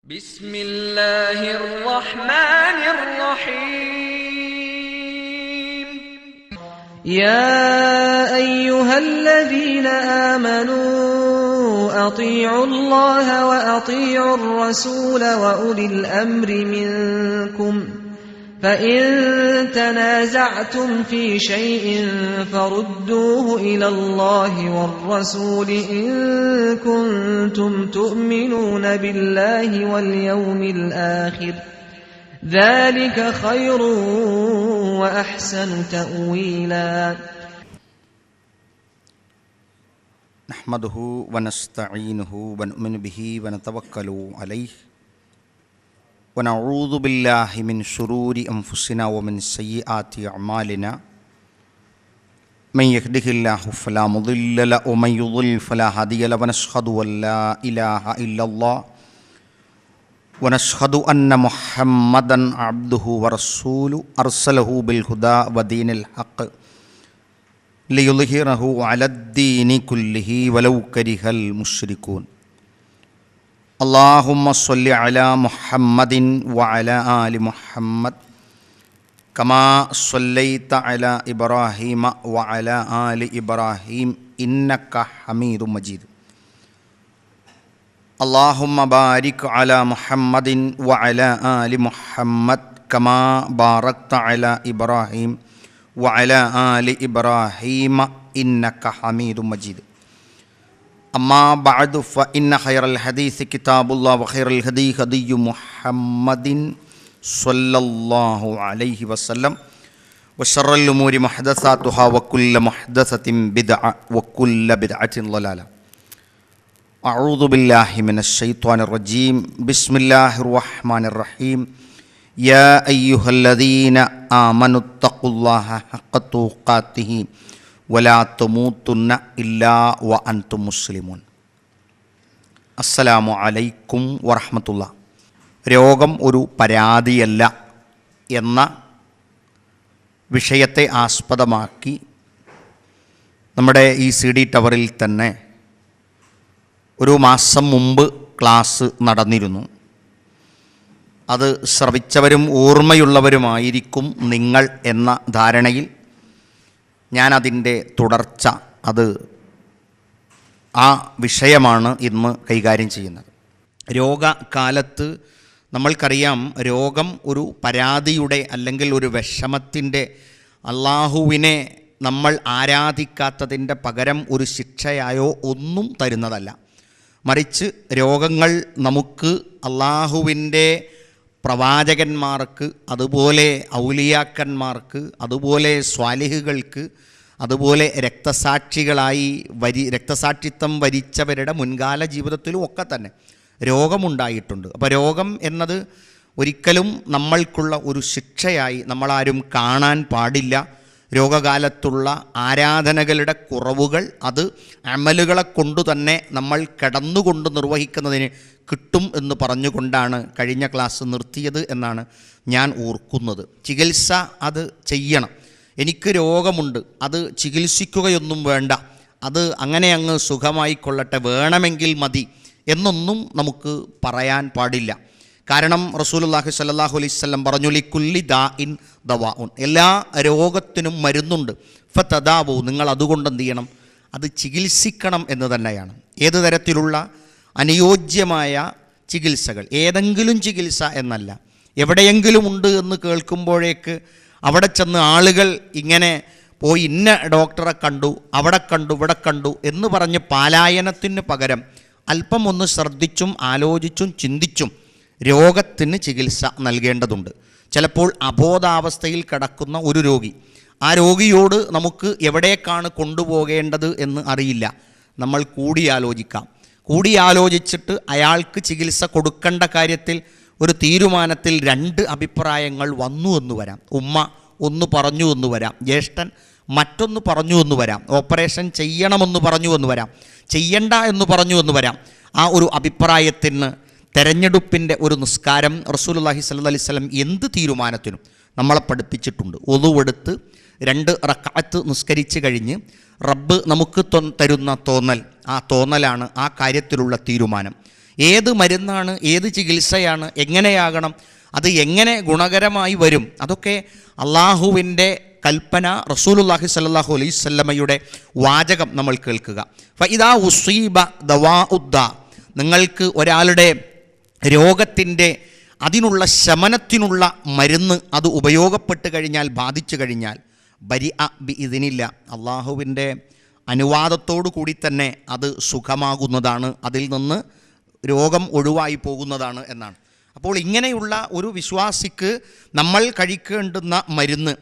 بسم الله الرحمن الرحيم يا أيها الذين آمنوا أطيعوا الله وأطيعوا الرسول وأولي الأمر منكم فإن تنازعتم في شيء فردوه إلى الله والرسول إن كنتم تؤمنون بالله واليوم الآخر ذلك خير وأحسن تأويلا نحمده ونستعينه ونؤمن به ونتوكل عليه ونعوذ بالله من شرور أنفسنا ومن سيئات أعمالنا من يهده الله فلا مضل له ومن يضلل فلا هادي له ونشهد أن لا إله إلا الله ونشهد أن محمدا عبده ورسوله أرسله بالهدى ودين الحق ليظهره على الدين كله ولو كره المشركون اللهم صل على محمد وعلى آل محمد كما صليت على إبراهيم وعلى آل إبراهيم إنك حميد مجيد اللهم بارك على محمد وعلى آل محمد كما باركت على إبراهيم وعلى آل إبراهيم إنك حميد مجيد أما بعد فإن خير الحديث كتاب الله وخير الهدي هدي محمد صلى الله عليه وسلم وشر الأمور محدثاتها وكل محدثة بدعة وكل بدعة ضلالة أعوذ بالله من الشيطان الرجيم بسم الله الرحمن الرحيم يا أيها الذين آمنوا اتقوا الله حق تقاته ولا تموتن إلا وأنتم مسلمون അസ്സലാമു അലൈക്കും വറഹ്മത്തുള്ളാഹി. രോഗം ഒരു പരാതിയല്ല എന്ന വിഷയത്തെ ആസ്പദമാക്കി നമ്മുടെ ഈ CD ടവറിൽ തന്നെ ഒരു മാസം മുമ്പ് ക്ലാസ് നടന്നിരുന്നു. അത് ശ്രവിച്ചവരും ഓർമ്മയുള്ളവരുമായിരിക്കും നിങ്ങൾ എന്ന ധാരണയിൽ ഞാനതിൻ്റെ തുടർച്ച ആ വിഷയമാണ് ഇന്ന് കൈകാര്യം ചെയ്യുന്നത്. രോഗകാലത്ത് നമ്മൾക്കറിയാം, രോഗം ഒരു പരാതിയുടെ അല്ലെങ്കിൽ ഒരു വിഷമത്തിൻ്റെ, അള്ളാഹുവിനെ നമ്മൾ ആരാധിക്കാത്തതിൻ്റെ പകരം ഒരു ശിക്ഷയായോ ഒന്നും തരുന്നതല്ല. മറിച്ച് രോഗങ്ങൾ നമുക്ക് അള്ളാഹുവിൻ്റെ പ്രവാചകന്മാർക്ക്, അതുപോലെ ഔലിയാക്കന്മാർക്ക്, അതുപോലെ സ്വാലിഹുകൾക്ക്, അതുപോലെ രക്തസാക്ഷിത്വം വരിച്ചവരുടെ മുൻകാല ജീവിതത്തിലും ഒക്കെ തന്നെ രോഗമുണ്ടായിട്ടുണ്ട്. അപ്പോൾ രോഗം എന്നത് ഒരിക്കലും നമ്മൾക്കുള്ള ഒരു ശിക്ഷയായി നമ്മളാരും കാണാൻ പാടില്ല. രോഗകാലത്തുള്ള ആരാധനകളുടെ കുറവുകൾ അത് അമലുകളെ കൊണ്ടു തന്നെ നമ്മൾ കിടന്നുകൊണ്ട് നിർവഹിക്കുന്നതിന് കിട്ടും എന്ന് പറഞ്ഞുകൊണ്ടാണ് കഴിഞ്ഞ ക്ലാസ് നിർത്തിയത് എന്നാണ് ഞാൻ ഓർക്കുന്നത്. ചികിത്സ അത് ചെയ്യണം. എനിക്ക് രോഗമുണ്ട്, അത് ചികിത്സിക്കുകയൊന്നും വേണ്ട, അത് അങ്ങനെ അങ്ങ് സുഖമായിക്കൊള്ളട്ടെ, വേണമെങ്കിൽ മതി എന്നൊന്നും നമുക്ക് പറയാൻ പാടില്ല. കാരണം റസൂലുള്ളാഹി സ്വല്ലല്ലാഹു അലൈഹി വസല്ലം പറഞ്ഞു, ലിക്കുല്ലി ദാഇൻ ദവാഉൻ, എല്ലാ രോഗത്തിനും മരുന്നുണ്ട്. ഫതദാവു, നിങ്ങൾ അതുകൊണ്ട് എന്ത് ചെയ്യണം? അത് ചികിത്സിക്കണം എന്ന് തന്നെയാണ്. ഏത് തരത്തിലുള്ള അനുയോജ്യമായ ചികിത്സകൾ, ഏതെങ്കിലും ചികിത്സ എന്നല്ല. എവിടെയെങ്കിലും ഉണ്ട് എന്ന് കേൾക്കുമ്പോഴേക്ക് അവിടെ ചെന്ന് ആളുകൾ ഇങ്ങനെ പോയി ഇന്ന ഡോക്ടറെ കണ്ടു, അവിടെ കണ്ടു, ഇവിടെ കണ്ടു എന്ന് പറഞ്ഞ് പാലായനത്തിന് പകരം അല്പം ഒന്ന് ശ്രദ്ധിച്ചും ആലോചിച്ചും ചിന്തിച്ചും രോഗത്തിന് ചികിത്സ നൽകേണ്ടതുണ്ട്. ചിലപ്പോൾ അബോധാവസ്ഥയിൽ കിടക്കുന്ന ഒരു രോഗി, ആ രോഗിയോട് നമുക്ക് എവിടേക്കാണ് കൊണ്ടുപോകേണ്ടത് എന്ന് അറിയില്ല. നമ്മൾ കൂടിയാലോചിച്ചിട്ട് അയാൾക്ക് ചികിത്സ കൊടുക്കേണ്ട കാര്യത്തിൽ ഒരു തീരുമാനത്തിൽ രണ്ട് അഭിപ്രായങ്ങൾ വന്നു എന്ന് വരാം. ഉമ്മ ഒന്ന് പറഞ്ഞു എന്ന് വരാം, ജ്യേഷ്ഠൻ മറ്റൊന്ന് പറഞ്ഞു എന്ന് വരാം, ഓപ്പറേഷൻ ചെയ്യണമെന്ന് പറഞ്ഞു എന്ന് വരാം, ചെയ്യണ്ട എന്ന് പറഞ്ഞു എന്ന് വരാം. ആ ഒരു അഭിപ്രായത്തിന് തെരഞ്ഞെടുപ്പിൻ്റെ ഒരു നിസ്കാരം റസൂലുള്ളാഹി സ്വല്ലല്ലാഹി അലൈഹി വസല്ലം എന്ത് തീരുമാനത്തിനും നമ്മളെ പഠിപ്പിച്ചിട്ടുണ്ട്. ഒളുവെടുത്ത് 2 റക്അത്ത് നിസ്കരിച്ച് കഴിഞ്ഞ് റബ്ബ് നമുക്ക് തരുന്ന തോന്നൽ, ആ തോന്നലാണ് ആ കാര്യത്തിലുള്ള തീരുമാനം. ഏത് മരുന്നാണ്, ഏത് ചികിത്സയാണ്, എങ്ങനെയാകണം, അത് എങ്ങനെ ഗുണകരമായി വരും, അതൊക്കെ അള്ളാഹുവിൻ്റെ കൽപ്പന, റസൂലുള്ളാഹി സ്വല്ലല്ലാഹു അലൈഹി വസല്ലമയുടെ വാചകം നമ്മൾ കേൾക്കുക. ഫഇദാ ഉസീബ ദവാഉദ്ദ, നിങ്ങൾക്ക് ഒരാളുടെ രോഗത്തിൻ്റെ അതിനുള്ള ശമനത്തിനുള്ള മരുന്ന് അത് ഉപയോഗപ്പെട്ട് കഴിഞ്ഞാൽ, ബാധിച്ചു കഴിഞ്ഞാൽ, ബരിഅ ബിഇദ്നില്ല, അള്ളാഹുവിൻ്റെ അനുവാദത്തോടു കൂടി തന്നെ അത് സുഖമാകുന്നതാണ്, അതിൽ നിന്ന് രോഗം ഒഴിവായി പോകുന്നതാണ് എന്നാണ്. അപ്പോൾ ഇങ്ങനെയുള്ള ഒരു വിശ്വാസിക്ക് നമ്മൾ കഴിക്കേണ്ടുന്ന മരുന്ന്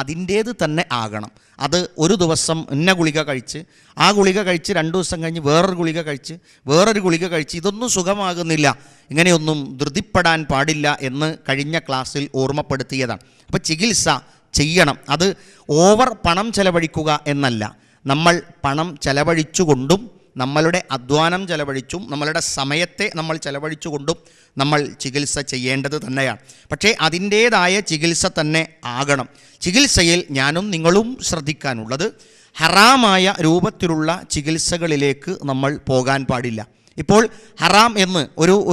അതിൻ്റേത് തന്നെ ആകണം. അത് ഒരു ദിവസം ഇന്ന ഗുളിക കഴിച്ച്, ആ ഗുളിക കഴിച്ച് 2 ദിവസം കഴിഞ്ഞ് വേറൊരു ഗുളിക കഴിച്ച് ഇതൊന്നും സുഖമാകുന്നില്ല, ഇങ്ങനെയൊന്നും ധൃതിപ്പെടാൻ പാടില്ല എന്ന് കഴിഞ്ഞ ക്ലാസ്സിൽ ഓർമ്മപ്പെടുത്തിയതാണ്. അപ്പോൾ ചികിത്സ ചെയ്യണം. അത് ഓവർ പണം ചെലവഴിക്കുക എന്നല്ല, നമ്മൾ പണം ചെലവഴിച്ചുകൊണ്ടും നമ്മളുടെ അധ്വാനം ചെലവഴിച്ചും നമ്മളുടെ സമയത്തെ നമ്മൾ ചെലവഴിച്ചുകൊണ്ടും നമ്മൾ ചികിത്സ ചെയ്യേണ്ടത് തന്നെയാണ്. പക്ഷേ അതിൻ്റേതായ ചികിത്സ തന്നെ ആകണം. ചികിത്സയിൽ ഞാനും നിങ്ങളും ശ്രദ്ധിക്കാനുള്ളത്, ഹറാമായ രൂപത്തിലുള്ള ചികിത്സകളിലേക്ക് നമ്മൾ പോകാൻ പാടില്ല. ഇപ്പോൾ ഹറാം എന്ന്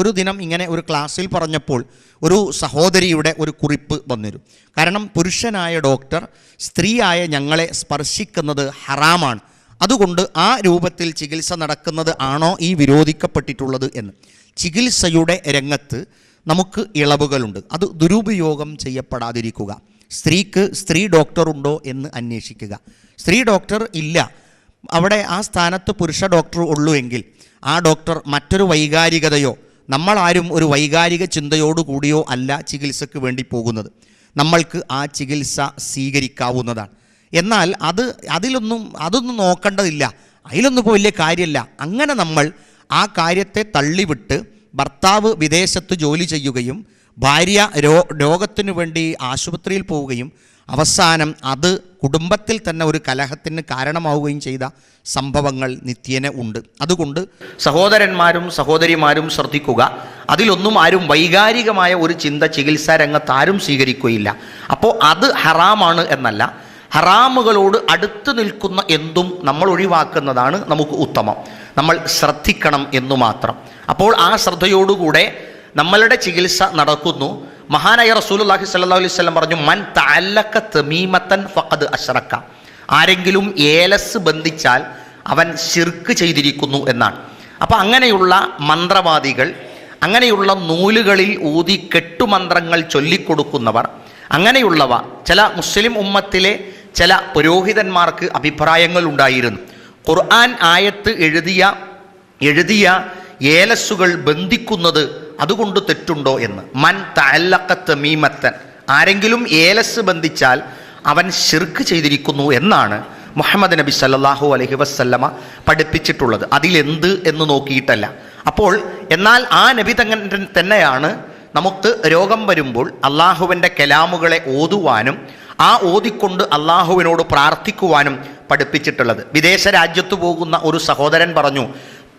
ഒരു ദിനം ഇങ്ങനെ ഒരു ക്ലാസ്സിൽ പറഞ്ഞപ്പോൾ ഒരു സഹോദരിയുടെ ഒരു കുറിപ്പ് വന്നിരുന്നു. കാരണം പുരുഷനായ ഡോക്ടർ സ്ത്രീയായ ഞങ്ങളെ സ്പർശിക്കുന്നത് ഹറാമാണ്, അതുകൊണ്ട് ആ രൂപത്തിൽ ചികിത്സ നടക്കുന്നത് ആണോ ഈ വിരോധിക്കപ്പെട്ടിട്ടുള്ളത് എന്ന്. ചികിത്സയുടെ രംഗത്ത് നമുക്ക് ഇളവുകളുണ്ട്, അത് ദുരുപയോഗം ചെയ്യപ്പെടാതിരിക്കുക. സ്ത്രീക്ക് സ്ത്രീ ഡോക്ടറുണ്ടോ എന്ന് അന്വേഷിക്കുക. സ്ത്രീ ഡോക്ടർ ഇല്ല, അവിടെ ആ സ്ഥാനത്ത് പുരുഷ ഡോക്ടർ ഉള്ളൂ എങ്കിൽ ആ ഡോക്ടർ മറ്റൊരു വൈകാരികതയോ, നമ്മളാരും ഒരു വൈകാരിക ചിന്തയോടുകൂടിയോ അല്ല ചികിത്സയ്ക്ക് വേണ്ടി പോകുന്നത്, നമ്മൾക്ക് ആ ചികിത്സ സ്വീകരിക്കാവുന്നതാണ്. എന്നാൽ അതൊന്നും നോക്കേണ്ടതില്ല, അതിലൊന്നും ഇപ്പോൾ വലിയ കാര്യമില്ല. അങ്ങനെ നമ്മൾ ആ കാര്യത്തെ തള്ളിവിട്ട് ഭർത്താവ് വിദേശത്ത് ജോലി ചെയ്യുകയും ഭാര്യ രോഗത്തിനു വേണ്ടി ആശുപത്രിയിൽ പോവുകയും അവസാനം അത് കുടുംബത്തിൽ തന്നെ ഒരു കലഹത്തിന് കാരണമാവുകയും ചെയ്ത സംഭവങ്ങൾ നിത്യേന ഉണ്ട്. അതുകൊണ്ട് സഹോദരന്മാരും സഹോദരിമാരും ശ്രദ്ധിക്കുക, അതിലൊന്നും ആരും വൈകാരികമായ ഒരു ചിന്ത ചികിത്സാ രംഗത്ത് ആരും സ്വീകരിക്കുകയില്ല. അപ്പോൾ അത് ഹറാമാണ് എന്നല്ല, ഹറാമുകളോട് അടുത്ത് നിൽക്കുന്ന എന്തും നമ്മൾ ഒഴിവാക്കുന്നതാണ് നമുക്ക് ഉത്തമം. നമ്മൾ ശ്രദ്ധിക്കണം എന്നു മാത്രം. അപ്പോൾ ആ ശ്രദ്ധയോടുകൂടെ നമ്മളുടെ ചികിത്സ നടക്കുന്നു. മഹാനായ റസൂലുള്ളാഹി സ്വല്ലല്ലാഹു അലൈഹി വസല്ലം പറഞ്ഞു, മൻ തഅല്ലക തമീമത്തൻ ഫഖദ് അശ്റക, ആരെങ്കിലും ഏലസ് ബന്ധിച്ചാൽ അവൻ ശിർക്ക് ചെയ്തിരിക്കുന്നു എന്നാണ്. അപ്പം അങ്ങനെയുള്ള മന്ത്രവാദികൾ, അങ്ങനെയുള്ള നൂലുകളിൽ ഊതി കെട്ടുമന്ത്രങ്ങൾ ചൊല്ലിക്കൊടുക്കുന്നവർ, അങ്ങനെയുള്ളവ ചില മുസ്ലിം ഉമ്മത്തിലെ ചില പുരോഹിതന്മാർക്ക് അഭിപ്രായങ്ങൾ ഉണ്ടായിരുന്നു. ഖുർആൻ ആയത്ത് എഴുതിയ ഏലസുകൾ ബന്ധിക്കുന്നത് അതുകൊണ്ട് തെറ്റുണ്ടോ എന്ന്. മൻ തഅല്ലഖ തമീമത്തൻ, ആരെങ്കിലും ഏലസ് ബന്ധിച്ചാൽ അവൻ ശിർക്ക് ചെയ്തിരിക്കുന്നു എന്നാണ് മുഹമ്മദ് നബി സല്ലല്ലാഹു അലൈഹി വസല്ലമ പഠിപ്പിച്ചിട്ടുള്ളത്. അതിലെന്ത് എന്ന് നോക്കിയിട്ടല്ല. അപ്പോൾ എന്നാൽ ആ നബി തന്നെയാണ് നമുക്ക് രോഗം വരുമ്പോൾ അള്ളാഹുവിൻ്റെ കലാമുകളെ ഓതുവാനും ആ ഓതിക്കൊണ്ട് അള്ളാഹുവിനോട് പ്രാർത്ഥിക്കുവാനും പഠിപ്പിച്ചിട്ടുള്ളത്. വിദേശ രാജ്യത്ത് പോകുന്ന ഒരു സഹോദരൻ പറഞ്ഞു,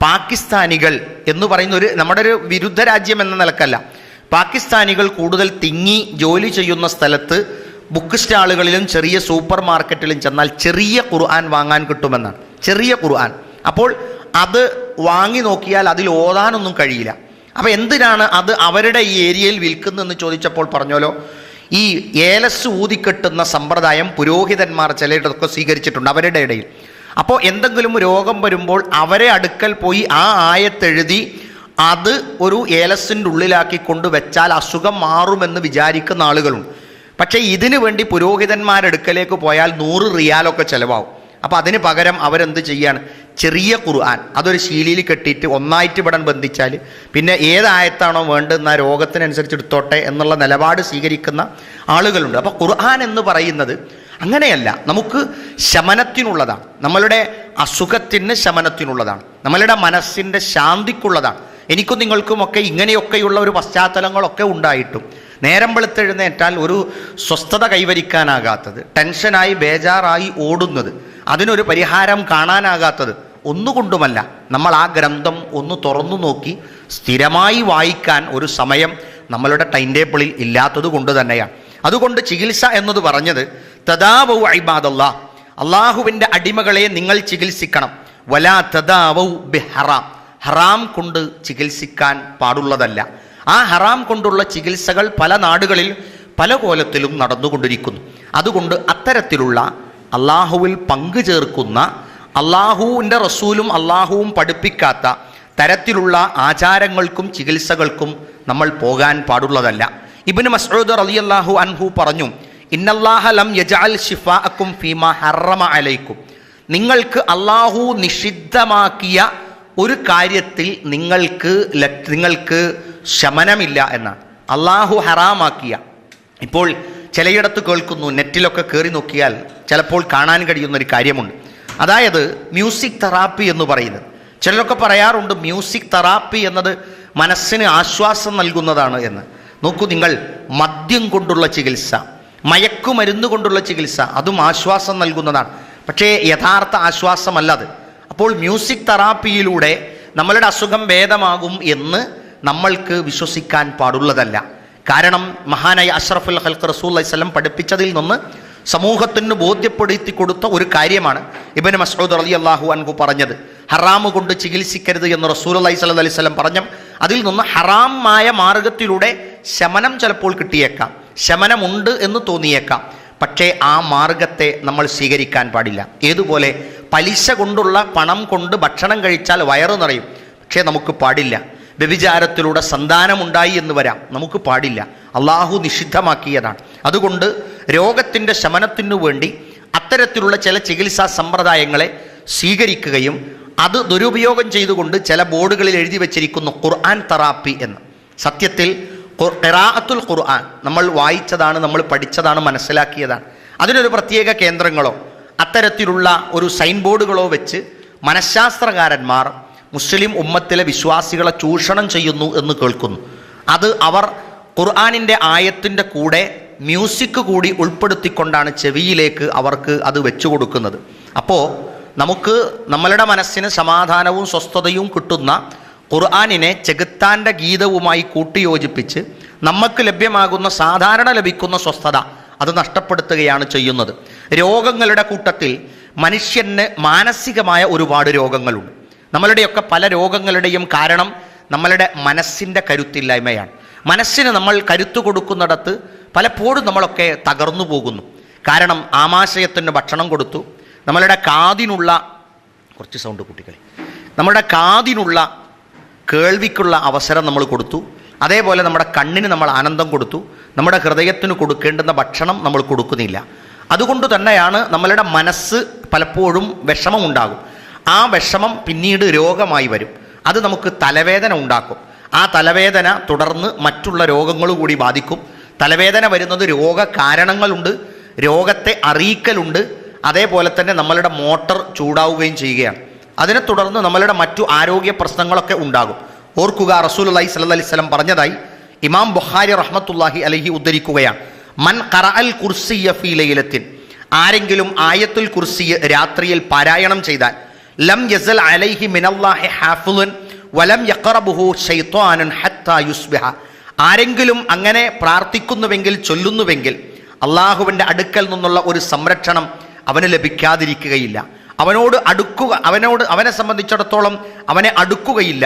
പാകിസ്ഥാനികൾ എന്ന് പറയുന്ന നമ്മുടെ ഒരു വിരുദ്ധ രാജ്യം എന്ന നിലക്കല്ല, പാകിസ്ഥാനികൾ കൂടുതൽ തിങ്ങി ജോലി ചെയ്യുന്ന സ്ഥലത്ത് ബുക്ക് സ്റ്റാളുകളിലും ചെറിയ സൂപ്പർ മാർക്കറ്റിലും ചെന്നാൽ ചെറിയ ഖുർആൻ വാങ്ങാൻ കിട്ടുമെന്നാണ്. ചെറിയ ഖുർആൻ. അപ്പോൾ അത് വാങ്ങി നോക്കിയാൽ അതിൽ ഓതാനൊന്നും കഴിയില്ല. അപ്പോൾ എന്തിനാണ് അത് അവരുടെ ഈ ഏരിയയിൽ വിൽക്കുന്നതെന്ന് ചോദിച്ചപ്പോൾ പറഞ്ഞോലോ, ഈ ഏലസ് ഊതിക്കെട്ടുന്ന സമ്പ്രദായം പുരോഹിതന്മാർ ചിലയിടത്തൊക്കെ സ്വീകരിച്ചിട്ടുണ്ട് അവരുടെ ഇടയിൽ. അപ്പോൾ എന്തെങ്കിലും രോഗം വരുമ്പോൾ അവരെ അടുക്കൽ പോയി ആ ആയത്തെഴുതി അത് ഒരു ഏലസിൻ്റെ ഉള്ളിലാക്കി കൊണ്ടുവച്ചാൽ അസുഖം മാറുമെന്ന് വിചാരിക്കുന്ന ആളുകളുണ്ട്. പക്ഷേ ഇതിനു വേണ്ടി പുരോഹിതന്മാരെടുക്കലേക്ക് പോയാൽ 100 റിയാലൊക്കെ ചിലവാകും. അപ്പോൾ അതിന് പകരം അവരെന്ത് ചെയ്യാണ്, ചെറിയ ഖുർആൻ അതൊരു ശീലിയിൽ കെട്ടിയിട്ട് ഒന്നായിട്ട് ഇവിടെ ബന്ധിച്ചാൽ പിന്നെ ഏതായത്താണോ വേണ്ടതെന്ന് ആ രോഗത്തിനനുസരിച്ച് എടുത്തോട്ടെ എന്നുള്ള നിലപാട് സ്വീകരിക്കുന്ന ആളുകളുണ്ട്. അപ്പോൾ ഖുർആൻ എന്ന് പറയുന്നത് അങ്ങനെയല്ല, നമുക്ക് ശമനത്തിനുള്ളതാണ്, നമ്മളുടെ അസുഖത്തിന് ശമനത്തിനുള്ളതാണ്, നമ്മളുടെ മനസ്സിൻ്റെ ശാന്തിക്കുള്ളതാണ്. എനിക്കും നിങ്ങൾക്കുമൊക്കെ ഇങ്ങനെയൊക്കെയുള്ള ഒരു പശ്ചാത്തലങ്ങളൊക്കെ ഉണ്ടായിട്ടും നേരം വെളുത്തെഴുന്നേറ്റാൽ ഒരു സ്വസ്ഥത കൈവരിക്കാനാകാത്തത്, ടെൻഷനായി ബേജാറായി ഓടുന്നത്, അതിനൊരു പരിഹാരം കാണാനാകാത്തത് ഒന്നുകൊണ്ടുമല്ല. നമ്മൾ ആ ഗ്രന്ഥം ഒന്ന് തുറന്നു നോക്കി സ്ഥിരമായി വായിക്കാൻ ഒരു സമയം നമ്മളുടെ ടൈം ടേബിളിൽ ഇല്ലാത്തത് കൊണ്ട് തന്നെയാണ്. അതുകൊണ്ട് ചികിത്സ എന്നത് പറഞ്ഞത് തദാവൗ ഇബാദല്ലാഹ്, അള്ളാഹുവിൻ്റെ അടിമകളെ നിങ്ങൾ ചികിത്സിക്കണം. വലാ തദാവൗ ബിഹറാം, ഹറാം കൊണ്ട് ചികിത്സിക്കാൻ പാടുള്ളതല്ല. ആ ഹറാം കൊണ്ടുള്ള ചികിത്സകൾ പല നാടുകളിൽ പല കോലത്തിലും നടന്നുകൊണ്ടിരിക്കുന്നു. അതുകൊണ്ട് അത്തരത്തിലുള്ള അള്ളാഹുവിൽ പങ്കു ചേർക്കുന്ന, അള്ളാഹുവിൻ്റെ റസൂലും അള്ളാഹുവും പഠിപ്പിക്കാത്ത തരത്തിലുള്ള ആചാരങ്ങൾക്കും ചികിത്സകൾക്കും നമ്മൾ പോകാൻ പാടുള്ളതല്ല. ഇബ്നു മസ്ഊദ് റളിയല്ലാഹു അൻഹു പറഞ്ഞു, ഇന്നല്ലാഹ ലം യജഅൽ ശിഫാഅക്കും ഫീമാ ഹറമ അലൈക്കും. നിങ്ങൾക്ക് അള്ളാഹു നിഷിദ്ധമാക്കിയ ഒരു കാര്യത്തിൽ നിങ്ങൾക്ക് ശമനമില്ല എന്നാണ്. അള്ളാഹു ഹറാമാക്കിയ, ഇപ്പോൾ ചിലയിടത്ത് കേൾക്കുന്നു, നെറ്റിലൊക്കെ കയറി നോക്കിയാൽ ചിലപ്പോൾ കാണാൻ കഴിയുന്നൊരു കാര്യമുണ്ട്. അതായത് മ്യൂസിക് തെറാപ്പി എന്ന് പറയുന്നത്. ചിലരൊക്കെ പറയാറുണ്ട് മ്യൂസിക് തെറാപ്പി എന്നത് മനസ്സിന് ആശ്വാസം നൽകുന്നതാണ് എന്ന്. നോക്കൂ നിങ്ങൾ, മദ്യം കൊണ്ടുള്ള ചികിത്സ, മയക്കുമരുന്ന് കൊണ്ടുള്ള ചികിത്സ, അതും ആശ്വാസം നൽകുന്നതാണ്. പക്ഷേ യഥാർത്ഥ ആശ്വാസമല്ലത്. അപ്പോൾ മ്യൂസിക് തെറാപ്പിയിലൂടെ നമ്മളുടെ അസുഖം ഭേദമാകും എന്ന് നമ്മൾക്ക് വിശ്വസിക്കാൻ പാടുള്ളതല്ല. കാരണം മഹാനായ അഷ്റഫുൽ ഖൽഖ് റസൂലുള്ളാഹി സ്വല്ലല്ലാഹു അലൈഹി വസല്ലം പഠിപ്പിച്ചതിൽ നിന്ന് സമൂഹത്തിന് ബോധ്യപ്പെടുത്തി കൊടുത്ത ഒരു കാര്യമാണ് ഇബ്നു മസ്ഊദ് റളിയല്ലാഹു അൻഹു പറഞ്ഞത്. ഹറാമ് കൊണ്ട് ചികിത്സിക്കരുത് എന്ന് റസൂലുള്ളാഹി സ്വല്ലല്ലാഹു അലൈഹി വസല്ലം പറഞ്ഞു. അതിൽ നിന്ന് ഹറാമായ മാർഗത്തിലൂടെ ശമനം ചിലപ്പോൾ കിട്ടിയേക്കാം, ശമനമുണ്ട് എന്ന് തോന്നിയേക്കാം. പക്ഷേ ആ മാർഗത്തെ നമ്മൾ സ്വീകരിക്കാൻ പാടില്ല. ഏതുപോലെ പലിശ കൊണ്ടുള്ള പണം കൊണ്ട് ഭക്ഷണം കഴിച്ചാൽ വയറ് നിറയും, പക്ഷേ നമുക്ക് പാടില്ല. വ്യഭിചാരത്തിലൂടെ സന്താനമുണ്ടായി എന്ന് വരാം, നമുക്ക് പാടില്ല. അള്ളാഹു നിഷിദ്ധമാക്കിയതാണ്. അതുകൊണ്ട് രോഗത്തിൻ്റെ ശമനത്തിനു വേണ്ടി അത്തരത്തിലുള്ള ചില ചികിത്സാ സമ്പ്രദായങ്ങളെ സ്വീകരിക്കുകയും അത് ദുരുപയോഗം ചെയ്തുകൊണ്ട് ചില ബോർഡുകളിൽ എഴുതി വച്ചിരിക്കുന്നു ഖുർആൻ തെറാപ്പി എന്ന്. സത്യത്തിൽ ഖിറാഅത്തുൽ ഖുർആൻ നമ്മൾ വായിച്ചതാണ്, നമ്മൾ പഠിച്ചതാണ്, മനസ്സിലാക്കിയതാണ്. അതിനൊരു പ്രത്യേക കേന്ദ്രങ്ങളോ അത്തരത്തിലുള്ള ഒരു സൈൻ ബോർഡുകളോ വെച്ച് മനഃശാസ്ത്രകാരന്മാർ മുസ്ലിം ഉമ്മത്തിലെ വിശ്വാസികളെ ചൂഷണം ചെയ്യുന്നു എന്ന് കേൾക്കുന്നു. അത് അവർ ഖുർആനിൻ്റെ ആയത്തിൻ്റെ കൂടെ മ്യൂസിക് കൂടി ഉൾപ്പെടുത്തിക്കൊണ്ടാണ് ചെവിയിലേക്ക് അവർക്ക് അത് വെച്ചു കൊടുക്കുന്നത്. അപ്പോൾ നമുക്ക് നമ്മളുടെ മനസ്സിന് സമാധാനവും സ്വസ്ഥതയും കിട്ടുന്ന ഖുർആനിനെ ചെകുത്താൻ്റെ ഗീതവുമായി കൂട്ടിയോജിപ്പിച്ച് നമുക്ക് ലഭ്യമാകുന്ന സാധാരണ ലഭിക്കുന്ന സ്വസ്ഥത അത് നഷ്ടപ്പെടുത്തുകയാണ് ചെയ്യുന്നത്. രോഗങ്ങളുടെ കൂട്ടത്തിൽ മനുഷ്യന് മാനസികമായ ഒരുപാട് രോഗങ്ങളുണ്ട്. നമ്മളുടെയൊക്കെ പല രോഗങ്ങളുടെയും കാരണം നമ്മളുടെ മനസ്സിൻ്റെ കരുത്തില്ലായ്മയാണ്. മനസ്സിന് നമ്മൾ കരുത്തു കൊടുക്കുന്നിടത്ത് പലപ്പോഴും നമ്മളൊക്കെ തകർന്നു പോകുന്നു. കാരണം ആമാശയത്തിന് ഭക്ഷണം കൊടുത്തു, നമ്മളുടെ കാതിനുള്ള കുറച്ച് സൗണ്ട് കുട്ടികളെ നമ്മുടെ കാതിനുള്ള കേൾവിക്കുള്ള അവസരം നമ്മൾ കൊടുത്തു, അതേപോലെ നമ്മുടെ കണ്ണിന് നമ്മൾ ആനന്ദം കൊടുത്തു, നമ്മുടെ ഹൃദയത്തിന് കൊടുക്കേണ്ടുന്ന ഭക്ഷണം നമ്മൾ കൊടുക്കുന്നില്ല. അതുകൊണ്ട് തന്നെയാണ് നമ്മളുടെ മനസ്സ് പലപ്പോഴും വിഷമമുണ്ടാകും. ആ വിഷമം പിന്നീട് രോഗമായി വരും. അത് നമുക്ക് തലവേദന ഉണ്ടാക്കും. ആ തലവേദന തുടർന്ന് മറ്റുള്ള രോഗങ്ങൾ കൂടി ബാധിക്കും. തലവേദന വരുന്നത് രോഗകാരണങ്ങളുണ്ട്, രോഗത്തെ അറിയിക്കലുണ്ട്, അതേപോലെ തന്നെ നമ്മളുടെ മോട്ടർ ചൂടാവുകയും ചെയ്യുകയാണ്. അതിനെ തുടർന്ന് നമ്മളുടെ മറ്റു ആരോഗ്യ പ്രശ്നങ്ങളൊക്കെ ഉണ്ടാകും. ഓർക്കുക, റസൂലുള്ളാഹി സ്വല്ലല്ലാഹി അലൈഹി വസല്ലം പറഞ്ഞതായി ഇമാം ബുഖാരി റഹ്മത്തുള്ളാഹി അലൈഹി ഉദ്ധരിക്കുകയാണ്, മൻ ഖറഅൽ കുർസിയ ഫീ ലൈലത്തിൻ, ആരെങ്കിലും ആയത്തുൽ കുർസി രാത്രിയിൽ പാരായണം ചെയ്താൽ ലം യസൽ അലൈഹി മിനല്ലാഹി ഹാഫിളുൻ വലം യഖറബുഹു ശൈത്വാനുൻ ഹത്താ യുസ്ബിഹ, ആരെങ്കിലും അങ്ങനെ പ്രാർത്ഥിക്കുന്നുവെങ്കിൽ ചൊല്ലുന്നുവെങ്കിൽ അള്ളാഹുവിൻ്റെ അടുക്കൽ നിന്നുള്ള ഒരു സംരക്ഷണം അവന് ലഭിക്കാതിരിക്കുകയില്ല. അവനെ സംബന്ധിച്ചിടത്തോളം അവനെ അടുക്കുകയില്ല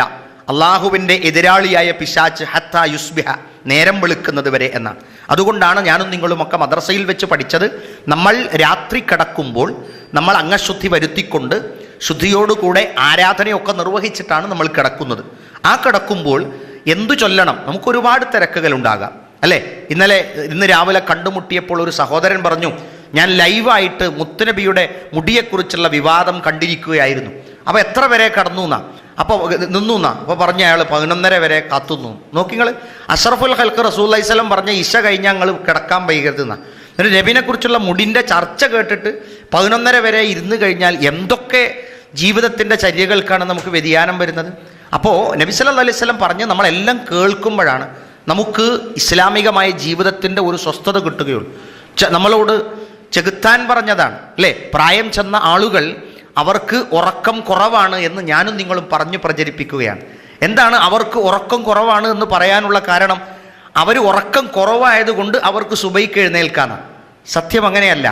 അള്ളാഹുവിൻ്റെ എതിരാളിയായ പിശാച്ച് ഹത്താ യുസ്ബിഹ, നേരം വെളുക്കുന്നത് വരെ എന്നാണ്. അതുകൊണ്ടാണ് ഞാനും നിങ്ങളുമൊക്കെ മദ്രസയിൽ വെച്ച് പഠിച്ചത്, നമ്മൾ രാത്രി കിടക്കുമ്പോൾ നമ്മൾ അംഗശുദ്ധി വരുത്തിക്കൊണ്ട് ശുദ്ധിയോടുകൂടെ ആരാധനയൊക്കെ നിർവഹിച്ചിട്ടാണ് നമ്മൾ കിടക്കുന്നത്. ആ കിടക്കുമ്പോൾ എന്തു ചൊല്ലണം? നമുക്കൊരുപാട് തിരക്കുകൾ ഉണ്ടാകാം, അല്ലേ? ഇന്ന് രാവിലെ കണ്ടുമുട്ടിയപ്പോൾ ഒരു സഹോദരൻ പറഞ്ഞു, ഞാൻ ലൈവായിട്ട് മുത്തുനബിയുടെ മുടിയെക്കുറിച്ചുള്ള വിവാദം കണ്ടിരിക്കുകയായിരുന്നു. അപ്പോൾ എത്ര വരെ കടന്നു എന്നാ, അപ്പോൾ നിന്നു എന്നാ, അപ്പോൾ പറഞ്ഞ അയാൾ 11:30 വരെ കാത്തുന്നു. നോക്കിങ്ങൾ, അഷ്റഫുൽ ഖൽഖ് റസൂലുള്ളാഹി സ്വല്ലല്ലാഹു അലൈഹി വസല്ലം പറഞ്ഞ ഇശ കഴിഞ്ഞാൽ ഞങ്ങൾ കിടക്കാൻ വൈകരുത് എന്നാ. എന്നിട്ട് നബിനെ കുറിച്ചുള്ള മുടിൻ്റെ ചർച്ച കേട്ടിട്ട് 11:30 വരെ ഇരുന്ന് കഴിഞ്ഞാൽ എന്തൊക്കെ ജീവിതത്തിൻ്റെ ചര്യകൾക്കാണ് നമുക്ക് വ്യതിയാനം വരുന്നത്. അപ്പോൾ നബി സല്ലല്ലാഹു അലൈഹി വസല്ലം പറഞ്ഞ് നമ്മളെല്ലാം കേൾക്കുമ്പോഴാണ് നമുക്ക് ഇസ്ലാമികമായ ജീവിതത്തിൻ്റെ ഒരു സ്വസ്ഥത കിട്ടുകയുള്ളൂ. നമ്മളോട് ചെകുത്താൻ പറഞ്ഞതാണ്, അല്ലേ? പ്രായം ചെന്ന ആളുകൾ അവർക്ക് ഉറക്കം കുറവാണ് എന്ന് ഞാനും നിങ്ങളും പറഞ്ഞു പ്രചരിപ്പിക്കുകയാണ്. എന്താണ് അവർക്ക് ഉറക്കം കുറവാണ് എന്ന് പറയാനുള്ള കാരണം? അവർ ഉറക്കം കുറവായതുകൊണ്ട് അവർക്ക് സുബഹിക്ക് എഴുന്നേൽക്കാനാണ്. സത്യം അങ്ങനെയല്ല.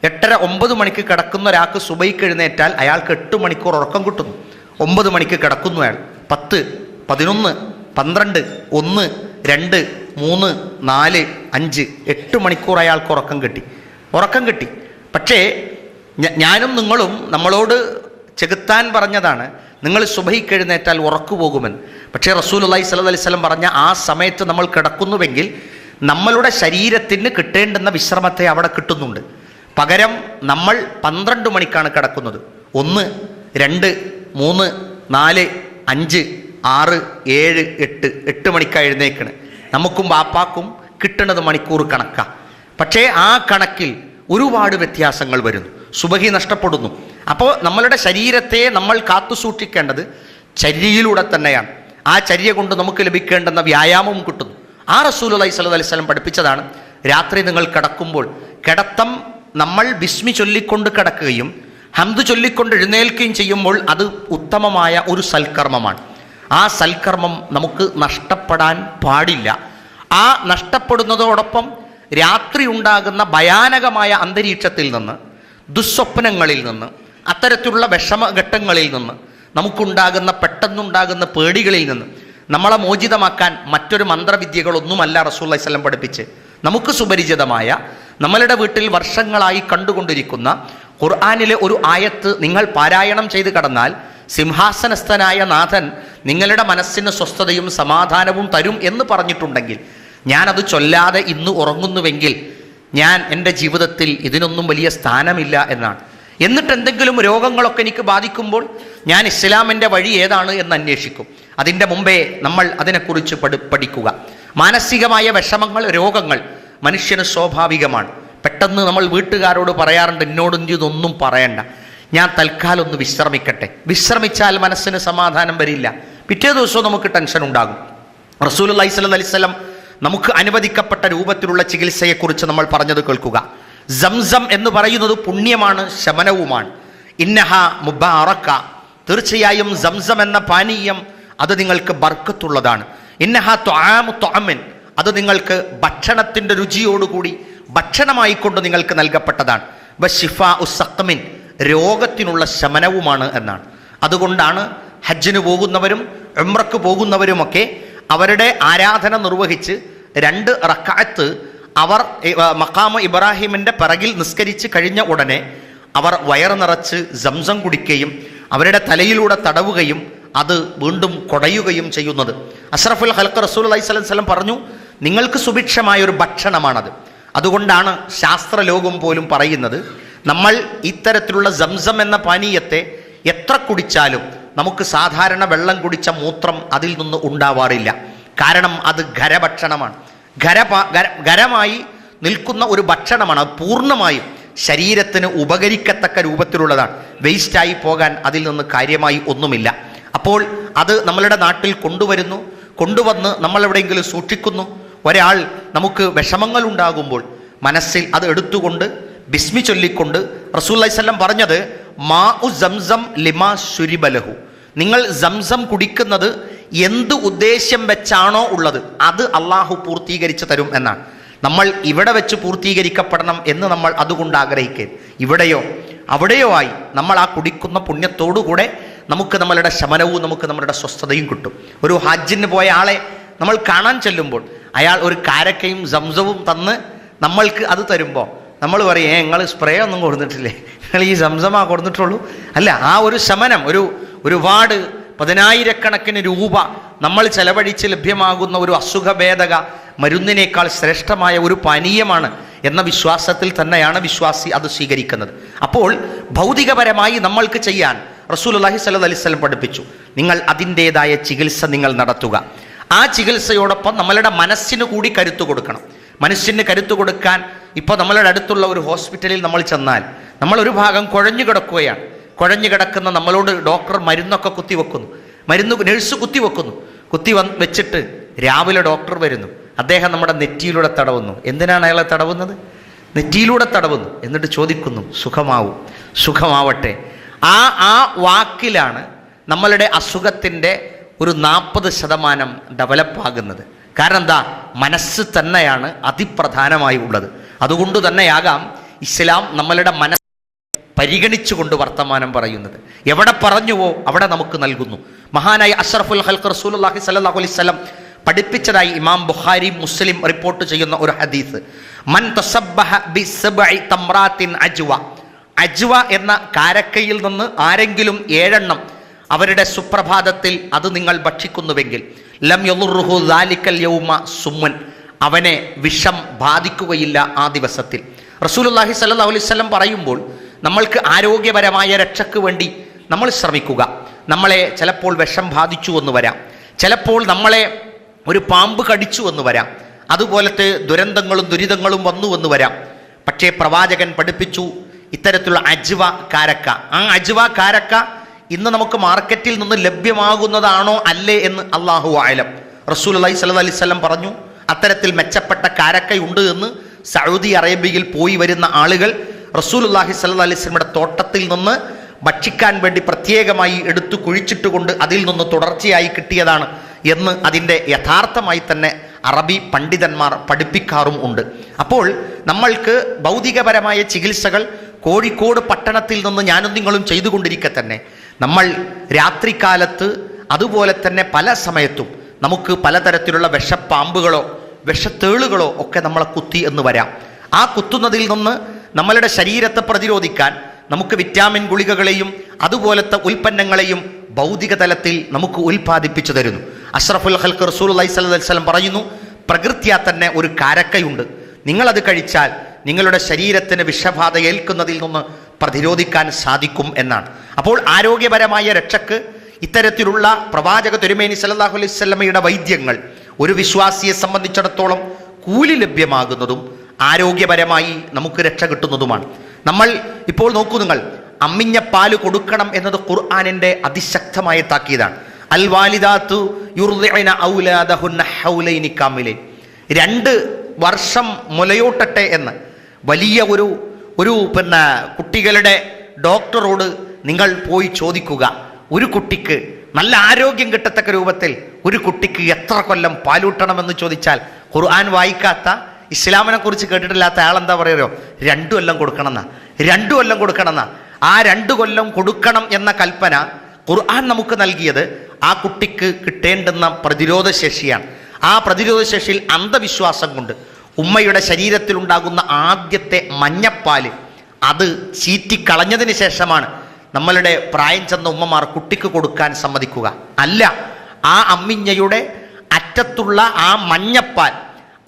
8:30-9 മണിക്ക് കിടക്കുന്ന ഒരാൾക്ക് സുബഹിക്ക് എഴുന്നേറ്റാൽ അയാൾക്ക് 8 മണിക്കൂർ ഉറക്കം കിട്ടുന്നു. 9 മണിക്ക് കിടക്കുന്നു അയാൾ, 10, 11, 12, 1, 2, 3, 4, 5, 8 മണിക്കൂർ അയാൾക്ക് ഉറക്കം കിട്ടി. പക്ഷേ ഞാനും നിങ്ങളും നമ്മളോട് ചെകുത്താൻ പറഞ്ഞതാണ്, നിങ്ങൾ സുബഹിക്ക് എഴുന്നേറ്റാൽ ഉറക്കു പോകുമെന്ന്. പക്ഷേ റസൂലുള്ളാഹി സ്വല്ലല്ലാഹി അലൈഹി വസല്ലം പറഞ്ഞ ആ സമയത്ത് നമ്മൾ കിടക്കുന്നുവെങ്കിൽ നമ്മളുടെ ശരീരത്തിന് കിട്ടേണ്ടുന്ന വിശ്രമത്തെ അവിടെ കിട്ടുന്നുണ്ട്. പകരം നമ്മൾ 12 മണിക്കാണ് കിടക്കുന്നത്. 1, 2, 3, 4, 5, 6, 7, 8 മണിക്കാണ് എഴുന്നേക്കണ്. നമുക്കും ബാപ്പാക്കും കിട്ടുന്നത് മണിക്കൂർ കണക്കാണ്. പക്ഷേ ആ കണക്കിൽ ഒരുപാട് വ്യത്യാസങ്ങൾ വരുന്നു, സുബഹി നഷ്ടപ്പെടുന്നു. അപ്പോൾ നമ്മളുടെ ശരീരത്തെ നമ്മൾ കാത്തു സൂക്ഷിക്കേണ്ടത് ചര്യയിലൂടെ തന്നെയാണ്. ആ ചര്യ കൊണ്ട് നമുക്ക് ലഭിക്കേണ്ടുന്ന വ്യായാമവും കിട്ടുന്നു. ആ റസൂലുള്ളാഹി സ്വല്ലല്ലാഹി അലൈഹി വസല്ലം പഠിപ്പിച്ചതാണ്, രാത്രി നിങ്ങൾ കിടക്കുമ്പോൾ കിടത്തം നമ്മൾ ബിസ്മി ചൊല്ലിക്കൊണ്ട് കിടക്കുകയും ഹംദ് ചൊല്ലിക്കൊണ്ട് എഴുന്നേൽക്കുകയും ചെയ്യുമ്പോൾ അത് ഉത്തമമായ ഒരു സൽക്കർമ്മമാണ്. ആ സൽക്കർമ്മം നമുക്ക് നഷ്ടപ്പെടാൻ പാടില്ല. ആ നഷ്ടപ്പെടുന്നതോടൊപ്പം രാത്രി ഉണ്ടാകുന്ന ഭയാനകമായ അന്തരീക്ഷത്തിൽ നിന്ന്, ദുസ്വപ്നങ്ങളിൽ നിന്ന്, അത്തരത്തിലുള്ള വിഷമഘട്ടങ്ങളിൽ നിന്ന്, നമുക്കുണ്ടാകുന്ന പെട്ടെന്നുണ്ടാകുന്ന പേടികളിൽ നിന്ന് നമ്മളെ മോചിതമാക്കാൻ മറ്റൊരു മന്ത്രവിദ്യകളൊന്നുമല്ല റസൂലുള്ളാഹി സ്വല്ലല്ലാഹു അലൈഹി വസല്ലം പഠിപ്പിച്ച്. നമുക്ക് സുപരിചിതമായ, നമ്മളുടെ വീട്ടിൽ വർഷങ്ങളായി കണ്ടുകൊണ്ടിരിക്കുന്ന ഖുർആനിലെ ഒരു ആയത്ത് നിങ്ങൾ പാരായണം ചെയ്ത് കടന്നാൽ സിംഹാസനസ്ഥനായ നാഥൻ നിങ്ങളുടെ മനസ്സിന് സ്വസ്ഥതയും സമാധാനവും തരും എന്ന് പറഞ്ഞിട്ടുണ്ടെങ്കിൽ, ഞാനത് ചൊല്ലാതെ ഇന്ന് ഉറങ്ങുന്നുവെങ്കിൽ ഞാൻ എൻ്റെ ജീവിതത്തിൽ ഇതിനൊന്നും വലിയ സ്ഥാനമില്ല എന്നാണ്. എന്നിട്ട് എന്തെങ്കിലും രോഗങ്ങളൊക്കെ എനിക്ക് ബാധിക്കുമ്പോൾ ഞാൻ ഇസ്ലാമിൻ്റെ വഴി ഏതാണ് എന്ന് അന്വേഷിക്കും. അതിൻ്റെ മുമ്പേ നമ്മൾ അതിനെക്കുറിച്ച് പഠിക്കുക. മാനസികമായ വിഷമങ്ങൾ, രോഗങ്ങൾ മനുഷ്യന് സ്വാഭാവികമാണ്. പെട്ടെന്ന് നമ്മൾ വീട്ടുകാരോട് പറയാറുണ്ട്, എന്നോട് ഇതൊന്നും പറയണ്ട, ഞാൻ തൽക്കാലം ഒന്ന് വിശ്രമിക്കട്ടെ. വിശ്രമിച്ചാൽ മനസ്സിന് സമാധാനം വരില്ല, പിറ്റേ ദിവസവും നമുക്ക് ടെൻഷൻ ഉണ്ടാകും. റസൂലുള്ളാഹി സ്വല്ലല്ലാഹി അലൈഹി വസല്ലം നമുക്ക് അനുവദിക്കപ്പെട്ട രൂപത്തിലുള്ള ചികിത്സയെക്കുറിച്ച് നമ്മൾ പറഞ്ഞത് കേൾക്കുക. സംസം എന്ന് പറയുന്നത് പുണ്യമാണ്, ശമനവുമാണ്. ഇന്നഹ മുബാറക, തീർച്ചയായും സംസം എന്ന പാനീയം അത് നിങ്ങൾക്ക് ബർക്കത്തുള്ളതാണ്. ഇന്നഹ തുആമു തുഅമിൻ, അത് നിങ്ങൾക്ക് ഭക്ഷണത്തിൻ്റെ രുചിയോടുകൂടി ഭക്ഷണമായിക്കൊണ്ട് നിങ്ങൾക്ക് നൽകപ്പെട്ടതാണ്. വശിഫാഉ സഖ്മിൻ, രോഗത്തിനുള്ള ശമനവുമാണ് എന്നാണ്. അതുകൊണ്ടാണ് ഹജ്ജിന് പോകുന്നവരും ഉംറക്ക് പോകുന്നവരുമൊക്കെ അവരുടെ ആരാധന നിർവഹിച്ച് 2 റക്അത്ത് അവർ മഖാമ ഇബ്രാഹിമിൻ്റെ പിറകിൽ നിസ്കരിച്ച് കഴിഞ്ഞ ഉടനെ അവർ വയറ് നിറച്ച് സംസം കുടിക്കുകയും അവരുടെ തലയിലൂടെ തടവുകയും അത് വീണ്ടും കുടയുകയും ചെയ്യുന്നത്. അഷ്റഫുൽ ഖൽഖ് റസൂലുള്ളാഹി സ്വല്ലല്ലാഹി അലൈഹി വസല്ലം പറഞ്ഞു, നിങ്ങൾക്ക് സുഭിക്ഷമായ ഒരു ഭക്ഷണമാണത്. അതുകൊണ്ടാണ് ശാസ്ത്രലോകം പോലും പറയുന്നത്, നമ്മൾ ഇത്തരത്തിലുള്ള സംസം എന്ന പാനീയത്തെ എത്ര കുടിച്ചാലും നമുക്ക് സാധാരണ വെള്ളം കുടിച്ച മൂത്രം അതിൽ നിന്ന് ഉണ്ടാവാറില്ല. കാരണം അത് ഖരഭക്ഷണമാണ്, ഖരമായി നിൽക്കുന്ന ഒരു ഭക്ഷണമാണ്. അത് പൂർണ്ണമായും ശരീരത്തിന് ഉപകരിക്കത്തക്ക രൂപത്തിലുള്ളതാണ്. വേസ്റ്റായി പോകാൻ അതിൽ നിന്ന് കാര്യമായി ഒന്നുമില്ല. അപ്പോൾ അത് നമ്മളുടെ നാട്ടിൽ കൊണ്ടുവന്ന് നമ്മളെവിടെയെങ്കിലും സൂക്ഷിക്കുന്നു. ഒരാൾ നമുക്ക് വിഷമങ്ങൾ ഉണ്ടാകുമ്പോൾ മനസ്സിൽ അത് എടുത്തുകൊണ്ട് ബിസ്മി ചൊല്ലിക്കൊണ്ട് റസൂലുള്ളാഹി സ്വല്ലല്ലാഹു അലൈഹി വസല്ലം പറഞ്ഞത്, മാഉ സംസം ലിമാ ശുരിബ ലഹു, നിങ്ങൾ സംസം കുടിക്കുന്നത് എന്ത് ഉദ്ദേശ്യം വെച്ചാണോ ഉള്ളത് അത് അള്ളാഹു പൂർത്തീകരിച്ച് തരും എന്നാണ്. നമ്മൾ ഇവിടെ വെച്ച് പൂർത്തീകരിക്കപ്പെടണം എന്ന് നമ്മൾ അതുകൊണ്ട് ആഗ്രഹിക്കരുത്. ഇവിടെയോ അവിടെയോ ആയി നമ്മൾ ആ കുടിക്കുന്ന പുണ്യത്തോടുകൂടെ നമുക്ക് നമ്മളുടെ ശമനവും നമുക്ക് നമ്മളുടെ സ്വസ്ഥതയും കിട്ടും. ഒരു ഹജ്ജിന് പോയ ആളെ നമ്മൾ കാണാൻ ചെല്ലുമ്പോൾ അയാൾ ഒരു കാരക്കയും സംസവും തന്ന് നമ്മൾക്ക് അത് തരുമ്പോൾ നമ്മൾ പറയും, നിങ്ങൾ സ്പ്രേ ഒന്നും കൊടുത്തിട്ടില്ലേ, നിങ്ങൾ ഈ സംസമാ കൊടുത്തിട്ടുള്ളൂ. അല്ല, ആ ഒരു ശമനം, ഒരുപാട് 10,000-കണക്കിന് രൂപ നമ്മൾ ചെലവഴിച്ച് ലഭ്യമാകുന്ന ഒരു അസുഖഭേദക മരുന്നിനേക്കാൾ ശ്രേഷ്ഠമായ ഒരു പാനീയമാണ് എന്ന വിശ്വാസത്തിൽ തന്നെയാണ് വിശ്വാസി അത് സ്വീകരിക്കുന്നത്. അപ്പോൾ ഭൗതികപരമായി നമ്മൾക്ക് ചെയ്യാൻ റസൂലുള്ളാഹി സ്വല്ലല്ലാഹി അലൈഹി വസല്ലം പഠിപ്പിച്ചു, നിങ്ങൾ അതിൻ്റേതായ ചികിത്സ നിങ്ങൾ നടത്തുക. ആ ചികിത്സയോടൊപ്പം നമ്മളുടെ മനസ്സിന് കൂടി കരുത്തു കൊടുക്കണം. മനുഷ്യന് കരുത്തു കൊടുക്കാൻ ഇപ്പോൾ നമ്മളുടെ അടുത്തുള്ള ഒരു ഹോസ്പിറ്റലിൽ നമ്മൾ ചെന്നാൽ നമ്മൾ ഒരു ഭാഗം കുഴഞ്ഞു കിടക്കുകയാണ്. കുഴഞ്ഞു കിടക്കുന്ന നമ്മളോട് ഡോക്ടർ മരുന്നൊക്കെ കുത്തിവെക്കുന്നു, നഴ്സ് കുത്തിവെക്കുന്നു. വെച്ചിട്ട് രാവിലെ ഡോക്ടർ വരുന്നു, അദ്ദേഹം നമ്മുടെ നെറ്റിയിലൂടെ തടവുന്നു. എന്തിനാണ് അയാളെ തടവുന്നത്? നെറ്റിയിലൂടെ തടവുന്നു. എന്നിട്ട് ചോദിക്കുന്നു, സുഖമാവട്ടെ. ആ വാക്കിലാണ് നമ്മളുടെ അസുഖത്തിൻ്റെ ഒരു 40% ഡെവലപ്പാകുന്നത്. കാരണം എന്താ? മനസ്സ് തന്നെയാണ് അതിപ്രധാനമായി ഉള്ളത്. അതുകൊണ്ട് തന്നെയാകാം ഇസ്ലാം നമ്മളുടെ മനസ്സ് പരിഗണിച്ചുകൊണ്ട് വർത്തമാനം പറയുന്നത്. എവിടെ പറഞ്ഞുവോ അവിടെ നമുക്ക് നൽകുന്നു. മഹാനായ അഷ്റഫുൽ ഖൽഖ് റസൂലുള്ളാഹി സ്വല്ലല്ലാഹു അലൈഹി വസല്ലം പഠിപ്പിച്ചതായി ഇമാം ബുഖാരി മുസ്ലിം റിപ്പോർട്ട് ചെയ്യുന്ന ഒരു ഹദീസ്, മൻ തസബ്ബഹ ബിസബ്ഇ തംറാത്തിൻ അജ്വ, അജ്വ എന്ന കാരക്കയിൽ നിന്ന് ആരെങ്കിലും 7 എണ്ണം അവരുടെ സുപ്രഭാതത്തിൽ അത് നിങ്ങൾ ഭക്ഷിക്കുന്നുവെങ്കിൽ ലം യളുറുഹു ദാലിക്കൽ യൗമ സുമ്മൻ, അവനെ വിഷം ബാധിക്കുകയില്ല ആ ദിവസത്തിൽ. റസൂലുള്ളാഹി സ്വല്ലല്ലാഹു അലൈഹി വസല്ലം പറയുമ്പോൾ നമ്മൾക്ക് ആരോഗ്യപരമായ രക്ഷയ്ക്ക് വേണ്ടി നമ്മൾ ശ്രമിക്കുക. നമ്മളെ ചിലപ്പോൾ വിഷം ബാധിച്ചു എന്ന് വരാം, ചിലപ്പോൾ നമ്മളെ ഒരു പാമ്പ് കടിച്ചു എന്ന് വരാം, അതുപോലത്തെ ദുരന്തങ്ങളും ദുരിതങ്ങളും വന്നു എന്ന് വരാം. പക്ഷേ പ്രവാചകൻ പഠിപ്പിച്ചു ഇത്തരത്തിലുള്ള അജ്വ കാരക്ക, ആ അജ്വ കാരക്ക ഇന്ന് നമുക്ക് മാർക്കറ്റിൽ നിന്ന് ലഭ്യമാകുന്നതാണോ അല്ലേ എന്ന് അല്ലാഹു അഅലം. റസൂലുള്ളാഹി സ്വല്ലല്ലാഹു അലൈഹി വസല്ലം പറഞ്ഞു അത്തരത്തിൽ മെച്ചപ്പെട്ട കാരക്കയുണ്ട് എന്ന്. സൗദി അറേബ്യയിൽ പോയി വരുന്ന ആളുകൾ റസൂലുള്ളാഹി സ്വല്ലല്ലാഹു അലൈഹി വസല്ലമയുടെ തോട്ടത്തിൽ നിന്ന് ഭക്ഷിക്കാൻ വേണ്ടി പ്രത്യേകമായി എടുത്തു കുഴിച്ചിട്ടുകൊണ്ട് അതിൽ നിന്ന് തുടർച്ചയായി കിട്ടിയതാണ് എന്ന് അതിൻ്റെ യഥാർത്ഥമായി തന്നെ അറബി പണ്ഡിതന്മാർ പഠിപ്പിക്കാറും ഉണ്ട്. അപ്പോൾ നമ്മൾക്ക് ഭൗതികപരമായ ചികിത്സകൾ കോഴിക്കോട് പട്ടണത്തിൽ നിന്ന് ഞാനും നിങ്ങളും ചെയ്തുകൊണ്ടിരിക്കെ തന്നെ നമ്മൾ രാത്രികാലത്ത് അതുപോലെ തന്നെ പല സമയത്തും നമുക്ക് പലതരത്തിലുള്ള വിഷപ്പാമ്പുകളോ വിഷത്തേളുകളോ ഒക്കെ നമ്മളെ കുത്തി എന്ന് വരാം. ആ കുത്തുന്നതിൽ നിന്ന് നമ്മളുടെ ശരീരത്തെ പ്രതിരോധിക്കാൻ നമുക്ക് വിറ്റാമിൻ ഗുളികകളെയും അതുപോലത്തെ ഉൽപ്പന്നങ്ങളെയും ഭൗതിക തലത്തിൽ നമുക്ക് ഉൽപ്പാദിപ്പിച്ചു തരുന്നു. അഷ്റഫുൽ ഖൽഖ് റസൂലുള്ളാഹി സ്വല്ലല്ലാഹു അലൈഹി വസല്ലം പറയുന്നു പ്രകൃത്യാ തന്നെ ഒരു കാരക്കയുണ്ട്, നിങ്ങളത് കഴിച്ചാൽ നിങ്ങളുടെ ശരീരത്തിന് വിഷബാധ ഏൽക്കുന്നതിൽ നിന്ന് പ്രതിരോധിക്കാൻ സാധിക്കും എന്നാണ്. അപ്പോൾ ആരോഗ്യപരമായ രക്ഷക്ക് ഇത്തരത്തിലുള്ള പ്രവാചക തിരുമേനി സല്ലല്ലാഹു അലൈഹി വസല്ലമയുടെ വൈദ്യങ്ങൾ ഒരു വിശ്വാസിയെ സംബന്ധിച്ചിടത്തോളം കൂലി ലഭ്യമാകുന്നതും ആരോഗ്യപരമായി നമുക്ക് രക്ഷ കിട്ടുന്നതുമാണ്. നമ്മൾ ഇപ്പോൾ നോക്കൂ, നിങ്ങൾ അമ്മിഞ്ഞ പാല് കൊടുക്കണം എന്നത് ഖുർആനിൻ്റെ അതിശക്തമായ താക്കീതാണ്. അൽ വാലിദാത്തു യുർദിഅന ഔലാദഹുന്ന ഹൗലൈനി കാമിലൈൻ, 2 വർഷം മുലയൂട്ടട്ടെ എന്ന് വലിയ ഒരു കുട്ടികളുടെ ഡോക്ടറോട് നിങ്ങൾ പോയി ചോദിക്കുക, ഒരു കുട്ടിക്ക് നല്ല ആരോഗ്യം കിട്ടത്തക്ക രൂപത്തിൽ ഒരു കുട്ടിക്ക് എത്ര കൊല്ലം പാലൂട്ടണമെന്ന് ചോദിച്ചാൽ ഖുർആൻ വായിക്കാത്ത, ഇസ്ലാമിനെ കുറിച്ച് കേട്ടിട്ടില്ലാത്ത ആളെന്താ പറയുമോ, 2 കൊല്ലം കൊടുക്കണമെന്നാ. 2 കൊല്ലം കൊടുക്കണമെന്നാ. ആ 2 കൊല്ലം കൊടുക്കണം എന്ന കൽപ്പന ഖുർആൻ നമുക്ക് നൽകിയത് ആ കുട്ടിക്ക് കിട്ടേണ്ടുന്ന പ്രതിരോധ ശേഷിയാണ്. ആ പ്രതിരോധ ശേഷിയിൽ അന്ധവിശ്വാസം കൊണ്ട് ഉമ്മയുടെ ശരീരത്തിലുണ്ടാകുന്ന ആദ്യത്തെ മഞ്ഞപ്പാല് അത് ചീറ്റിക്കളഞ്ഞതിന് ശേഷമാണ് നമ്മളുടെ പ്രായം ചെന്ന ഉമ്മമാർ കുട്ടിക്ക് കൊടുക്കാൻ സമ്മതിക്കുക. അല്ല, ആ അമ്മിഞ്ഞയുടെ അറ്റത്തുള്ള ആ മഞ്ഞപ്പാൽ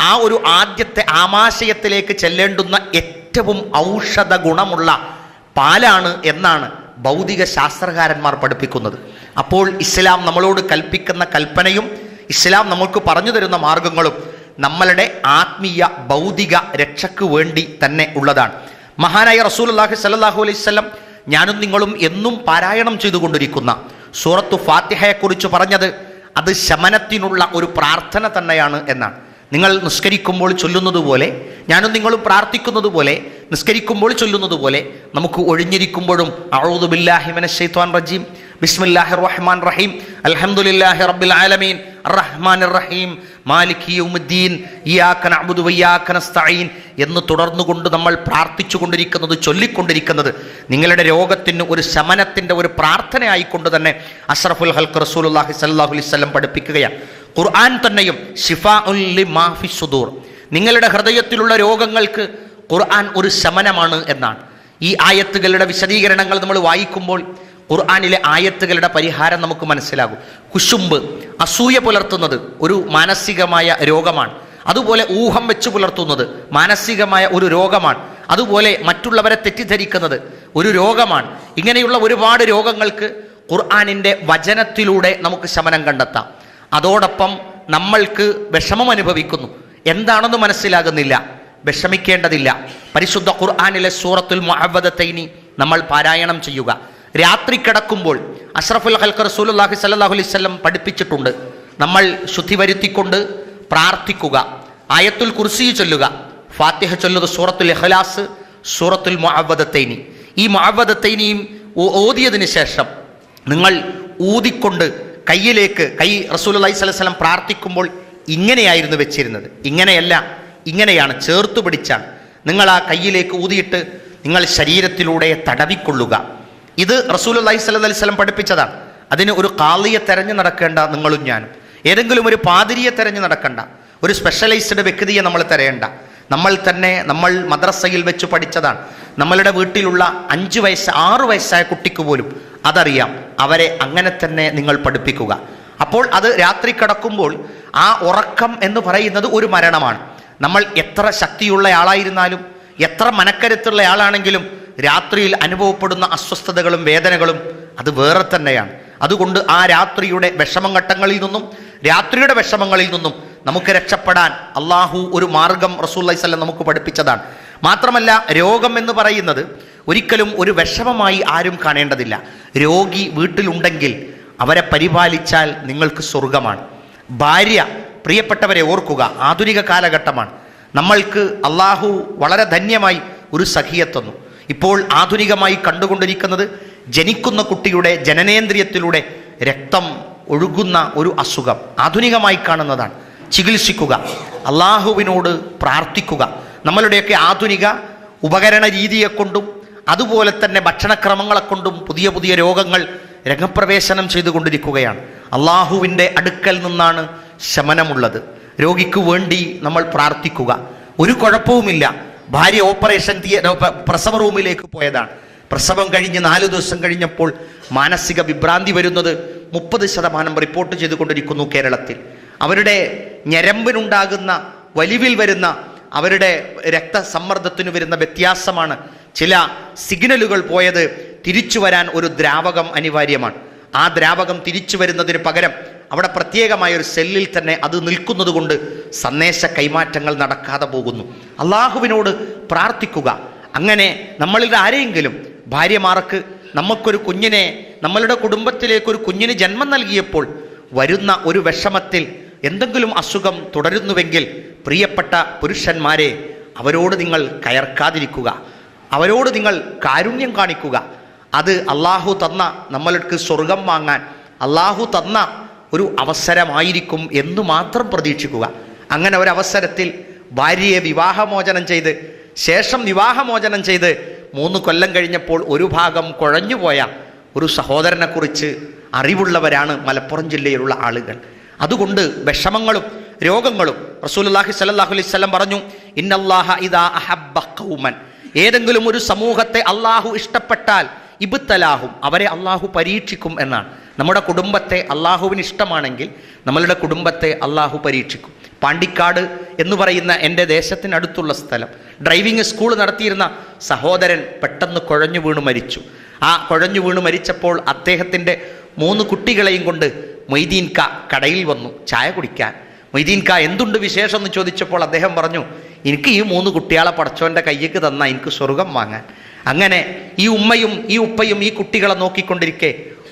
ആ ഒരു ആദ്യത്തെ ആമാശയത്തിലേക്ക് ചെല്ലേണ്ടുന്ന ഏറ്റവും ഔഷധ ഗുണമുള്ള പാലാണ് എന്നാണ് ഭൗതിക ശാസ്ത്രകാരന്മാർ പഠിപ്പിക്കുന്നത്. അപ്പോൾ ഇസ്ലാം നമ്മളോട് കൽപ്പിക്കുന്ന കൽപ്പനയും ഇസ്ലാം നമുക്ക് പറഞ്ഞു തരുന്ന മാർഗങ്ങളും നമ്മളുടെ ആത്മീയ ഭൗതിക രക്ഷയ്ക്ക് വേണ്ടി തന്നെ ഉള്ളതാണ്. മഹാനായ റസൂലുള്ളാഹി സ്വല്ലല്ലാഹു അലൈഹി വസല്ലം ഞാനും നിങ്ങളും എന്നും പാരായണം ചെയ്തുകൊണ്ടിരിക്കുന്ന സൂറത്തു ഫാത്തിഹയെക്കുറിച്ച് പറഞ്ഞത് അത് ശമനത്തിനുള്ള ഒരു പ്രാർത്ഥന തന്നെയാണ് എന്നാണ്. നിങ്ങൾ നിസ്കരിക്കുമ്പോൾ ചൊല്ലുന്നത് പോലെ, ഞാനും നിങ്ങളും പ്രാർത്ഥിക്കുന്നത് പോലെ, നിസ്കരിക്കുമ്പോൾ ചൊല്ലുന്നത് പോലെ നമുക്ക് ഒഴിഞ്ഞിരിക്കുമ്പോഴും അഊദു ബില്ലാഹി മിനശ് ശൈത്വാനിർ റജീം ബിസ്മില്ലാഹിർ റഹ്മാനിർ റഹീം അൽഹംദുലില്ലാഹി റബ്ബിൽ ആലമീൻ അർറഹ്മാനിർ റഹീം മാലികി യൗമിദ്ദീൻ ഇയ്യാക നഅ്ബുദു വഇയ്യാക നസ്തഈൻ എന്ന് തുടർന്നുകൊണ്ട് നമ്മൾ പ്രാർത്ഥിച്ചു കൊണ്ടിരിക്കുന്നത്, ചൊല്ലിക്കൊണ്ടിരിക്കുന്നത് നിങ്ങളുടെ രോഗത്തിന് ഒരു ശമനത്തിൻ്റെ ഒരു പ്രാർത്ഥനയായിക്കൊണ്ട് തന്നെ അഷ്റഫുൽ ഖൽഖ് റസൂലുള്ളാഹി സ്വല്ലല്ലാഹു അലൈഹി വസല്ലം പഠിപ്പിക്കുകയാണ്. ഖുർആൻ തന്നെയും ശിഫാഉൻ ലിമാ ഫിസ് സുദൂർ, നിങ്ങളുടെ ഹൃദയത്തിലുള്ള രോഗങ്ങൾക്ക് ഖുർആൻ ഒരു ശമനമാണ് എന്നാണ്. ഈ ആയത്തുകളുടെ വിശദീകരണങ്ങൾ നമ്മൾ വായിക്കുമ്പോൾ ഖുർആനിലെ ആയത്തുകളുടെ പരിഹാരം നമുക്ക് മനസ്സിലാകും. കുശുമ്പ്, അസൂയ പുലർത്തുന്നത് ഒരു മാനസികമായ രോഗമാണ്. അതുപോലെ ഊഹം വെച്ച് പുലർത്തുന്നത് മാനസികമായ ഒരു രോഗമാണ്. അതുപോലെ മറ്റുള്ളവരെ തെറ്റിദ്ധരിക്കുന്നത് ഒരു രോഗമാണ്. ഇങ്ങനെയുള്ള ഒരുപാട് രോഗങ്ങൾക്ക് ഖുർആനിൻ്റെ വചനത്തിലൂടെ നമുക്ക് ശമനം കണ്ടെത്താം. അതോടൊപ്പം നമ്മൾക്ക് വിഷമം അനുഭവിക്കുന്നു, എന്താണെന്ന് മനസ്സിലാകുന്നില്ല, വിഷമിക്കേണ്ടതില്ല. പരിശുദ്ധ ഖുർആനിലെ സൂറത്തുൽ മുഅവ്വദത്തൈനി നമ്മൾ പാരായണം ചെയ്യുക. രാത്രി കിടക്കുമ്പോൾ അഷ്റഫുൽ ഖൽഖ് റസൂലുള്ളാഹി സ്വല്ലല്ലാഹു അലൈഹി വസല്ലം പഠിപ്പിച്ചിട്ടുണ്ട്, നമ്മൾ ശുദ്ധി വരുത്തിക്കൊണ്ട് പ്രാർത്ഥിക്കുക, ആയത്തുൽ കുർസി ചൊല്ലുക, ഫാത്തിഹ ചൊല്ലുക, സൂറത്തുൽ ഇഖ്ലാസ്, സൂറത്തുൽ മുഅവ്വദത്തൈനി. ഈ മുഅവ്വദത്തൈനിയും ഓതിയതിന് ശേഷം നിങ്ങൾ ഊതിക്കൊണ്ട് കയ്യിലേക്ക്, കൈ റസൂലുള്ളാഹി സ്വല്ലല്ലാഹു അലൈഹി വസല്ലം പ്രാർത്ഥിക്കുമ്പോൾ ഇങ്ങനെയായിരുന്നു വെച്ചിരുന്നത്, ഇങ്ങനെയല്ല, ഇങ്ങനെയാണ് ചേർത്ത് പിടിച്ചാണ്. നിങ്ങൾ ആ കയ്യിലേക്ക് ഊതിയിട്ട് നിങ്ങൾ ശരീരത്തിലൂടെ തടവിക്കൊള്ളുക. ഇത് റസൂലുള്ളാഹി സ്വല്ലല്ലാഹി അലൈഹി വസല്ലം പഠിപ്പിച്ചതാണ്. അതിന് ഒരു ഖാളിയെ തെരഞ്ഞു നടക്കേണ്ട നിങ്ങളും ഞാനും, ഏതെങ്കിലും ഒരു പാതിരിയെ തെരഞ്ഞു നടക്കണ്ട, ഒരു സ്പെഷ്യലൈസ്ഡ് വ്യക്തിയെ നമ്മൾ തിരയേണ്ട. നമ്മൾ തന്നെ നമ്മൾ മദ്രസയിൽ വെച്ച് പഠിച്ചതാണ്. നമ്മളുടെ വീട്ടിലുള്ള 5 വയസ്സ് 6 വയസ്സായ കുട്ടിക്ക് പോലും അതറിയാം. അവരെ അങ്ങനെ തന്നെ നിങ്ങൾ പഠിപ്പിക്കുക. അപ്പോൾ അത് രാത്രി കിടക്കുമ്പോൾ ആ ഉറക്കം എന്ന് പറയുന്നത് ഒരു മരണമാണ്. നമ്മൾ എത്ര ശക്തിയുള്ള ആളായിരുന്നാലും എത്ര മനക്കരുത്തുള്ള ആളാണെങ്കിലും രാത്രിയിൽ അനുഭവപ്പെടുന്ന അസ്വസ്ഥതകളും വേദനകളും അത് വേറെ തന്നെയാണ്. അതുകൊണ്ട് ആ രാത്രിയുടെ വിഷമഘട്ടങ്ങളിൽ നിന്നും രാത്രിയുടെ വിഷമങ്ങളിൽ നിന്നും നമുക്ക് രക്ഷപ്പെടാൻ അള്ളാഹു ഒരു മാർഗം റസൂലുള്ളാഹി സ്വല്ലല്ലാഹു അലൈഹി വസല്ലം നമുക്ക് പഠിപ്പിച്ചതാണ്. മാത്രമല്ല, രോഗം എന്ന് പറയുന്നത് ഒരിക്കലും ഒരു വിഷമമായി ആരും കാണേണ്ടതില്ല. രോഗി വീട്ടിലുണ്ടെങ്കിൽ അവരെ പരിപാലിച്ചാൽ നിങ്ങൾക്ക് സ്വർഗമാണ്. ഭാര്യ, പ്രിയപ്പെട്ടവരെ ഓർക്കുക, ആധുനിക കാലഘട്ടമാണ്. നമ്മൾക്ക് അള്ളാഹു വളരെ ധന്യമായി ഒരു സഖിയെ തന്നു. ഇപ്പോൾ ആധുനികമായി കണ്ടുകൊണ്ടിരിക്കുന്നത് ജനിക്കുന്ന കുട്ടിയുടെ ജനനേന്ദ്രിയത്തിലൂടെ രക്തം ഒഴുകുന്ന ഒരു അസുഖം ആധുനികമായി കാണുന്നതാണ്. ചികിത്സിക്കുക, അള്ളാഹുവിനോട് പ്രാർത്ഥിക്കുക. നമ്മളുടെയൊക്കെ ആധുനിക ഉപകരണ രീതിയെ കൊണ്ടും അതുപോലെ തന്നെ ഭക്ഷണക്രമങ്ങളെ കൊണ്ടും പുതിയ പുതിയ രോഗങ്ങൾ രംഗപ്രവേശനം ചെയ്തുകൊണ്ടിരിക്കുകയാണ്. അള്ളാഹുവിൻ്റെ അടുക്കൽ നിന്നാണ് ശമനമുള്ളത്. രോഗിക്ക് വേണ്ടി നമ്മൾ പ്രാർത്ഥിക്കുക. ഒരു കുഴപ്പവുമില്ല. ഭാര്യ പ്രസവ റൂമിലേക്ക് പോയതാണ്. പ്രസവം കഴിഞ്ഞ് 4 ദിവസം കഴിഞ്ഞപ്പോൾ മാനസിക വിഭ്രാന്തി വരുന്നത് 30% റിപ്പോർട്ട് ചെയ്തുകൊണ്ടിരിക്കുന്നു കേരളത്തിൽ. അവരുടെ ഞരമ്പിനുണ്ടാകുന്ന വലിവിൽ വരുന്ന അവരുടെ രക്തസമ്മർദ്ദത്തിന് വരുന്ന വ്യത്യാസമാണ്. ചില സിഗ്നലുകൾ പോയത്. തിരിച്ചു വരാൻ ഒരു ദ്രാവകം അനിവാര്യമാണ്. ആ ദ്രാവകം തിരിച്ചു വരുന്നതിന് പകരം അവിടെ പ്രത്യേകമായ ഒരു സെല്ലിൽ തന്നെ അത് നിൽക്കുന്നത് കൊണ്ട് സന്ദേശ കൈമാറ്റങ്ങൾ നടക്കാതെ പോകുന്നു. അള്ളാഹുവിനോട് പ്രാർത്ഥിക്കുക. അങ്ങനെ നമ്മളിൽ ആരെയെങ്കിലും ഭാര്യമാർക്ക് നമുക്കൊരു കുഞ്ഞിനെ, നമ്മളുടെ കുടുംബത്തിലേക്കൊരു കുഞ്ഞിന് ജന്മം നൽകിയപ്പോൾ വരുന്ന ഒരു വിഷമത്തിൽ എന്തെങ്കിലും അസുഖം തുടരുന്നുവെങ്കിൽ പ്രിയപ്പെട്ട പുരുഷന്മാരെ, അവരോട് നിങ്ങൾ കയർക്കാതിരിക്കുക. അവരോട് നിങ്ങൾ കാരുണ്യം കാണിക്കുക. അത് അള്ളാഹു തന്ന, നമ്മൾക്ക് സ്വർഗം വാങ്ങാൻ അള്ളാഹു തന്ന ഒരു അവസരമായിരിക്കും എന്ന് മാത്രം പ്രതീക്ഷിക്കുക. അങ്ങനെ ഒരവസരത്തിൽ ഭാര്യയെ വിവാഹമോചനം ചെയ്ത് ശേഷം വിവാഹമോചനം ചെയ്ത് 3 കൊല്ലം കഴിഞ്ഞപ്പോൾ ഒരു ഭാഗം കുഴഞ്ഞുപോയ ഒരു സഹോദരനെക്കുറിച്ച് അറിവുള്ളവരാണ് മലപ്പുറം ജില്ലയിലുള്ള ആളുകൾ. അതുകൊണ്ട് വിഷമങ്ങളും രോഗങ്ങളും റസൂലുള്ളാഹി സ്വല്ലല്ലാഹു അലൈഹി വസല്ലം പറഞ്ഞു, ഇന്നല്ലാഹ ഇദാ അഹബ്ബ ഖൗമൻ, ഏതെങ്കിലും ഒരു സമൂഹത്തെ അള്ളാഹു ഇഷ്ടപ്പെട്ടാൽ ഇബ്തലാഹും, അവരെ അള്ളാഹു പരീക്ഷിക്കും എന്നാണ്. നമ്മുടെ കുടുംബത്തെ അള്ളാഹുവിന് ഇഷ്ടമാണെങ്കിൽ നമ്മളുടെ കുടുംബത്തെ അള്ളാഹു പരീക്ഷിക്കും. പാണ്ടിക്കാട് എന്ന് പറയുന്ന എൻ്റെ ദേശത്തിനടുത്തുള്ള സ്ഥലം, ഡ്രൈവിംഗ് സ്കൂൾ നടത്തിയിരുന്ന സഹോദരൻ പെട്ടെന്ന് കുഴഞ്ഞു വീണ് മരിച്ചു. ആ കുഴഞ്ഞു വീണ് മരിച്ചപ്പോൾ അദ്ദേഹത്തിൻ്റെ 3 കുട്ടികളെയും കൊണ്ട് മൊയ്തീൻ ക കടയിൽ വന്നു ചായ കുടിക്കാൻ. മൊയ്തീൻ ക എന്തുണ്ട് വിശേഷം എന്ന് ചോദിച്ചപ്പോൾ അദ്ദേഹം പറഞ്ഞു, എനിക്ക് ഈ 3 കുട്ടികളെ പടച്ചോൻ്റെ കയ്യേക്ക് തന്നാൽ എനിക്ക് സ്വർഗം വാങ്ങാൻ. അങ്ങനെ ഈ ഉമ്മയും ഈ ഉപ്പയും ഈ കുട്ടികളെ നോക്കിക്കൊണ്ടിരിക്കെ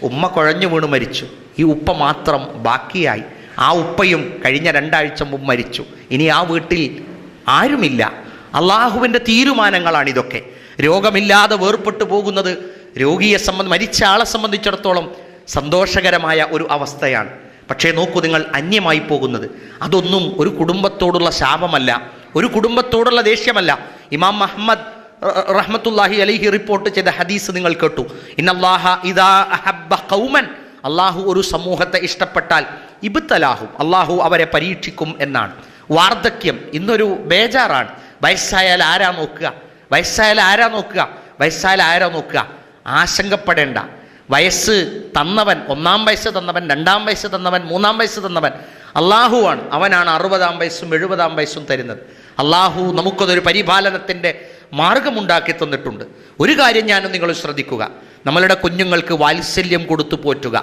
ഉമ്മ കുഴഞ്ഞു വീണ് മരിച്ചു. ഈ ഉപ്പ മാത്രം ബാക്കിയായി. ആ ഉപ്പയും കഴിഞ്ഞ 2 ആഴ്ച മുമ്പ് മരിച്ചു. ഇനി ആ വീട്ടിൽ ആരുമില്ല. അള്ളാഹുവിൻ്റെ തീരുമാനങ്ങളാണിതൊക്കെ. രോഗമില്ലാതെ വേർപെട്ടു പോകുന്നത് രോഗിയെ മരിച്ച ആളെ സംബന്ധിച്ചിടത്തോളം സന്തോഷകരമായ ഒരു അവസ്ഥയാണ്. പക്ഷേ നോക്കൂ, നിങ്ങൾ അന്യമായി പോകുന്നത് അതൊന്നും ഒരു കുടുംബത്തോടുള്ള ശാപമല്ല, ഒരു കുടുംബത്തോടുള്ള ദേഷ്യമല്ല. ഇമാം മുഹമ്മദ് റഹ്മത്തുള്ളാഹി അലൈഹി റിപ്പോർട്ട് ചെയ്ത ഹദീസ് നിങ്ങൾ കേട്ടു. ഇന്നല്ലാഹ ഇദാ അഹബ്ബ ഖൗമൻ, അള്ളാഹു ഒരു സമൂഹത്തെ ഇഷ്ടപ്പെട്ടാൽ ഇബ്തലാഹും, അള്ളാഹു അവരെ പരീക്ഷിക്കും എന്നാണ്. വാർദ്ധക്യം ഇന്നൊരു ബേജാറാണ്. വയസ്സായാൽ ആരാ നോക്കുക? വയസ്സായാൽ ആരാ നോക്കുക? ആശങ്കപ്പെടേണ്ട. വയസ്സ് തന്നവൻ, 1-ാം വയസ്സ് തന്നവൻ, 2-ാം വയസ്സ് തന്നവൻ, 3-ാം വയസ്സ് തന്നവൻ അള്ളാഹുവാണ്. അവനാണ് 60-ാം വയസ്സും 70-ാം വയസ്സും തരുന്നത്. അള്ളാഹു നമുക്കതൊരു പരിപാലനത്തിൻ്റെ മാർഗമുണ്ടാക്കി തന്നിട്ടുണ്ട്. ഒരു കാര്യം ഞാനും നിങ്ങൾ ശ്രദ്ധിക്കുക, നമ്മളുടെ കുഞ്ഞുങ്ങൾക്ക് വാത്സല്യം കൊടുത്തു പോറ്റുക.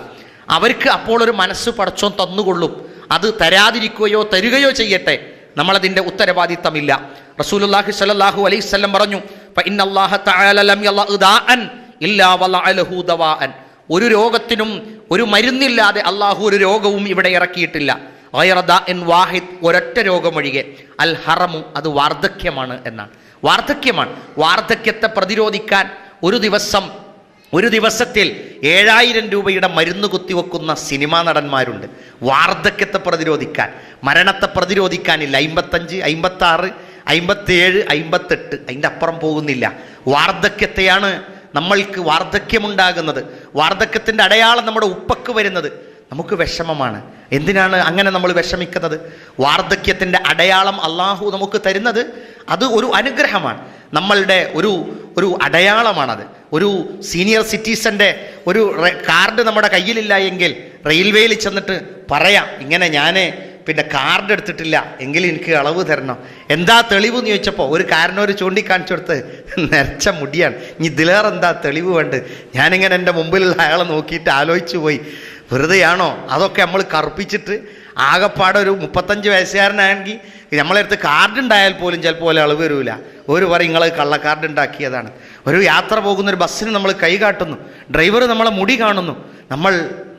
അവർക്ക് അപ്പോൾ ഒരു മനസ്സ് പടച്ചോൻ തന്നുകൊള്ളും. അത് തരാതിരിക്കുകയോ തരികയോ ചെയ്യട്ടെ, നമ്മളതിൻ്റെ ഉത്തരവാദിത്തമില്ല. റസൂലുള്ളാഹി സ്വല്ലല്ലാഹു അലൈഹി വസല്ലം പറഞ്ഞു, ഫഇന്നല്ലാഹ തആല ലം യളഅ ദാഅൻ ഇല്ലാ വലഅ ലഹു ദവാഅൻ, ഒരു രോഗത്തിനും ഒരു മരുന്നില്ലാതെ അള്ളാഹു ഒരു രോഗവും ഇവിടെ ഇറക്കിയിട്ടില്ല. ഗൈറ ദാഇൻ വാഹിദ്, ഒരൊറ്റ രോഗമൊഴികെ. അൽ ഹറമു, അത് വാർദ്ധക്യമാണ് എന്നാണ്. വാർദ്ധക്യമാണ്. വാർദ്ധക്യത്തെ പ്രതിരോധിക്കാൻ ഒരു ദിവസത്തിൽ 7000 രൂപയുടെ മരുന്ന് കുത്തിവെക്കുന്ന സിനിമാ നടന്മാരുണ്ട്. വാർദ്ധക്യത്തെ പ്രതിരോധിക്കാൻ, മരണത്തെ പ്രതിരോധിക്കാനില്ല. 55, 56, 57, 58, അതിൻ്റെ അപ്പുറം പോകുന്നില്ല. വാർദ്ധക്യത്തെയാണ് നമ്മൾക്ക് വാർദ്ധക്യമുണ്ടാകുന്നത്. വാർദ്ധക്യത്തിൻ്റെ അടയാളം നമ്മുടെ ഉപ്പക്ക് വരുന്നത് നമുക്ക് വിഷമമാണ്. എന്തിനാണ് അങ്ങനെ നമ്മൾ വിഷമിക്കുന്നത്? വാർദ്ധക്യത്തിൻ്റെ അടയാളം അള്ളാഹു നമുക്ക് തരുന്നത് അത് ഒരു അനുഗ്രഹമാണ്, നമ്മളുടെ ഒരു അടയാളമാണത്. ഒരു സീനിയർ സിറ്റിസൻ്റെ ഒരു കാർഡ് നമ്മുടെ കയ്യിലില്ല എങ്കിൽ റെയിൽവേയിൽ ചെന്നിട്ട് പറയാം, ഇങ്ങനെ ഞാൻ പിന്നെ കാർഡ് എടുത്തിട്ടില്ല എങ്കിൽ എനിക്ക് അളവ് തരണം. എന്താ തെളിവ് എന്ന് ചോദിച്ചപ്പോൾ ഒരു കാരനോര് ചൂണ്ടിക്കാണിച്ചു കൊടുത്ത് നരച്ച മുടിയാണ്, ഇനി ഇതിലേറെന്താ തെളിവ് വേണ്ട? ഞാനിങ്ങനെ എൻ്റെ മുമ്പിലുള്ള അയാളെ നോക്കിയിട്ട് ആലോചിച്ചു പോയി, വെറുതെയാണോ? അതൊക്കെ നമ്മൾ കറുപ്പിച്ചിട്ട് ആകെപ്പാടെ ഒരു 35 വയസ്സുകാരനാണെങ്കിൽ നമ്മളെടുത്ത് കാർഡ് ഉണ്ടായാൽ പോലും ചിലപ്പോൾ അളവ് വരില്ല. ഒരു പറയും നിങ്ങൾ കള്ളക്കാർഡ് ഉണ്ടാക്കിയതാണ്. ഒരു യാത്ര പോകുന്ന ഒരു ബസ്സിന് നമ്മൾ കൈ കാട്ടുന്നു, ഡ്രൈവർ നമ്മളെ മുടി കാണുന്നു, നമ്മൾ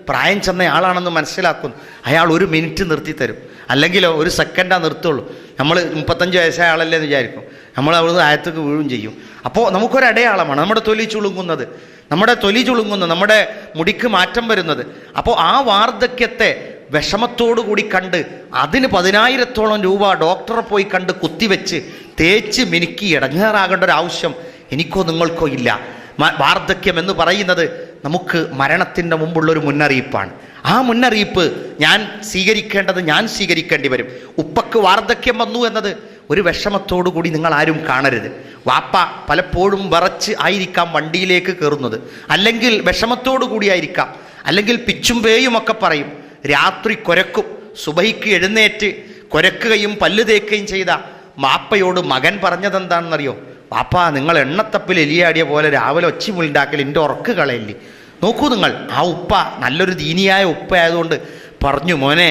പ്രായം ചെന്ന ആളാണെന്ന് മനസ്സിലാക്കുന്നു, അയാൾ 1 മിനിറ്റ് നിർത്തി തരും, അല്ലെങ്കിലോ 1 സെക്കൻഡാണ് നിർത്തുള്ളൂ. നമ്മൾ 35 വയസ്സായ ആളല്ലേ എന്ന് വിചാരിക്കും, നമ്മൾ അവിടുന്ന് ആയത്തേക്ക് വീഴും ചെയ്യും. അപ്പോൾ നമുക്കൊരടയാളമാണ് നമ്മുടെ തൊലി ചുളുങ്ങുന്നത്, നമ്മുടെ മുടിക്ക് മാറ്റം വരുന്നത്. അപ്പോൾ ആ വാർദ്ധക്യത്തെ വിഷമത്തോടു കൂടി കണ്ട് അതിന് 10,000-ഓളം രൂപ ഡോക്ടറെ പോയി കണ്ട് കുത്തിവെച്ച് തേച്ച് മിനുക്കി ഇടങ്ങേറാകേണ്ട ഒരു ആവശ്യം എനിക്കോ നിങ്ങൾക്കോ ഇല്ല. വാർദ്ധക്യം എന്ന് പറയുന്നത് നമുക്ക് മരണത്തിൻ്റെ മുമ്പുള്ളൊരു മുന്നറിയിപ്പാണ്. ആ മുന്നറിയിപ്പ് ഞാൻ സ്വീകരിക്കേണ്ടി വരും. ഉപ്പക്ക് വാർദ്ധക്യം വന്നു എന്നത് ഒരു വിഷമത്തോടു കൂടി നിങ്ങൾ ആരും കാണരുത്. വാപ്പ പലപ്പോഴും വിറച്ച് ആയിരിക്കാം വണ്ടിയിലേക്ക് കയറുന്നത്, അല്ലെങ്കിൽ വിഷമത്തോടു കൂടിയായിരിക്കാം, അല്ലെങ്കിൽ പിച്ചും പേയുമൊക്കെ പറയും. രാത്രി കുരക്കും, സുബഹിക്ക് എഴുന്നേറ്റ് കുരക്കുകയും പല്ല് തേക്കുകയും ചെയ്ത വാപ്പയോട് മകൻ പറഞ്ഞതെന്താണെന്നറിയോ? വാപ്പ, നിങ്ങൾ എണ്ണത്തപ്പിൽ എലിയാടിയ പോലെ രാവിലെ ഒച്ചിമുണ്ടാക്കൽ എൻ്റെ ഉറക്ക് കളയില്ലേ. നോക്കൂ നിങ്ങൾ, ആ ഉപ്പ നല്ലൊരു ദീനിയായ ഉപ്പ ആയതുകൊണ്ട് പറഞ്ഞു, മോനെ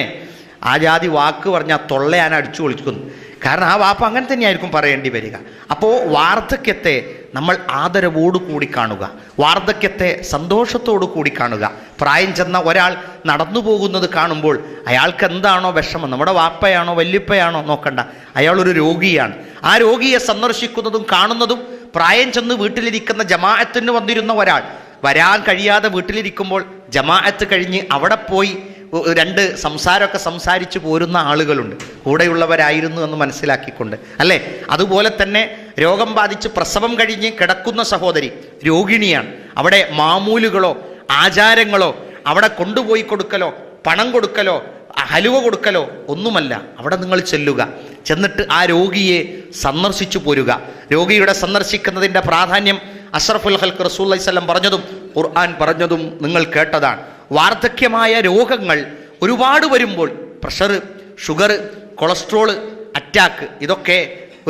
ആ ജാതി വാക്ക് പറഞ്ഞാൽ തൊള്ളയാൻ അടിച്ചു പൊളിക്കുന്നു. കാരണം ആ വാപ്പ അങ്ങനെ തന്നെയായിരിക്കും പറയേണ്ടി വരിക. അപ്പോൾ വാർദ്ധക്യത്തെ നമ്മൾ ആദരവോടു കൂടി കാണുക, വാർദ്ധക്യത്തെ സന്തോഷത്തോടു കൂടി കാണുക. പ്രായം ചെന്ന ഒരാൾ നടന്നു പോകുന്നത് കാണുമ്പോൾ അയാൾക്ക് എന്താണോ വിഷമം, നമ്മുടെ വാപ്പയാണോ വല്യപ്പയാണോ നോക്കണ്ട, അയാളൊരു രോഗിയാണ്. ആ രോഗിയെ സന്ദർശിക്കുന്നതും കാണുന്നതും, പ്രായം ചെന്ന് വീട്ടിലിരിക്കുന്ന ജമാഅത്തിന് വന്നിരുന്ന ഒരാൾ വരാൻ കഴിയാതെ വീട്ടിലിരിക്കുമ്പോൾ ജമാഅത്ത് കഴിഞ്ഞ് അവിടെ പോയി 2 സംസാരമൊക്കെ സംസാരിച്ച് പോരുന്ന ആളുകളുണ്ട്, കൂടെയുള്ളവരായിരുന്നു എന്ന് മനസ്സിലാക്കിക്കൊണ്ട്, അല്ലേ? അതുപോലെ തന്നെ രോഗം ബാധിച്ച് പ്രസവം കഴിഞ്ഞ് കിടക്കുന്ന സഹോദരി രോഗിണിയാണ്. അവിടെ മാമൂലുകളോ ആചാരങ്ങളോ അവിടെ കൊണ്ടുപോയി കൊടുക്കലോ പണം കൊടുക്കലോ ഹലുവ കൊടുക്കലോ ഒന്നുമല്ല. അവിടെ നിങ്ങൾ ചെന്നിട്ട് ആ രോഗിയെ സന്ദർശിച്ചു പോരുക. രോഗിയുടെ സന്ദർശിക്കുന്നതിൻ്റെ പ്രാധാന്യം അഷ്റഫുൽ ഖൽഖ് റസൂലുള്ളാഹി സ്വല്ലല്ലാഹു അലൈഹി വസല്ലം പറഞ്ഞതും ഖുർആൻ പറഞ്ഞതും നിങ്ങൾ കേട്ടതാണ്. വാർദ്ധക്യമായ രോഗങ്ങൾ ഒരുപാട് വരുമ്പോൾ, പ്രഷർ, ഷുഗർ, കൊളസ്ട്രോൾ, അറ്റാക്ക്, ഇതൊക്കെ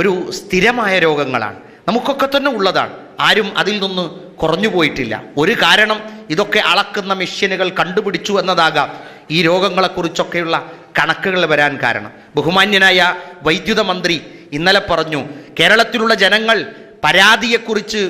ഒരു സ്ഥിരമായ രോഗങ്ങളാണ്, നമുക്കൊക്കെ തന്നെ ഉള്ളതാണ്. ആരും അതിൽ നിന്ന് കുറഞ്ഞു പോയിട്ടില്ല. ഒരു കാരണം ഇതൊക്കെ അളക്കുന്ന മെഷീനുകൾ കണ്ടുപിടിച്ചു എന്നതാകാം ഈ രോഗങ്ങളെക്കുറിച്ചൊക്കെയുള്ള കണക്കുകൾ വരാൻ കാരണം. ബഹുമാന്യനായ വൈദ്യുത മന്ത്രി ഇന്നലെ പറഞ്ഞു, കേരളത്തിലുള്ള ജനങ്ങൾ പരാതിയെക്കുറിച്ച്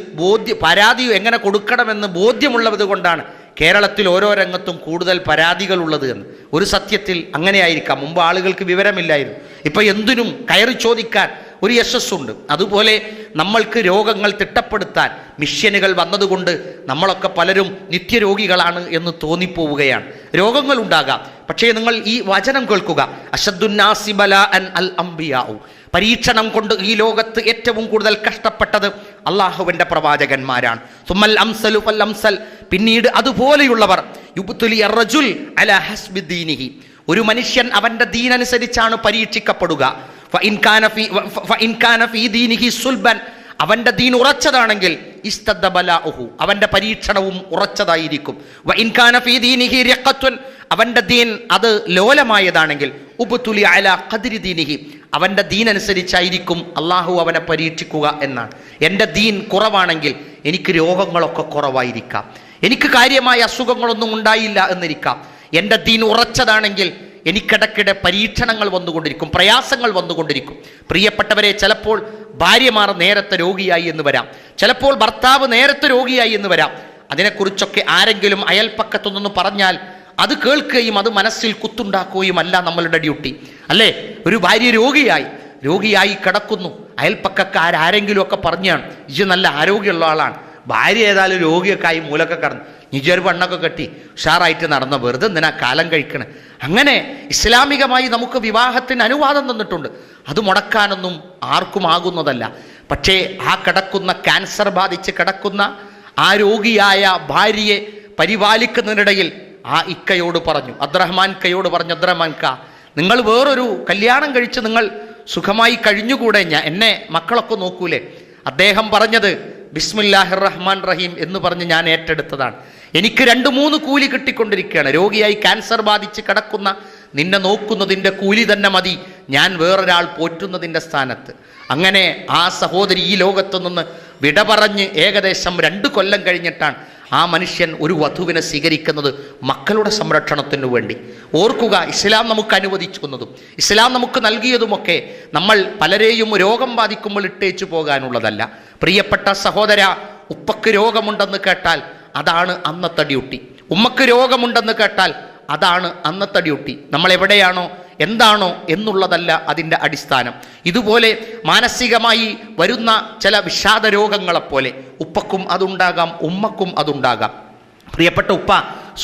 പരാതി എങ്ങനെ കൊടുക്കണമെന്ന് ബോധ്യമുള്ളത് കൊണ്ടാണ് കേരളത്തിൽ ഓരോ രംഗത്തും കൂടുതൽ പരാതികൾ ഉള്ളത് എന്ന്. ഒരു സത്യത്തിൽ അങ്ങനെയായിരിക്കാം. മുമ്പ് ആളുകൾക്ക് വിവരമില്ലായിരുന്നു, ഇപ്പം എന്തിനും കയറി ചോദിക്കാൻ ഒരു യശസ്സുണ്ട്. അതുപോലെ നമ്മൾക്ക് രോഗങ്ങൾ തിട്ടപ്പെടുത്താൻ മിഷ്യനുകൾ വന്നതുകൊണ്ട് നമ്മളൊക്കെ പലരും നിത്യരോഗികളാണ് എന്ന് തോന്നിപ്പോവുകയാണ്. രോഗങ്ങൾ ഉണ്ടാകാം, പക്ഷേ നിങ്ങൾ ഈ വചനം കേൾക്കുക, അശദ്ദുന്നാസി ബലാഅൻ അൽ അംബിയാഉ. പരീക്ഷണം കൊണ്ട് ഈ ലോകത്ത് ഏറ്റവും കൂടുതൽ കഷ്ടപ്പെട്ടത് അള്ളാഹുവിൻ്റെ പ്രവാചകന്മാരാണ്. സുമ്മൽ അംസലു ഫൽ അംസൽ, പിന്നീട് അതുപോലെയുള്ളവർ. യുബ്തുലി അർറജുൽ അലാ ഹസ്ബി ദീനിഹി, ഒരു മനുഷ്യൻ അവൻ്റെ ദീനനുസരിച്ചാണ് പരീക്ഷിക്കപ്പെടുക. അവന്റെ ദീൻ ഉറച്ചതാണെങ്കിൽ അവന്റെ പരീക്ഷണവും ഉറച്ചതായിരിക്കും. അവന്റെ ദീൻ അത് ലോലമായതാണെങ്കിൽ അവന്റെ ദീനനുസരിച്ചായിരിക്കും അള്ളാഹു അവനെ പരീക്ഷിക്കുക എന്നാണ്. എൻ്റെ ദീൻ കുറവാണെങ്കിൽ എനിക്ക് രോഗങ്ങളൊക്കെ കുറവായിരിക്കാം, എനിക്ക് കാര്യമായ അസുഖങ്ങളൊന്നും ഉണ്ടായില്ല എന്നിരിക്കാം. എൻ്റെ ദീൻ ഉറച്ചതാണെങ്കിൽ എനിക്കിടയ്ക്കിടെ പരീക്ഷണങ്ങൾ വന്നുകൊണ്ടിരിക്കും, പ്രയാസങ്ങൾ വന്നുകൊണ്ടിരിക്കും. പ്രിയപ്പെട്ടവരെ, ചിലപ്പോൾ ഭാര്യമാർ നേരത്തെ രോഗിയായി എന്ന് വരാം, ചിലപ്പോൾ ഭർത്താവ് നേരത്തെ രോഗിയായി എന്ന് വരാം. അതിനെക്കുറിച്ചൊക്കെ ആരെങ്കിലും അയൽപ്പക്കത്തുനിന്ന് പറഞ്ഞാൽ അത് കേൾക്കുകയും അത് മനസ്സിൽ കുത്തുണ്ടാക്കുകയും അല്ല നമ്മളുടെ ഡ്യൂട്ടി, അല്ലേ? ഒരു ഭാര്യ രോഗിയായി കിടക്കുന്നു, അയൽപ്പക്കക്കാരെങ്കിലും ഒക്കെ പറഞ്ഞാണ്, ഇത് നല്ല ആരോഗ്യമുള്ള ആളാണ്, ഭാര്യ ഏതായാലും രോഗിയൊക്കെ ആയി മൂലൊക്കെ കിടന്നു, നിജൊരു പെണ്ണൊക്കെ കെട്ടി ഉഷാറായിട്ട് നടന്ന വെറുതെ എന്തിനാ കാലം കഴിക്കണേ. അങ്ങനെ ഇസ്ലാമികമായി നമുക്ക് വിവാഹത്തിന് അനുവാദം തന്നിട്ടുണ്ട്. അത് മുടക്കാനൊന്നും ആർക്കും ആകുന്നതല്ല. പക്ഷേ ആ കിടക്കുന്ന ക്യാൻസർ ബാധിച്ച് കിടക്കുന്ന ആ രോഗിയായ ഭാര്യയെ പരിപാലിക്കുന്നതിനിടയിൽ ആ ഇക്കയോട് പറഞ്ഞു, അബ്ദുറഹ്മാൻ കയോട് പറഞ്ഞു, അബ്ദുറഹ്മാൻ ക, നിങ്ങൾ വേറൊരു കല്യാണം കഴിച്ച് നിങ്ങൾ സുഖമായി കഴിഞ്ഞുകൂടെ, എന്നെ മക്കളൊക്കെ നോക്കൂലേ? അദ്ദേഹം പറഞ്ഞത് ബിസ്മില്ലാഹിർ റഹ്മാൻ റഹീം എന്ന് പറഞ്ഞ് ഞാൻ ഏറ്റെടുത്തതാണ്. എനിക്ക് 2-3 കൂലി കിട്ടിക്കൊണ്ടിരിക്കുകയാണ്. രോഗിയായി ക്യാൻസർ ബാധിച്ച് കിടക്കുന്ന നിന്നെ നോക്കുന്നതിൻ്റെ കൂലി തന്നെ മതി ഞാൻ വേറൊരാൾ പോറ്റുന്നതിൻ്റെ സ്ഥാനത്ത്. അങ്ങനെ ആ സഹോദരി ഈ ലോകത്തു നിന്ന് വിട പറഞ്ഞ് ഏകദേശം 2 കൊല്ലം കഴിഞ്ഞിട്ടാണ് ആ മനുഷ്യൻ ഒരു വധുവിനെ സ്വീകരിക്കുന്നത് മക്കളുടെ സംരക്ഷണത്തിനു വേണ്ടി. ഓർക്കുക, ഇസ്ലാം നമുക്ക് അനുവദിക്കുന്നതും ഇസ്ലാം നമുക്ക് നൽകിയതുമൊക്കെ നമ്മൾ പലരെയും രോഗം ബാധിക്കുമ്പോൾ ഇട്ടേച്ചു പോകാനുള്ളതല്ല. പ്രിയപ്പെട്ട സഹോദര, ഉപ്പക്ക് രോഗമുണ്ടെന്ന് കേട്ടാൽ അതാണ് അന്നത്തെ ഡ്യൂട്ടി. ഉമ്മക്ക് രോഗമുണ്ടെന്ന് കേട്ടാൽ അതാണ് അന്നത്തെ ഡ്യൂട്ടി. നമ്മൾ എവിടെയാണോ എന്താണോ എന്നുള്ളതല്ല അതിൻ്റെ അടിസ്ഥാനം. ഇതുപോലെ മാനസികമായി വരുന്ന ചില വിഷാദ രോഗങ്ങളെപ്പോലെ ഉപ്പക്കും അതുണ്ടാകാം, ഉമ്മക്കും അതുണ്ടാകാം. പ്രിയപ്പെട്ട ഉപ്പ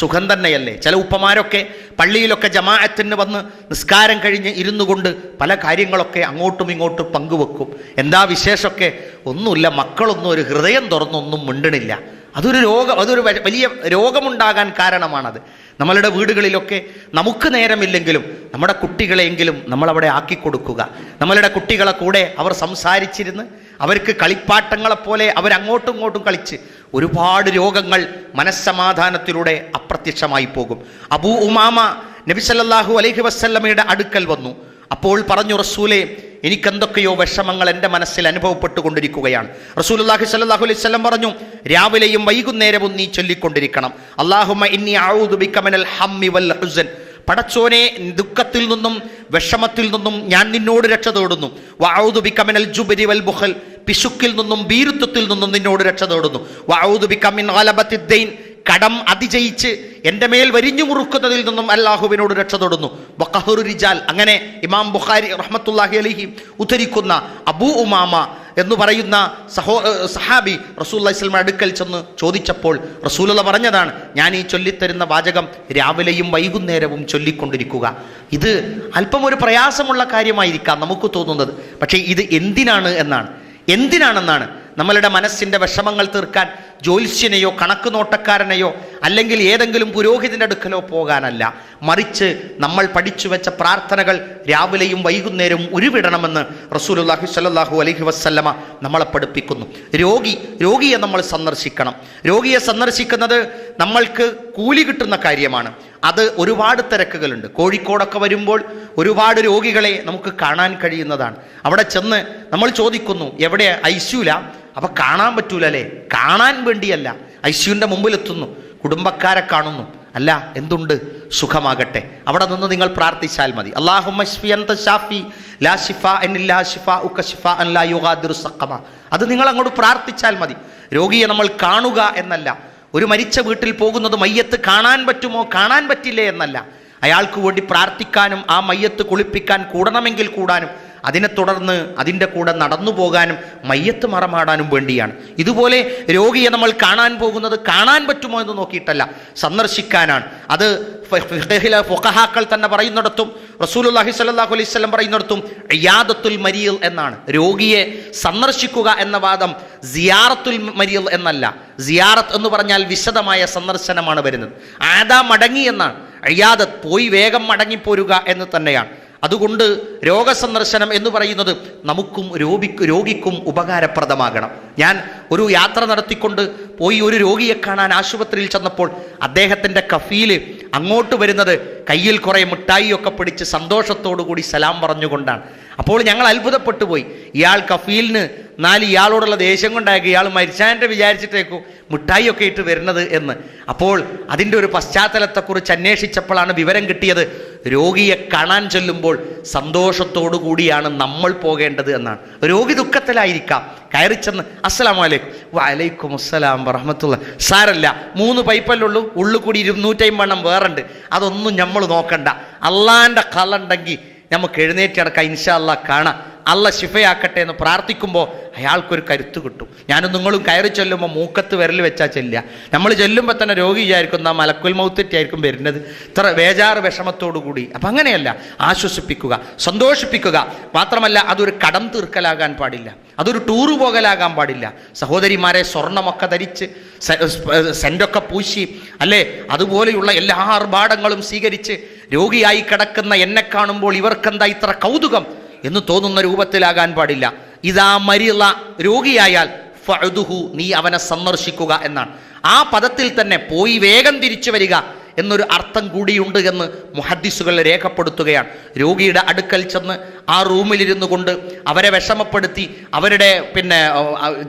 സുഖം തന്നെയല്ലേ? ചില ഉപ്പമാരൊക്കെ പള്ളിയിലൊക്കെ ജമാഅത്തിന് വന്ന് നിസ്കാരം കഴിഞ്ഞ് ഇരുന്നു കൊണ്ട് പല കാര്യങ്ങളൊക്കെ അങ്ങോട്ടും ഇങ്ങോട്ടും പങ്കുവെക്കും. എന്താ വിശേഷമൊക്കെ? ഒന്നുമില്ല, മക്കളൊന്നും ഒരു ഹൃദയം തുറന്നൊന്നും മിണ്ടണില്ല. അതൊരു വലിയ രോഗമുണ്ടാകാൻ കാരണമാണത്. നമ്മളുടെ വീടുകളിലൊക്കെ നമുക്ക് നേരമില്ലെങ്കിലും നമ്മുടെ കുട്ടികളെയെങ്കിലും നമ്മളവിടെ ആക്കിക്കൊടുക്കുക. നമ്മളുടെ കുട്ടികളെ കൂടെ അവർ സംസാരിച്ചിരുന്ന് അവർക്ക് കളിപ്പാട്ടങ്ങളെപ്പോലെ അവരങ്ങോട്ടും ഇങ്ങോട്ടും കളിച്ച് ഒരുപാട് രോഗങ്ങൾ മനസ്സമാധാനത്തിലൂടെ അപ്രത്യക്ഷമായി പോകും. അബൂ ഉമാമ നബി സല്ലല്ലാഹു അലൈഹി വസല്ലമയുടെ അടുക്കൽ വന്നു. അപ്പോൾ പറഞ്ഞു, റസൂലേ, എനിക്കെന്തൊക്കെയോ വിഷമങ്ങൾ എൻ്റെ മനസ്സിൽ അനുഭവപ്പെട്ടുകൊണ്ടിരിക്കുകയാണ്. റസൂലുള്ളാഹി സ്വല്ലല്ലാഹു അലൈഹി വസല്ലം പറഞ്ഞു, രാവിലെയും വൈകുന്നേരവും നീ ചൊല്ലിക്കൊണ്ടിരിക്കണം, അല്ലാഹുമ്മ ഇന്നി അഊദു ബിക മിനൽ ഹമ്മി വൽ ഹുസൻ. പടച്ചോനെ, ദുഃഖത്തിൽ നിന്നും വിഷമത്തിൽ നിന്നും ഞാൻ നിന്നോട് രക്ഷ തേടുന്നു. വഅഊദു ബിക മിനൽ ജുബ്രി വൽ ബുഖൽ, പിശുക്കിൽ നിന്നും ഭീരുത്വത്തിൽ നിന്നും നിന്നോട് രക്ഷ തേടുന്നു. വഅഊദു ബിക മിൻ ഗലബത്തിദ് ദൈൻ, കടം അതിജയിച്ച് എൻ്റെ മേൽ വരിഞ്ഞു മുറുക്കുന്നതിൽ നിന്നും അല്ലാഹുവിനോട് രക്ഷ തൊടുന്നു. വഖഹറു റിജാൽ, അങ്ങനെ ഇമാം ബുഖാരി റഹ്മത്തുള്ളാഹി അലൈഹി ഉദ്ധരിക്കുന്ന അബൂ ഉമാമ എന്ന് പറയുന്ന സഹാബി റസൂലുള്ളാഹി സ്വല്ലല്ലാഹു അലൈഹി വസല്ലം അടുക്കൽ ചെന്ന് ചോദിച്ചപ്പോൾ റസൂലുള്ളാഹി പറഞ്ഞതാണ്, ഞാൻ ഈ ചൊല്ലിത്തരുന്ന വാചകം രാവിലെയും വൈകുന്നേരവും ചൊല്ലിക്കൊണ്ടിരിക്കുക. ഇത് അല്പം ഒരു പ്രയാസമുള്ള കാര്യമായിരിക്കാം നമുക്ക് തോന്നുന്നത്. പക്ഷേ ഇത് എന്തിനാണെന്നാണ് നമ്മളുടെ മനസ്സിൻ്റെ വിഷമങ്ങൾ തീർക്കാൻ ജ്യോത്സ്യനെയോ കണക്ക് നോട്ടക്കാരനെയോ അല്ലെങ്കിൽ ഏതെങ്കിലും പുരോഹിതൻ്റെ അടുക്കലോ പോകാനല്ല, മറിച്ച് നമ്മൾ പഠിച്ചു വെച്ച പ്രാർത്ഥനകൾ രാവിലെയും വൈകുന്നേരവും ഉരുവിടണമെന്ന് റസൂലുള്ളാഹി സ്വല്ലല്ലാഹു അലൈഹി വസല്ലമ നമ്മളെ പഠിപ്പിക്കുന്നു. രോഗിയെ നമ്മൾ സന്ദർശിക്കണം. രോഗിയെ സന്ദർശിക്കുന്നത് നമ്മൾക്ക് കൂലി കിട്ടുന്ന കാര്യമാണ്. അത് ഒരുപാട് തിരക്കുകളുണ്ട്. കോഴിക്കോടൊക്കെ വരുമ്പോൾ ഒരുപാട് രോഗികളെ നമുക്ക് കാണാൻ കഴിയുന്നതാണ്. അവിടെ ചെന്ന് നമ്മൾ ചോദിക്കുന്നു, എവിടെ? ഐസിയുല? അപ്പം കാണാൻ പറ്റൂല അല്ലേ? കാണാൻ വേണ്ടിയല്ല, ഐസിയുവിൻ്റെ മുമ്പിലെത്തുന്നു, കുടുംബക്കാരെ കാണുന്നു. അല്ല, എന്തുണ്ട്? സുഖമാകട്ടെ. അവിടെ നിന്ന് നിങ്ങൾ പ്രാർത്ഥിച്ചാൽ മതി. അല്ലാഹുമ്മ ശ്ഫി അൻത ശാഫി ലാ ശിഫാ ഇല്ലാ ശിഫാഉക ശിഫാഅൻ ലാ യുഗാദിറു സഖമ. അത് നിങ്ങൾ അങ്ങോട്ട് പ്രാർത്ഥിച്ചാൽ മതി. രോഗിയെ നമ്മൾ കാണുക എന്നല്ല. ഒരു മരിച്ച വീട്ടിൽ പോകുന്നത് മയ്യത്ത് കാണാൻ പറ്റുമോ കാണാൻ പറ്റില്ലേ എന്നല്ല, അയാൾക്ക് വേണ്ടി പ്രാർത്ഥിക്കാനും ആ മയ്യത്ത് കുളിപ്പിക്കാൻ കൂടണമെങ്കിൽ കൂടാനും അതിനെ തുടർന്ന് അതിൻ്റെ കൂടെ നടന്നു പോകാനും മയ്യത്ത് മറമാടാനും വേണ്ടിയാണ്. ഇതുപോലെ രോഗിയെ നമ്മൾ കാണാൻ പോകുന്നത് കാണാൻ പറ്റുമോ എന്ന് നോക്കിയിട്ടല്ല, സന്ദർശിക്കാനാണ്. അത് ഫുഖഹാക്കൾ തന്നെ പറയുന്നിടത്തും റസൂലുള്ളാഹി സ്വല്ലല്ലാഹു അലൈഹി വസല്ലം പറയുന്നിടത്തും ഇയാദത്തുൽ മരീൽ എന്നാണ്. രോഗിയെ സന്ദർശിക്കുക എന്ന വാദം സിയാറത്തുൽ മരീൽ എന്നല്ല. സിയാറത്ത് എന്ന് പറഞ്ഞാൽ വിശദമായ സന്ദർശനമാണ് വരുന്നത്. ആദാ മടങ്ങി എന്നാണ്. ഇയാദത്ത് പോയി വേഗം മടങ്ങിപ്പോരുക എന്ന് തന്നെയാണ്. അതുകൊണ്ട് രോഗസന്ദർശനം എന്ന് പറയുന്നത് നമുക്കും രോഗിക്കും ഉപകാരപ്രദമാകണം. ഞാൻ ഒരു യാത്ര നടത്തിക്കൊണ്ട് പോയി ഒരു രോഗിയെ കാണാൻ ആശുപത്രിയിൽ ചെന്നപ്പോൾ അദ്ദേഹത്തിൻ്റെ കഫീല് അങ്ങോട്ട് വരുന്നത് കയ്യിൽ കുറേ മിഠായിയൊക്കെ പിടിച്ച് സന്തോഷത്തോടു കൂടി സലാം പറഞ്ഞുകൊണ്ടാണ്. അപ്പോൾ ഞങ്ങൾ അത്ഭുതപ്പെട്ടു പോയി. ഇയാൾ കഫീലിന് ഇയാളോടുള്ള ദേഷ്യം കൊണ്ടായിരിക്കും ഇയാൾ മരിച്ചാൻ്റെ വിചാരിച്ചിട്ടേക്കും മിഠായിയൊക്കെ ഇട്ട് വരുന്നത് എന്ന്. അപ്പോൾ അതിൻ്റെ ഒരു പശ്ചാത്തലത്തെക്കുറിച്ച് അന്വേഷിച്ചപ്പോഴാണ് വിവരം കിട്ടിയത്, രോഗിയെ കാണാൻ ചെല്ലുമ്പോൾ സന്തോഷത്തോടു കൂടിയാണ് നമ്മൾ പോകേണ്ടത് എന്നാണ്. രോഗി ദുഃഖത്തിലായിരിക്കാം, കയറി ചെന്ന് അസ്സലാമു അലൈക്കും, വഅലൈക്കും അസ്സലാം വറഹ്മത്തുള്ളാഹി, സാരല്ല 3 പൈപ്പല്ലുള്ളൂ, ഉള്ളു കൂടി 250 വേറുണ്ട്, അതൊന്നും നമ്മൾ നോക്കണ്ട, അള്ളാൻ്റെ കള ഉണ്ടെങ്കിൽ നമുക്ക് എഴുന്നേറ്റ് കിടക്കാം, ഇൻഷാ അല്ലാഹ് കാണാം, അള്ള ശിഫയാക്കട്ടെ എന്ന് പ്രാർത്ഥിക്കുമ്പോൾ അയാൾക്കൊരു കരുത്ത് കിട്ടും. ഞാനും നിങ്ങളും കയറി ചെല്ലുമ്പോൾ മൂക്കത്ത് വിരൽ വെച്ചാൽ ചെല്ലുക. നമ്മൾ ചെല്ലുമ്പോൾ തന്നെ രോഗി വിചാരിക്കുന്ന മലക്കുൽ മൗത്തായിരിക്കും വരുന്നത്, ഇത്ര ബേജാറ് വിഷമത്തോടു കൂടി. അപ്പം അങ്ങനെയല്ല, ആശ്വസിപ്പിക്കുക, സന്തോഷിപ്പിക്കുക. മാത്രമല്ല അതൊരു കടം തീർക്കലാകാൻ പാടില്ല, അതൊരു ടൂറ് പോകലാകാൻ പാടില്ല. സഹോദരിമാരെ സ്വർണ്ണമൊക്കെ ധരിച്ച് സെൻ്റൊക്കെ പൂശി അല്ലേ, അതുപോലെയുള്ള എല്ലാ ആർഭാടങ്ങളും സ്വീകരിച്ച് രോഗിയായി കിടക്കുന്ന എന്നെ കാണുമ്പോൾ ഇവർക്കെന്താ ഇത്ര കൗതുകം എന്ന് തോന്നുന്ന രൂപത്തിലാകാൻ പാടില്ല. ഇതാ മരിള, രോഗിയായാൽ ഫഅദുഹു, നീ അവനെ സന്ദർശിക്കുക എന്നാണ്. ആ പദത്തിൽ തന്നെ പോയി വേഗം തിരിച്ചു വരിക എന്നൊരു അർത്ഥം കൂടിയുണ്ട് എന്ന് മുഹദ്ദിസുകൾ രേഖപ്പെടുത്തുകയാണ്. രോഗിയുടെ അടുക്കൽ ചെന്ന് ആ റൂമിലിരുന്നു കൊണ്ട് അവരെ വിഷമപ്പെടുത്തി അവരുടെ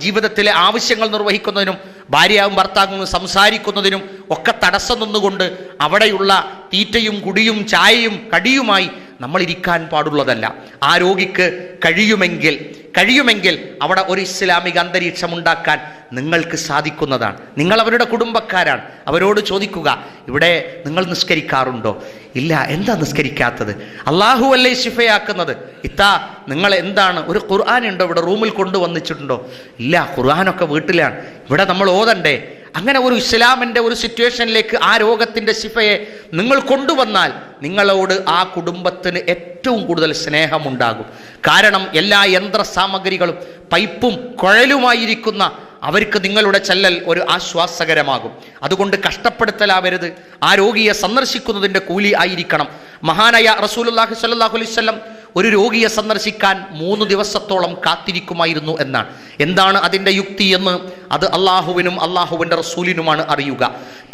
ജീവിതത്തിലെ ആവശ്യങ്ങൾ നിർവഹിക്കുന്നതിനും ഭാര്യയാവും ഭർത്താവും സംസാരിക്കുന്നതിനും ഒക്കെ തടസ്സം നിന്നുകൊണ്ട് അവിടെയുള്ള തീറ്റയും കുടിയും ചായയും കടിയുമായി നമ്മൾ ഇരിക്കാൻ പാടുള്ളതല്ല. ആ രോഗിക്ക് കഴിയുമെങ്കിൽ അവിടെ ഒരു ഇസ്ലാമിക അന്തരീക്ഷം ഉണ്ടാക്കാൻ നിങ്ങൾക്ക് സാധിക്കുന്നതാണ്. നിങ്ങൾ അവരുടെ കുടുംബക്കാരാണ്. അവരോട് ചോദിക്കുക, ഇവിടെ നിങ്ങൾ നിസ്കരിക്കാറുണ്ടോ? ഇല്ല. എന്താ നിസ്കരിക്കാത്തത്? അള്ളാഹു അല്ലേ ശിഫയാക്കുന്നത്? ഇത്താ നിങ്ങൾ എന്താണ്, ഒരു ഖുർആൻ ഉണ്ടോ ഇവിടെ റൂമിൽ കൊണ്ടുവന്നിട്ടുണ്ടോ? ഇല്ല, ഖുർആനൊക്കെ വീട്ടിലാണ്, ഇവിടെ നമ്മൾ ഓതണ്ടേ? അങ്ങനെ ഒരു ഇസ്ലാമിൻ്റെ ഒരു സിറ്റുവേഷനിലേക്ക് ആ രോഗത്തിൻ്റെ ശിഫയെ നിങ്ങൾ കൊണ്ടുവന്നാൽ നിങ്ങളോട് ആ കുടുംബത്തിന് ഏറ്റവും കൂടുതൽ സ്നേഹമുണ്ടാകും. കാരണം എല്ലാ യന്ത്ര സാമഗ്രികളും പൈപ്പും കുഴലുമായിരിക്കുന്ന അവർക്ക് നിങ്ങളുടെ ചെല്ലൽ ഒരു ആശ്വാസകരമാകും. അതുകൊണ്ട് കഷ്ടപ്പെടുത്തലാവരുത്. ആ രോഗിയെ സന്ദർശിക്കുന്നതിൻ്റെ കൂലി ആയിരിക്കണം. മഹാനായ റസൂലുള്ളാഹി സ്വല്ലല്ലാഹു അലൈഹി വസല്ലം ഒരു രോഗിയെ സന്ദർശിക്കാൻ 3 ദിവസത്തോളം കാത്തിരിക്കുമായിരുന്നു എന്നാണ്. എന്താണ് അതിൻ്റെ യുക്തി എന്ന് അത് അള്ളാഹുവിനും അള്ളാഹുവിൻ്റെ റസൂലിനുമാണ് അറിയുക.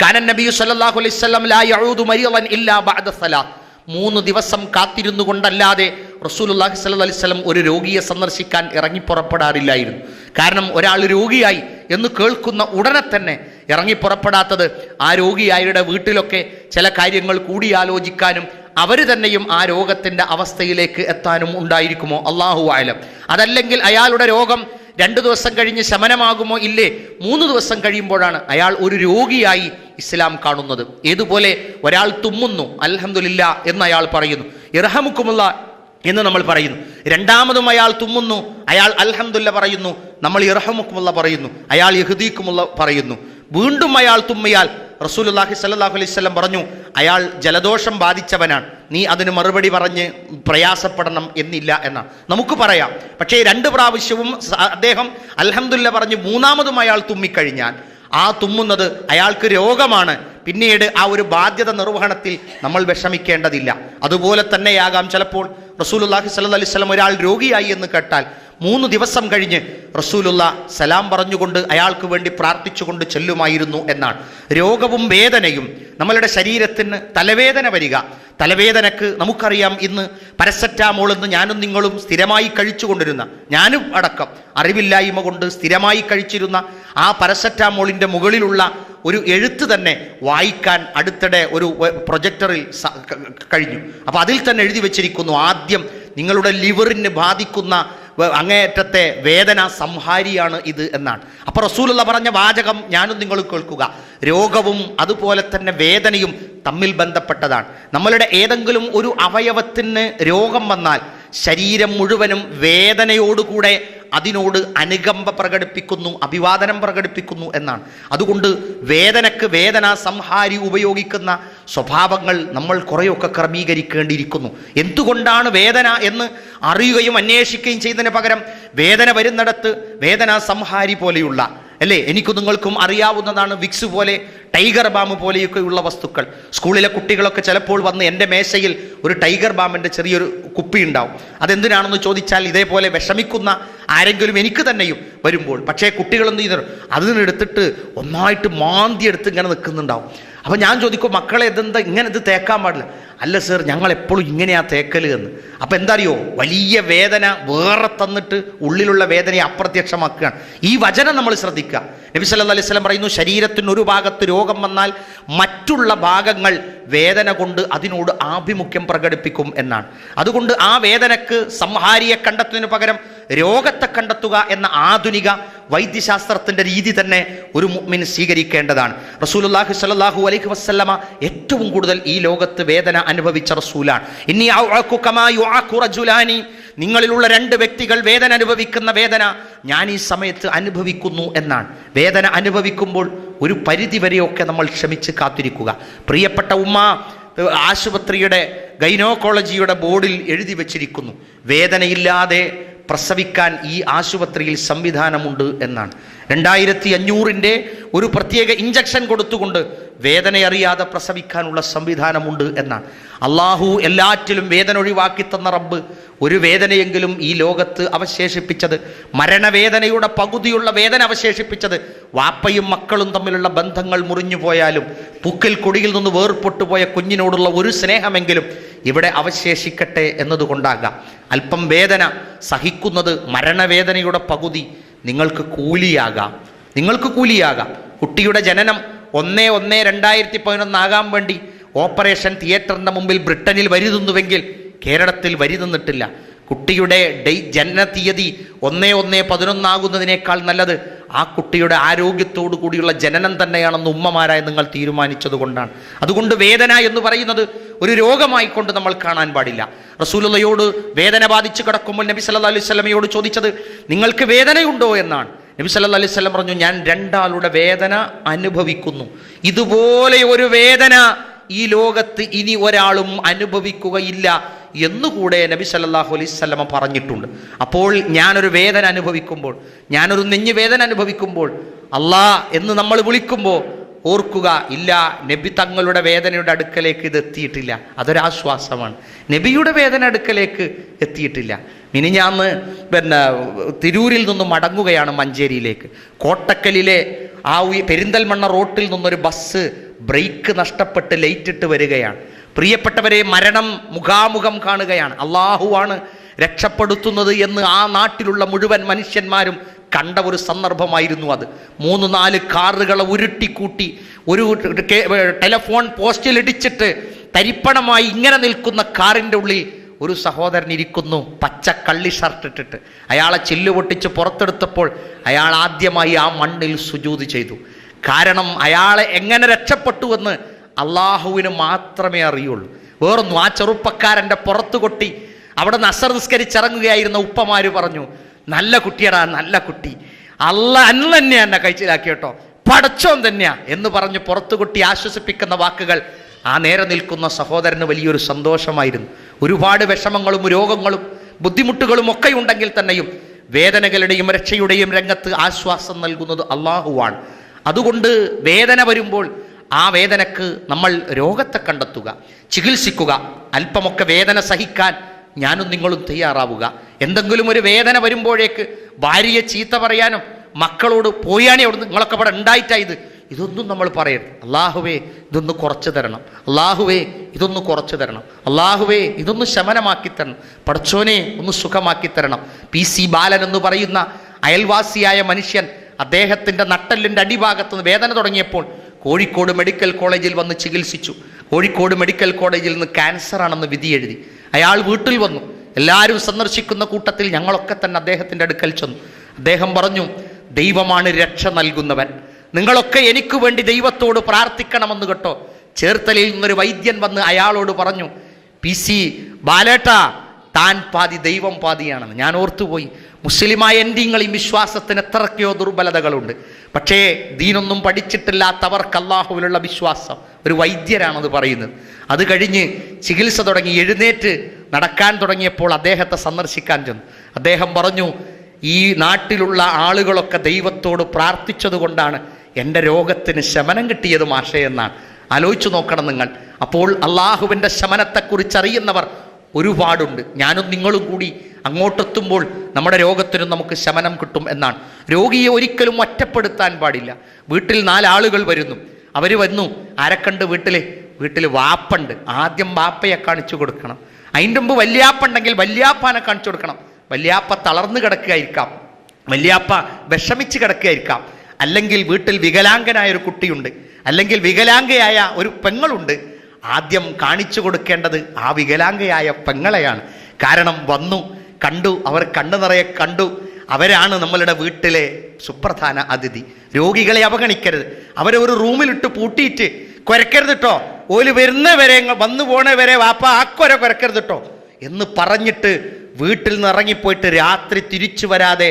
കാനൻ നബി സ്വല്ലല്ലാഹു അലൈഹി വസല്ലം ലാ യഊദു മരിളൻ ഇല്ലാ ബഅദ സലാത്ത്. 3 ദിവസം കാത്തിരുന്നു കൊണ്ടല്ലാതെ റസൂലുള്ളാഹി സ്വല്ലല്ലാഹു അലൈഹി വസല്ലം ഒരു രോഗിയെ സന്ദർശിക്കാൻ ഇറങ്ങിപ്പുറപ്പെടാറില്ലായിരുന്നു. കാരണം ഒരാൾ രോഗിയായി എന്ന് കേൾക്കുന്ന ഉടനെ തന്നെ ഇറങ്ങിപ്പുറപ്പെടാത്തത് ആ രോഗിയായുടെ വീട്ടിലൊക്കെ ചില കാര്യങ്ങൾ കൂടിയാലോചിക്കാനും അവർ തന്നെയും ആ രോഗത്തിൻ്റെ അവസ്ഥയിലേക്ക് എത്താനും ഉണ്ടായിരിക്കുമോ, അല്ലാഹു അഅലം. അതല്ലെങ്കിൽ അയാളുടെ രോഗം 2 ദിവസം കഴിഞ്ഞ് ശമനമാകുമോ ഇല്ലേ, 3 ദിവസം കഴിയുമ്പോഴാണ് അയാൾ ഒരു രോഗിയായി ഇസ്ലാം കാണുന്നത്. ഏതുപോലെ ഒരാൾ തുമ്മുന്നു, അൽഹംദുലില്ലാ എന്ന് അയാൾ പറയുന്നു, ഇർഹമുക്കുമുള്ള എന്ന് നമ്മൾ പറയുന്നു. രണ്ടാമതും അയാൾ തുമ്മുന്നു, അയാൾ അൽഹംദുലില്ലാ പറയുന്നു, നമ്മൾ ഇർഹമുക്കുമുള്ള പറയുന്നു, അയാൾ യഹ്ദീക്കുമുള്ള പറയുന്നു. വീണ്ടും അയാൾ തുമ്മിയാൽ റസൂലുള്ളാഹി സ്വല്ലല്ലാഹു അലൈഹി വസല്ലം പറഞ്ഞു, അയാൾ ജലദോഷം ബാധിച്ചവനാണ്, നീ അതിന് മറുപടി പറഞ്ഞ് പ്രയാസപ്പെടണം എന്നില്ല എന്നാണ്. നമുക്ക് പറയാം. പക്ഷേ 2 പ്രാവശ്യവും അദ്ദേഹം അൽഹംദുലില്ലാ പറഞ്ഞ് മൂന്നാമതും അയാൾ തുമ്മിക്കഴിഞ്ഞാൽ ആ തുമ്മുന്നത് അയാൾക്ക് രോഗമാണ്. പിന്നീട് ആ ഒരു ബാധ്യത നിർവഹണത്തിൽ നമ്മൾ വിഷമിക്കേണ്ടതില്ല. അതുപോലെ തന്നെയാകാം ചിലപ്പോൾ റസൂലുള്ളാഹി സ്വല്ലല്ലാഹു അലൈഹി വസല്ലം ഒരാൾ രോഗിയായി എന്ന് കേട്ടാൽ 3 ദിവസം കഴിഞ്ഞ് റസൂലുള്ള സലാം പറഞ്ഞുകൊണ്ട് അയാൾക്ക് വേണ്ടി പ്രാർത്ഥിച്ചുകൊണ്ട് ചെല്ലുമായിരുന്നു എന്നാണ്. രോഗവും വേദനയും നമ്മളുടെ ശരീരത്തിന് തലവേദന വരിക, തലവേദനക്ക് നമുക്കറിയാം ഇന്ന് പാരസെറ്റാമോൾ എന്ന് ഞാനും നിങ്ങളും സ്ഥിരമായി കഴിച്ചുകൊണ്ടിരുന്ന, ഞാനും അടക്കം അറിവില്ലായ്മ കൊണ്ട് സ്ഥിരമായി കഴിച്ചിരുന്ന ആ പാരസെറ്റാമോളിൻ്റെ മുകളിലുള്ള ഒരു എഴുത്ത് തന്നെ വായിക്കാൻ അടുത്തിടെ ഒരു പ്രൊജക്ടറിൽ കഴിഞ്ഞു. അപ്പോൾ അതിൽ തന്നെ എഴുതി വെച്ചിരിക്കുന്നു, ആദ്യം നിങ്ങളുടെ ലിവറിന് ബാധിക്കുന്ന അങ്ങേയറ്റത്തെ വേദന സംഹാരിയാണ് ഇത് എന്നാണ്. അപ്പോൾ റസൂലുള്ള പറഞ്ഞ വാചകം ഞാനും നിങ്ങളും കേൾക്കുക. രോഗവും അതുപോലെ തന്നെ വേദനയും തമ്മിൽ ബന്ധപ്പെട്ടതാണ്. നമ്മളുടെ ഏതെങ്കിലും ഒരു അവയവത്തിന് രോഗം വന്നാൽ ശരീരം മുഴുവനും വേദനയോടുകൂടെ അതിനോട് അനുകമ്പ പ്രകടിപ്പിക്കുന്നു, അഭിവാദനം പ്രകടിപ്പിക്കുന്നു എന്നാണ്. അതുകൊണ്ട് വേദനക്ക് വേദന സംഹാരി ഉപയോഗിക്കുന്ന സ്വഭാവങ്ങൾ നമ്മൾ കുറേയൊക്കെ ക്രമീകരിക്കേണ്ടിയിരിക്കുന്നു. എന്തുകൊണ്ടാണ് വേദന എന്ന് അറിയുകയും അന്വേഷിക്കുകയും ചെയ്യുന്നതിന് പകരം വേദന വരുന്നിടത്ത് വേദന സംഹാരി പോലെയുള്ള അല്ലേ, എനിക്ക് നിങ്ങൾക്കും അറിയാവുന്നതാണ്, വിക്സ് പോലെ ടൈഗർ ബാം പോലെയൊക്കെയുള്ള വസ്തുക്കൾ. സ്കൂളിലെ കുട്ടികളൊക്കെ ചിലപ്പോൾ വന്ന് എൻ്റെ മേശയിൽ ഒരു ടൈഗർ ബാമിൻ്റെ ചെറിയൊരു കുപ്പി ഉണ്ടാവും. അതെന്തിനാണെന്ന് ചോദിച്ചാൽ ഇതേപോലെ വിഷമിക്കുന്ന ആരെങ്കിലും എനിക്ക് തന്നെയും വരുമ്പോൾ, പക്ഷേ കുട്ടികളൊന്നും ചെയ്തു അതിനെടുത്തിട്ട് ഒന്നായിട്ട് മാന്തി എടുത്ത് ഇങ്ങനെ നിൽക്കുന്നുണ്ടാവും. അപ്പം ഞാൻ ചോദിക്കും, മക്കളെ ഇതെന്താ ഇങ്ങനെ ഇത് തേക്കാൻ പാടില്ല? അല്ല സർ, ഞങ്ങൾ എപ്പോഴും ഇങ്ങനെയാ തേക്കൽ എന്ന്. അപ്പം എന്താ അറിയോ, വലിയ വേദന വേറെ തന്നിട്ട് ഉള്ളിലുള്ള വേദനയെ അപ്രത്യക്ഷമാക്കുകയാണ്. ഈ വചനം നമ്മൾ ശ്രദ്ധിക്കുക. നബി സല്ലല്ലാഹു അലൈഹി വസല്ലം പറയുന്നു, ശരീരത്തിന് ഒരു ഭാഗത്ത് രോഗം വന്നാൽ മറ്റുള്ള ഭാഗങ്ങൾ വേദന കൊണ്ട് അതിനോട് ആഭിമുഖ്യം പ്രകടിപ്പിക്കും എന്നാണ്. അതുകൊണ്ട് ആ വേദനക്ക് സംഹാരിയെ കണ്ടെത്തുന്നതിന് പകരം രോഗത്തെ കണ്ടെത്തുക എന്ന ആധുനിക വൈദ്യശാസ്ത്രത്തിൻ്റെ രീതി തന്നെ ഒരു മുഅ്മിൻ സ്വീകരിക്കേണ്ടതാണ്. റസൂലുള്ളാഹി സ്വല്ലല്ലാഹു അലൈഹി വസല്ലമ ഏറ്റവും കൂടുതൽ ഈ ലോകത്ത് വേദന അനുഭവിച്ച റസൂലാണ്. ഇന്നി അഉഅഖു കമാ യുഅഖു റജുലാനി, നിങ്ങളിലുള്ള രണ്ട് വ്യക്തികൾ വേദന അനുഭവിക്കുന്ന വേദന ഞാൻ ഈ സമയത്ത് അനുഭവിക്കുന്നു എന്നാണ്. വേദന അനുഭവിക്കുമ്പോൾ ഒരു പരിധിവരെയൊക്കെ നമ്മൾ ക്ഷമിച്ച് കാത്തിരിക്കുക. പ്രിയപ്പെട്ട ഉമ്മ, ആശുപത്രിയുടെ ഗൈനോക്കോളജിയുടെ ബോർഡിൽ എഴുതി വച്ചിരിക്കുന്നു, വേദനയില്ലാതെ പ്രസവിക്കാൻ ഈ ആശുപത്രിയിൽ സംവിധാനമുണ്ട് എന്നാണ്. 2500 ഒരു പ്രത്യേക ഇഞ്ചക്ഷൻ കൊടുത്തുകൊണ്ട് വേദനയറിയാതെ പ്രസവിക്കാനുള്ള സംവിധാനമുണ്ട് എന്നാണ്. അള്ളാഹു എല്ലാറ്റിലും വേദന ഒഴിവാക്കി തന്ന റബ്ബ് ഒരു വേദനയെങ്കിലും ഈ ലോകത്ത് അവശേഷിപ്പിച്ചത്, മരണവേദനയുടെ പകുതിയുള്ള വേദന അവശേഷിപ്പിച്ചത്, വാപ്പയും മക്കളും തമ്മിലുള്ള ബന്ധങ്ങൾ മുറിഞ്ഞു പോയാലും പൂക്കൽ കൊടിയിൽ നിന്ന് വേർപെട്ടു പോയ കുഞ്ഞിനോടുള്ള ഒരു സ്നേഹമെങ്കിലും ഇവിടെ അവശേഷിക്കട്ടെ എന്നതുകൊണ്ടാകാം. അല്പം വേദന സഹിക്കുന്നത് മരണവേദനയുടെ പകുതി നിങ്ങൾക്ക് കൂലിയാകാം. കുട്ടിയുടെ ജനനം 1/1/2011 ആകാൻ വേണ്ടി ഓപ്പറേഷൻ തിയേറ്ററിൻ്റെ മുമ്പിൽ ബ്രിട്ടനിൽ വരി നിന്നുവെങ്കിൽ കേരളത്തിൽ വരി നിന്നിട്ടില്ല. കുട്ടിയുടെ ജനന തീയതി 1/1/11 ആകുന്നതിനേക്കാൾ നല്ലത് ആ കുട്ടിയുടെ ആരോഗ്യത്തോടു കൂടിയുള്ള ജനനം തന്നെയാണെന്ന് ഉമ്മമാരായി നിങ്ങൾ തീരുമാനിച്ചത് കൊണ്ടാണ്. അതുകൊണ്ട് വേദന എന്ന് പറയുന്നത് ഒരു രോഗമായിക്കൊണ്ട് നമ്മൾ കാണാൻ പാടില്ല. റസൂലുള്ളാഹിയോട് വേദന ബാധിച്ച് കിടക്കുമ്പോൾ നബി സല്ലല്ലാഹു അലൈഹി വസല്ലമയോട് ചോദിച്ചത് നിങ്ങൾക്ക് വേദനയുണ്ടോ എന്നാണ്. നബി സല്ലല്ലാഹു അലൈഹി വസല്ലം പറഞ്ഞു, ഞാൻ രണ്ടാളുടെ വേദന അനുഭവിക്കുന്നു, ഇതുപോലെ ഒരു വേദന ഈ ലോകത്ത് ഇനി ഒരാളും അനുഭവിക്കുകയില്ല എന്നുകൂടെ നബി സല്ലല്ലാഹു അലൈഹി വസല്ലം പറഞ്ഞിട്ടുണ്ട്. അപ്പോൾ ഞാനൊരു വേദന അനുഭവിക്കുമ്പോൾ, ഞാനൊരു നെഞ്ഞ് വേദന അനുഭവിക്കുമ്പോൾ അല്ലാ എന്ന് നമ്മൾ വിളിക്കുമ്പോൾ ഓർക്കുക, ഇല്ല, നബി തങ്ങളുടെ വേദനയുടെ അടുക്കലേക്ക് ഇത് എത്തിയിട്ടില്ല. അതൊരാശ്വാസമാണ്. നബിയുടെ വേദന അടുക്കലേക്ക് എത്തിയിട്ടില്ല. മിനിഞ്ഞാന്ന് തിരൂരിൽ നിന്നും മടങ്ങുകയാണ് മഞ്ചേരിയിലേക്ക്. കോട്ടക്കലിലെ ആ പെരിന്തൽമണ്ണ റോട്ടിൽ നിന്നൊരു ബസ് ബ്രേക്ക് നഷ്ടപ്പെട്ട് ലൈറ്റിട്ട് വരികയാണ്. പ്രിയപ്പെട്ടവരെ, മരണം മുഖാമുഖം കാണുകയാണ്. അള്ളാഹുവാണ് രക്ഷപ്പെടുത്തുന്നത് എന്ന് ആ നാട്ടിലുള്ള മുഴുവൻ മനുഷ്യന്മാരും കണ്ട ഒരു സന്ദർഭമായിരുന്നു അത്. 3-4 കാറുകളെ ഉരുട്ടിക്കൂട്ടി ഒരു ടെലിഫോൺ പോസ്റ്റിൽ ഇടിച്ചിട്ട് തരിപ്പണമായി ഇങ്ങനെ നിൽക്കുന്ന കാറിൻ്റെ ഉള്ളിൽ ഒരു സഹോദരൻ ഇരിക്കുന്നു, പച്ച കള്ളി ഷർട്ട് ഇട്ടിട്ട്. അയാളെ ചില്ല് പൊട്ടിച്ച് പുറത്തെടുത്തപ്പോൾ അയാൾ ആദ്യമായി ആ മണ്ണിൽ സുജൂദ് ചെയ്തു. കാരണം അയാളെ എങ്ങനെ രക്ഷപ്പെട്ടുവെന്ന് അള്ളാഹുവിന് മാത്രമേ അറിയുള്ളൂ. വേറൊന്നും, ആ ചെറുപ്പക്കാരൻ്റെ പുറത്തു കൊട്ടി അവിടെ നിന്ന് അസർ നിസ്കരിച്ചിറങ്ങുകയായിരുന്ന ഉപ്പമാര് പറഞ്ഞു, നല്ല കുട്ടിയടാ, നല്ല കുട്ടി, അന്ന് തന്നെയാ എന്നെ കഴിച്ചിലാക്കി കേട്ടോ, പടച്ചോൻ തന്നെയാ എന്ന് പറഞ്ഞ് പുറത്തു കൊട്ടി ആശ്വസിപ്പിക്കുന്ന വാക്കുകൾ ആ നേരെ നിൽക്കുന്ന സഹോദരന് വലിയൊരു സന്തോഷമായിരുന്നു. ഒരുപാട് വിഷമങ്ങളും രോഗങ്ങളും ബുദ്ധിമുട്ടുകളും ഒക്കെ ഉണ്ടെങ്കിൽ തന്നെയും വേദനകളുടെയും രക്ഷയുടെയും രംഗത്ത് ആശ്വാസം നൽകുന്നത് അള്ളാഹുവാണ്. അതുകൊണ്ട് വേദന വരുമ്പോൾ ആ വേദനക്ക് നമ്മൾ രോഗത്തെ കണ്ടെത്തുക, ചികിത്സിക്കുക. അല്പമൊക്കെ വേദന സഹിക്കാൻ ഞാനും നിങ്ങളും തയ്യാറാവുക. എന്തെങ്കിലും ഒരു വേദന വരുമ്പോഴേക്ക് ഭാര്യയെ ചീത്ത പറയാനും മക്കളോട് പോയാണേ അവിടെ നിങ്ങളൊക്കെ ഇവിടെ ഉണ്ടായിട്ടായത്, ഇതൊന്നും നമ്മൾ പറയരുത്. അള്ളാഹുവേ ഇതൊന്ന് കുറച്ച് തരണം, അള്ളാഹുവേ ഇതൊന്ന് കുറച്ച് തരണം, അള്ളാഹുവേ ഇതൊന്ന് ശമനമാക്കി തരണം, പടച്ചോനെ ഒന്ന് സുഖമാക്കി തരണം. PC ബാലൻ എന്ന് പറയുന്ന അയൽവാസിയായ മനുഷ്യൻ അദ്ദേഹത്തിൻ്റെ നട്ടെല്ലിൻ്റെ അടിഭാഗത്ത് നിന്ന് വേദന തുടങ്ങിയപ്പോൾ കോഴിക്കോട് മെഡിക്കൽ കോളേജിൽ വന്ന് ചികിത്സിച്ചു. കോഴിക്കോട് മെഡിക്കൽ കോളേജിൽ നിന്ന് ക്യാൻസറാണെന്ന് വിധി എഴുതി. അയാൾ വീട്ടിൽ വന്നു. എല്ലാവരും സന്ദർശിക്കുന്ന കൂട്ടത്തിൽ ഞങ്ങളൊക്കെ തന്നെ അദ്ദേഹത്തിൻ്റെ അടുക്കൽ ചെന്നു. അദ്ദേഹം പറഞ്ഞു, ദൈവമാണ് രക്ഷ നൽകുന്നവൻ, നിങ്ങളൊക്കെ എനിക്ക് വേണ്ടി ദൈവത്തോട് പ്രാർത്ഥിക്കണമെന്ന് കേട്ടോ. ചേർത്തലയിൽ നിന്നൊരു വൈദ്യൻ വന്ന് അയാളോട് പറഞ്ഞു, PC ബാലേട്ടാ, താൻ പാതി ദൈവം പാതിയാണെന്ന്. ഞാൻ ഓർത്തുപോയി. മുസ്ലിമായ എൻ്റെയും വിശ്വാസത്തിന് എത്രയൊക്കെയോ ദുർബലതകളുണ്ട്. പക്ഷേ ദീനൊന്നും പഠിച്ചിട്ടില്ലാത്തവർക്ക് അല്ലാഹുവിലുള്ള വിശ്വാസം, ഒരു വൈദ്യരാണത് പറയുന്നത്. അത് കഴിഞ്ഞ് ചികിത്സ തുടങ്ങി എഴുന്നേറ്റ് നടക്കാൻ തുടങ്ങിയപ്പോൾ അദ്ദേഹത്തെ സന്ദർശിക്കാൻ ചെന്നു. അദ്ദേഹം പറഞ്ഞു, ഈ നാട്ടിലുള്ള ആളുകളൊക്കെ ദൈവത്തോട് പ്രാർത്ഥിച്ചത് കൊണ്ടാണ് എൻ്റെ രോഗത്തിന് ശമനം കിട്ടിയത് മാഷേ എന്നാണ്. ആലോചിച്ചു നോക്കണം നിങ്ങൾ. അപ്പോൾ അള്ളാഹുവിൻ്റെ ശമനത്തെക്കുറിച്ച് അറിയുന്നവർ ഒരുപാടുണ്ട്. ഞാനും നിങ്ങളും കൂടി അങ്ങോട്ടെത്തുമ്പോൾ നമ്മുടെ രോഗത്തിനും നമുക്ക് ശമനം കിട്ടും എന്നാണ്. രോഗിയെ ഒരിക്കലും ഒറ്റപ്പെടുത്താൻ പാടില്ല. വീട്ടിൽ 4 ആളുകൾ വരുന്നു. അവർ വന്നു, ആരക്കണ്ട് വീട്ടിൽ വാപ്പുണ്ട്. ആദ്യം വാപ്പയെ കാണിച്ചു കൊടുക്കണം. അതിൻ്റെ മുമ്പ് വല്യാപ്പുണ്ടെങ്കിൽ വല്യാപ്പാനെ കാണിച്ചു കൊടുക്കണം. വല്യാപ്പ തളർന്നു കിടക്കുകയായിരിക്കാം, വല്യാപ്പ വിഷമിച്ച് കിടക്കുകയായിരിക്കാം. അല്ലെങ്കിൽ വീട്ടിൽ വികലാംഗനായ ഒരു കുട്ടിയുണ്ട്, അല്ലെങ്കിൽ വികലാംഗയായ ഒരു പെങ്ങളുണ്ട്. ആദ്യം കാണിച്ചു കൊടുക്കേണ്ടത് ആ വികലാംഗയായ പെങ്ങളെയാണ്. കാരണം വന്നു കണ്ടു, അവർ കണ്ണു നിറയെ കണ്ടു. അവരാണ് നമ്മളുടെ വീട്ടിലെ സുപ്രധാന അതിഥി. രോഗികളെ അവഗണിക്കരുത്. അവരെ ഒരു റൂമിലിട്ട് പൂട്ടിയിട്ട് കുരക്കരുത് കേട്ടോ, ഓല് വരുന്നവരെ വന്നു പോണവരെ വാപ്പ ആക്കൊര കുരക്കരുത് കേട്ടോ എന്ന് പറഞ്ഞിട്ട് വീട്ടിൽ നിന്ന് ഇറങ്ങിപ്പോയിട്ട് രാത്രി തിരിച്ചു വരാതെ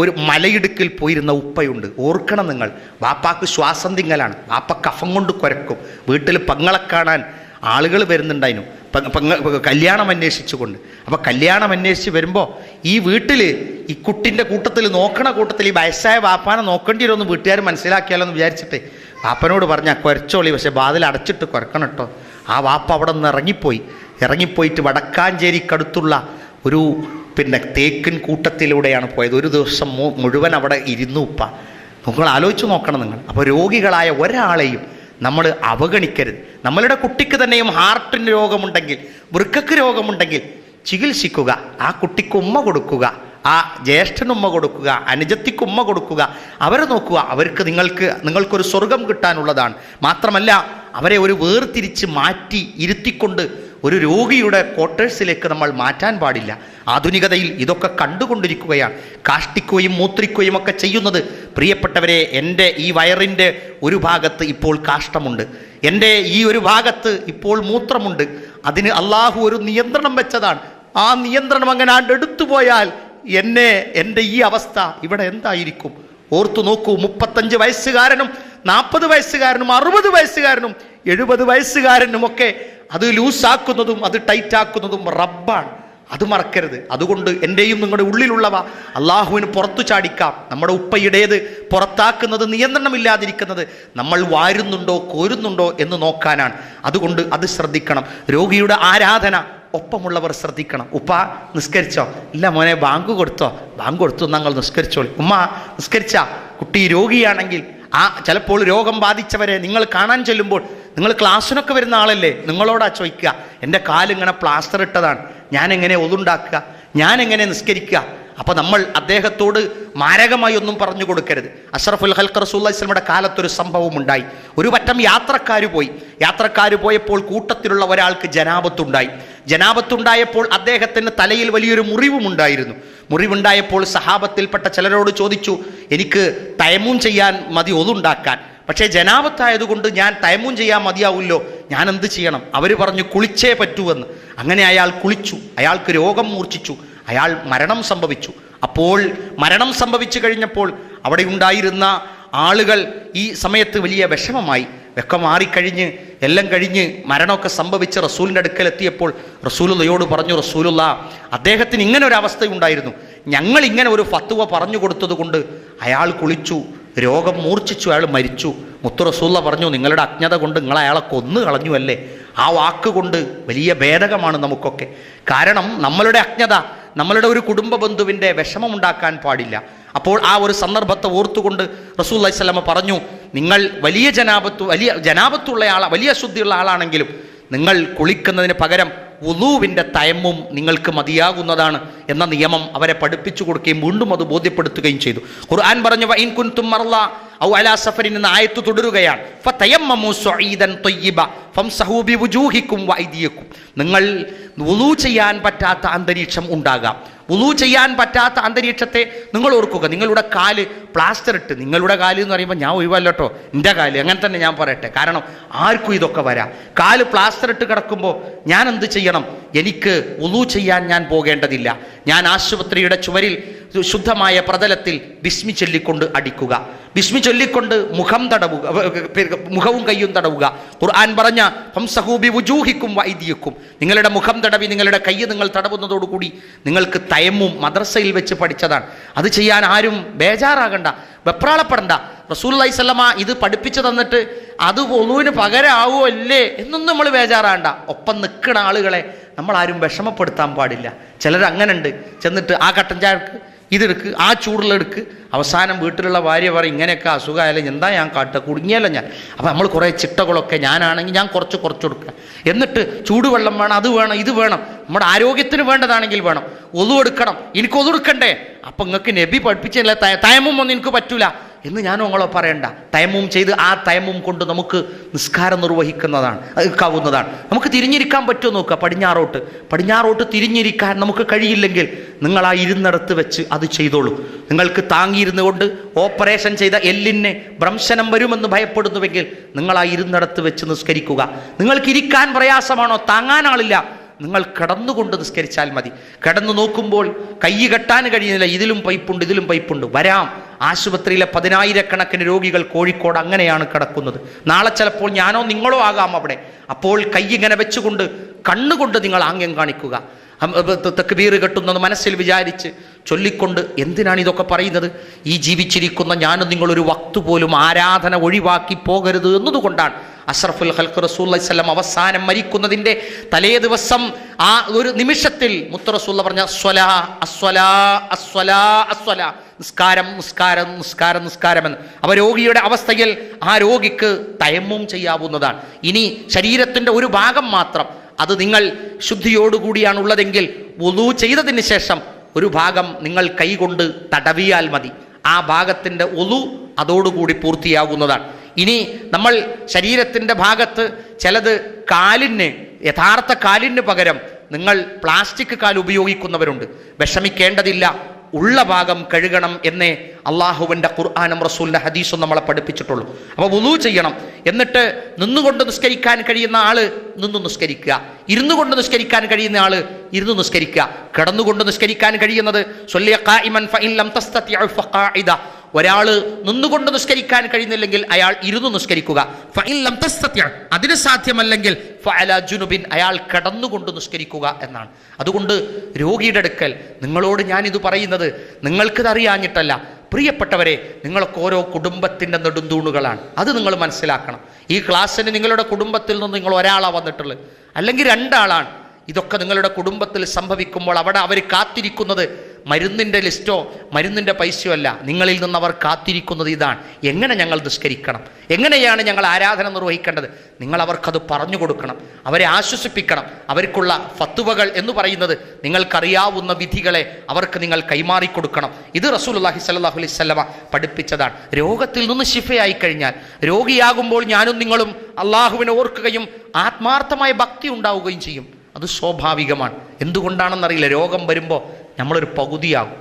ഒരു മലയിടുക്കിൽ പോയിരുന്ന ഉപ്പയുണ്ട്. ഓർക്കണം നിങ്ങൾ, വാപ്പാക്ക് ശ്വാസം തിങ്ങലാണ്, വാപ്പ കഫം കൊണ്ട് കുരക്കും. വീട്ടിൽ പങ്ങളെ കാണാൻ ആളുകൾ വരുന്നുണ്ടായിരുന്നു, കല്യാണം അന്വേഷിച്ചുകൊണ്ട്. അപ്പോൾ കല്യാണം അന്വേഷിച്ച് വരുമ്പോൾ ഈ വീട്ടിൽ ഈ കുട്ടിൻ്റെ കൂട്ടത്തിൽ നോക്കണ കൂട്ടത്തിൽ ഈ വയസ്സായ വാപ്പാനെ നോക്കേണ്ടി വരുമെന്ന് വീട്ടുകാർ മനസ്സിലാക്കിയാലോ എന്ന് വിചാരിച്ചിട്ട് വാപ്പനോട് പറഞ്ഞാൽ കുരച്ചോളി, പക്ഷേ വാതിൽ അടച്ചിട്ട് കുരക്കണം കേട്ടോ. ആ വാപ്പ അവിടെ നിന്ന് ഇറങ്ങിപ്പോയിട്ട് വടക്കാഞ്ചേരിക്കടുത്തുള്ള ഒരു തേക്കിൻ കൂട്ടത്തിലൂടെയാണ് പോയത്. ഒരു ദിവസം മുഴുവൻ അവിടെ ഇരുന്നു ഉപ്പ. നിങ്ങൾ ആലോചിച്ച് നോക്കണം നിങ്ങൾ. അപ്പോൾ രോഗികളായ ഒരാളെയും നമ്മൾ അവഗണിക്കരുത്. നമ്മളുടെ കുട്ടിക്ക് തന്നെയും ഹാർട്ടിന് രോഗമുണ്ടെങ്കിൽ, വൃക്കക്ക് രോഗമുണ്ടെങ്കിൽ ചികിത്സിക്കുക. ആ കുട്ടിക്ക് ഉമ്മ കൊടുക്കുക, ആ ജ്യേഷ്ഠന് ഉമ്മ കൊടുക്കുക, അനുജത്തിക്ക് ഉമ്മ കൊടുക്കുക, അവരെ നോക്കുക. അവർക്ക് നിങ്ങൾക്കൊരു സ്വർഗം കിട്ടാനുള്ളതാണ്. മാത്രമല്ല അവരെ ഒരു വേർതിരിച്ച് മാറ്റി ഇരുത്തിക്കൊണ്ട് ഒരു രോഗിയുടെ ക്വാർട്ടേഴ്സിലേക്ക് നമ്മൾ മാറ്റാൻ പാടില്ല. ആധുനികതയിൽ ഇതൊക്കെ കണ്ടുകൊണ്ടിരിക്കുകയാണ്. കാഷ്ടിക്കുകയും മൂത്രിക്കുകയും ഒക്കെ ചെയ്യുന്നത്. പ്രിയപ്പെട്ടവരെ, എൻ്റെ ഈ വയറിൻ്റെ ഒരു ഭാഗത്ത് ഇപ്പോൾ കാഷ്ടമുണ്ട്, എൻ്റെ ഈ ഒരു ഭാഗത്ത് ഇപ്പോൾ മൂത്രമുണ്ട്. അതിന് അള്ളാഹു ഒരു നിയന്ത്രണം വെച്ചതാണ്. ആ നിയന്ത്രണം അങ്ങനെ എടുത്തു പോയാൽ എൻ്റെ ഈ അവസ്ഥ ഇവിടെ എന്തായിരിക്കും? ഓർത്തു നോക്കൂ. 35 വയസ്സുകാരനും 40 വയസ്സുകാരനും 60 വയസ്സുകാരനും 70 വയസ്സുകാരനുമൊക്കെ അത് ലൂസാക്കുന്നതും അത് ടൈറ്റാക്കുന്നതും റബ്ബാണ്. അത് മറക്കരുത്. അതുകൊണ്ട് എൻ്റെയും നിങ്ങളുടെ ഉള്ളിലുള്ളവ അള്ളാഹുവിന് പുറത്തു ചാടിക്കാം. നമ്മുടെ ഉപ്പയുടേത് പുറത്താക്കുന്നത്, നിയന്ത്രണമില്ലാതിരിക്കുന്നത് നമ്മൾ വാരുന്നുണ്ടോ കോരുന്നുണ്ടോ എന്ന് നോക്കാനാണ്. അതുകൊണ്ട് അത് ശ്രദ്ധിക്കണം. രോഗിയുടെ ആരാധന ഒപ്പമുള്ളവർ ശ്രദ്ധിക്കണം. ഉപ്പ നിസ്കരിച്ചോ? ഇല്ല മോനെ, ബാങ്ക് കൊടുത്തു ഞങ്ങൾ നിസ്കരിച്ചോളി. ഉമ്മ നിസ്കരിച്ച? കുട്ടി രോഗിയാണെങ്കിൽ ചിലപ്പോൾ രോഗം ബാധിച്ചവരെ നിങ്ങൾ കാണാൻ ചെല്ലുമ്പോൾ, നിങ്ങൾ ക്ലാസ്സിനൊക്കെ വരുന്ന ആളല്ലേ, നിങ്ങളോടാ ചോദിക്കുക, എൻ്റെ കാലിങ്ങനെ പ്ലാസ്റ്റർ ഇട്ടതാണ്, ഞാൻ എങ്ങനെ ഒതുണ്ടാക്കുക, ഞാൻ എങ്ങനെ നിസ്കരിക്കുക? അപ്പോൾ നമ്മൾ അദ്ദേഹത്തോട് മാരകമായി ഒന്നും പറഞ്ഞു കൊടുക്കരുത്. അഷ്റഫുൽ ഖൽഖ് റസൂലുള്ളാഹി സ്വല്ലല്ലാഹു അലൈഹി വസല്ലമയുടെ കാലത്തൊരു സംഭവം ഉണ്ടായി. ഒരു വട്ടം യാത്രക്കാർ പോയപ്പോൾ കൂട്ടത്തിലുള്ള ഒരാൾക്ക് ജനാബത്തുണ്ടായപ്പോൾ അദ്ദേഹത്തിന് തലയിൽ വലിയൊരു മുറിവുണ്ടായപ്പോൾ സഹാബത്തിൽപ്പെട്ട ചിലരോട് ചോദിച്ചു, എനിക്ക് തയമ്മൂം ചെയ്യാൻ മതി ഒതുണ്ടാക്കാൻ, പക്ഷേ ജനാബത്തായതുകൊണ്ട് ഞാൻ തയമ്മൂം ചെയ്യാൻ മതിയാവില്ലോ, ഞാൻ എന്ത് ചെയ്യണം? അവർ പറഞ്ഞു കുളിച്ചേ പറ്റൂവെന്ന്. അങ്ങനെ അയാൾ കുളിച്ചു. അയാൾക്ക് രോഗം മൂർച്ഛിച്ചു, അയാൾ മരണം സംഭവിച്ചു. അപ്പോൾ മരണം സംഭവിച്ചു കഴിഞ്ഞപ്പോൾ അവിടെ ഉണ്ടായിരുന്ന ആളുകൾ ഈ സമയത്ത് വലിയ വിഷമമായി. വെക്കം മാറിക്കഴിഞ്ഞ് എല്ലാം കഴിഞ്ഞ് മരണമൊക്കെ സംഭവിച്ച് റസൂലിൻ്റെ അടുക്കലെത്തിയപ്പോൾ റസൂലുള്ളയോട് പറഞ്ഞു, റസൂലുള്ള, അദ്ദേഹത്തിന് ഇങ്ങനെ ഒരു അവസ്ഥയുണ്ടായിരുന്നു, ഞങ്ങൾ ഇങ്ങനെ ഒരു ഫത്വ പറഞ്ഞു കൊടുത്തത് കൊണ്ട് അയാൾ കുളിച്ചു, രോഗം മൂർച്ഛിച്ചു, അയാൾ മരിച്ചു. മുത്തു റസൂലുള്ള പറഞ്ഞു, നിങ്ങളുടെ അജ്ഞത കൊണ്ട് നിങ്ങൾ അയാളെ കൊന്നു കളഞ്ഞുവല്ലേ. ആ വാക്കുകൊണ്ട് വലിയ ഭേദകമാണ് നമുക്കൊക്കെ. കാരണം നമ്മളുടെ അജ്ഞത നമ്മളുടെ ഒരു കുടുംബ ബന്ധുവിൻ്റെ വിഷമമുണ്ടാക്കാൻ പാടില്ല. അപ്പോൾ ആ ഒരു സന്ദർഭത്തെ ഓർത്തുകൊണ്ട് റസൂലുള്ളാഹി സ്വല്ലല്ലാഹു അലൈഹി വസല്ലം പറഞ്ഞു, നിങ്ങൾ വലിയ ജനാബത്തുള്ള വലിയ ശുദ്ധിയുള്ള ആളാണെങ്കിലും നിങ്ങൾ കുളിക്കുന്നതിന് പകരം വുളൂവിൻ്റെ തയമ്മും നിങ്ങൾക്ക് മതിയാകുന്നതാണ് എന്ന നിയമം അവരെ പഠിപ്പിച്ചു കൊടുക്കുകയും വീണ്ടും അത് ബോധ്യപ്പെടുത്തുകയും ചെയ്തു. ഖുർആൻ പറഞ്ഞു, വഇൻ കുൻതും മർളാ ഔ അലാ സഫറിൻ എന്ന ആയത്ത് തുടരുകയാണ്. ഫതയമ്മമു സുഈദൻ ത്വയ്യിബ ഫംസഹൂ ബിവുജൂഹിക്കും വഅയ്ദിയക്കും. നിങ്ങൾ വുളൂ ചെയ്യാൻ പറ്റാത്ത അന്തരീക്ഷം ഉണ്ടാകാം. വുളൂ ചെയ്യാൻ പറ്റാത്ത അന്തരീക്ഷത്തെ നിങ്ങൾ ഓർക്കുക. നിങ്ങളുടെ കാല് പ്ലാസ്റ്റർ ഇട്ട്, നിങ്ങളുടെ കാല് എന്ന് പറയുമ്പോൾ ഞാൻ ഒഴിവല്ലോ, എൻ്റെ കാല് അങ്ങനെ തന്നെ ഞാൻ പറയട്ടെ, കാരണം ആർക്കും ഇതൊക്കെ വരാം. കാല് പ്ലാസ്റ്റർ ഇട്ട് കിടക്കുമ്പോൾ ഞാൻ എന്ത് ചെയ്യണം? എനിക്ക് വുളൂ ചെയ്യാൻ ഞാൻ പോകേണ്ടതില്ല. ഞാൻ ആശുപത്രിയുടെ ചുവരിൽ ശുദ്ധമായ പ്രതലത്തിൽ ബിസ്മി ചൊല്ലിക്കൊണ്ട് അടിക്കുക, ബിസ്മി ചൊല്ലിക്കൊണ്ട് മുഖവും കയ്യും തടവുക. ഖുർആൻ പറഞ്ഞ ഫംസഹൂ ബിവുജൂഹിക്കും വഅയ്ദിയക്കും, നിങ്ങളുടെ മുഖം തടവി നിങ്ങളുടെ കയ്യ് നിങ്ങൾ തടവുന്നതോടുകൂടി നിങ്ങൾക്ക് തയമ്മും മദ്രസയിൽ വെച്ച് പഠിച്ചതാണ്. അത് ചെയ്യാൻ ആരും ബേജാറാകണ്ട, വെപ്രാളപ്പെടണ്ട. റസൂലുള്ളാഹി സ്വല്ലല്ലാഹു അലൈഹി വസല്ലം ഇത് പഠിപ്പിച്ചു തന്നിട്ട് അത് വുളൂവിന് പകരമാവോ അല്ലേ എന്നൊന്നും നമ്മൾ ബേജാറാകണ്ട. ഒപ്പം നിൽക്കുന്ന ആളുകളെ നമ്മളാരും വിഷമപ്പെടുത്താൻ പാടില്ല. ചിലർ അങ്ങനെ ഉണ്ട്, ചെന്നിട്ട് ആ കട്ടൻ ചായക്ക് ഇതെടുക്ക്, ആ ചൂടുള്ളെടുക്ക്, അവസാനം വീട്ടിലുള്ള ഭാര്യ പറയും ഇങ്ങനെയൊക്കെ അസുഖമായാലും എന്താ ഞാൻ കാട്ടുക, കുടുങ്ങിയല്ലോ ഞാൻ. അപ്പോൾ നമ്മൾ കുറേ ചിട്ടകളൊക്കെ, ഞാനാണെങ്കിൽ ഞാൻ കുറച്ച് കൊടുക്കുക, എന്നിട്ട് ചൂടുവെള്ളം വേണം, അത് വേണം, ഇത് വേണം, നമ്മുടെ ആരോഗ്യത്തിന് വേണ്ടതാണെങ്കിൽ വേണം, ഒതു എടുക്കണം, എനിക്ക് ഒതു എടുക്കണ്ടേ? അപ്പം നിങ്ങൾക്ക് നബി പഠിപ്പിച്ചില്ല, തയമ്മും ഒന്നും എനിക്ക് പറ്റൂല, എന്ന് ഞാനും നിങ്ങളോ പറയണ്ട. തയമ്മും ചെയ്ത് ആ തയമ്മും കൊണ്ട് നമുക്ക് നിസ്കാരം നിർവഹിക്കാവുന്നതാണ്. നമുക്ക് തിരിഞ്ഞിരിക്കാൻ പറ്റുമോ നോക്കുക. പടിഞ്ഞാറോട്ട് തിരിഞ്ഞിരിക്കാൻ നമുക്ക് കഴിയില്ലെങ്കിൽ നിങ്ങൾ ആ ഇരുന്നിടത്ത് വെച്ച് അത് ചെയ്തോളൂ. നിങ്ങൾക്ക് താങ്ങിയിരുന്നു കൊണ്ട് ഓപ്പറേഷൻ ചെയ്ത എല്ലിന് ഭ്രംശനം വരുമെന്ന് ഭയപ്പെടുന്നുവെങ്കിൽ നിങ്ങൾ ആ ഇരുന്നിടത്ത് വെച്ച് നിസ്കരിക്കുക. നിങ്ങൾക്ക് ഇരിക്കാൻ പ്രയാസമാണോ, താങ്ങാൻ ആളില്ല, നിങ്ങൾ കിടന്നുകൊണ്ട് നിസ്കരിച്ചാൽ മതി. കിടന്നു നോക്കുമ്പോൾ കൈ കെട്ടാൻ കഴിയുന്നില്ല, ഇതിലും പൈപ്പുണ്ട് വരാം. ആശുപത്രിയിലെ 10,000-കണക്കിന് രോഗികൾ കോഴിക്കോട് അങ്ങനെയാണ് കിടക്കുന്നത്. നാളെ ചിലപ്പോൾ ഞാനോ നിങ്ങളോ ആകാം അവിടെ. അപ്പോൾ കൈ ഇങ്ങനെ വെച്ചുകൊണ്ട് കണ്ണുകൊണ്ട് നിങ്ങൾ ആംഗ്യം കാണിക്കുക. തക്ബീർ കെട്ടുന്നത് മനസ്സിൽ വിചാരിച്ച് ചൊല്ലിക്കൊണ്ട്. എന്തിനാണ് ഇതൊക്കെ പറയുന്നത്? ഈ ജീവിച്ചിരിക്കുന്ന ഞാനും നിങ്ങളൊരു വക്ത് പോലും ആരാധന ഒഴിവാക്കി പോകരുത് എന്നതുകൊണ്ടാണ്. അഷ്റഫുൽ ഖൽഖ് റസൂലുള്ളാഹി സ്വല്ലല്ലാഹു അലൈഹി വസല്ലം അവസാനം മരിക്കുന്നതിൻ്റെ തലേ ദിവസം ആ ഒരു നിമിഷത്തിൽ മുത്ത് റസൂലുള്ള പറഞ്ഞ നിസ്കാരം എന്ന്. അവ രോഗിയുടെ അവസ്ഥയിൽ ആ രോഗിക്ക് തയമ്മും ചെയ്യാവുന്നതാണ്. ഇനി ശരീരത്തിൻ്റെ ഒരു ഭാഗം മാത്രം, അത് നിങ്ങൾ ശുദ്ധിയോടുകൂടിയാണ് ഉള്ളതെങ്കിൽ വുളൂ ചെയ്തതിന് ശേഷം ഒരു ഭാഗം നിങ്ങൾ കൈകൊണ്ട് തടവിയാൽ മതി. ആ ഭാഗത്തിൻ്റെ വുളൂ അതോടുകൂടി പൂർത്തിയാകുന്നതാണ്. ഇനി നമ്മൾ ശരീരത്തിൻ്റെ ഭാഗത്ത് ചിലത് യഥാർത്ഥ കാലിന് പകരം നിങ്ങൾ പ്ലാസ്റ്റിക് കാൽ ഉപയോഗിക്കുന്നവരുണ്ട്. വിഷമിക്കേണ്ടതില്ല, ഉള്ള ഭാഗം കഴുകണം എന്നേ അള്ളാഹുവിൻ്റെ ഖുർആനും റസൂലിൻ്റെ ഹദീസും നമ്മളെ പഠിപ്പിച്ചിട്ടുള്ളൂ. അപ്പോൾ വുളൂ ചെയ്യണം. എന്നിട്ട് നിന്നുകൊണ്ട് നിസ്കരിക്കാൻ കഴിയുന്ന ആള് നിന്ന് നിസ്കരിക്കുക, ഇരുന്നു കൊണ്ട് നിസ്കരിക്കാൻ കഴിയുന്ന ആള് ഇരുന്ന് നിസ്കരിക്കുക. കിടന്നുകൊണ്ട് നിസ്കരിക്കാൻ കഴിയുന്നത് ഒരാൾ നിന്നുകൊണ്ട് നിസ്കരിക്കാൻ കഴിയുന്നില്ലെങ്കിൽ അയാൾ ഇരുന്നു നിസ്കരിക്കുക. അതിന് സാധ്യമല്ലെങ്കിൽ അയാൾ കിടന്നുകൊണ്ട് നിസ്കരിക്കുക എന്നാണ്. അതുകൊണ്ട് രോഗിയുടെ അടുക്കൽ നിങ്ങളോട് ഞാനിത് പറയുന്നത് നിങ്ങൾക്കിത് അറിയാഞ്ഞിട്ടല്ല. പ്രിയപ്പെട്ടവരെ, നിങ്ങളൊക്കെ ഓരോ കുടുംബത്തിൻ്റെ നെടുന്തൂണുകളാണ്. അത് നിങ്ങൾ മനസ്സിലാക്കണം. ഈ ക്ലാസ്സിന് നിങ്ങളുടെ കുടുംബത്തിൽ നിന്ന് നിങ്ങൾ ഒരാളാണ് വന്നിട്ടുള്ളത്, അല്ലെങ്കിൽ 2 ആളാണ്. ഇതൊക്കെ നിങ്ങളുടെ കുടുംബത്തിൽ സംഭവിക്കുമ്പോൾ അവിടെ അവർ കാത്തിരിക്കുന്നത് മരുന്നിൻ്റെ ലിസ്റ്റോ മരുന്നിൻ്റെ പൈസയോ അല്ല. നിങ്ങളിൽ നിന്ന് അവർ കാത്തിരിക്കുന്നത് ഇതാണ്: എങ്ങനെ ഞങ്ങൾ നിസ്കരിക്കണം, എങ്ങനെയാണ് ഞങ്ങൾ ആരാധന നിർവഹിക്കേണ്ടത്. നിങ്ങൾ അവർക്കത് പറഞ്ഞു കൊടുക്കണം, അവരെ ആശ്വസിപ്പിക്കണം. അവർക്കുള്ള ഫത്വകൾ എന്ന് പറയുന്നത് നിങ്ങൾക്കറിയാവുന്ന വിധികളെ അവർക്ക് നിങ്ങൾ കൈമാറിക്കൊടുക്കണം. ഇത് റസൂലുള്ളാഹി സ്വല്ലല്ലാഹു അലൈഹി വസല്ലമ പഠിപ്പിച്ചതാണ്. രോഗത്തിൽ നിന്ന് ശിഫയായി കഴിഞ്ഞാൽ, രോഗിയാകുമ്പോൾ ഞാനും നിങ്ങളും അള്ളാഹുവിനെ ഓർക്കുകയും ആത്മാർത്ഥമായ ഭക്തി ഉണ്ടാവുകയും ചെയ്യും. അത് സ്വാഭാവികമാണ്. എന്തുകൊണ്ടാണെന്നറിയില്ല, രോഗം വരുമ്പോൾ നമ്മളൊരു പകുതിയാകും.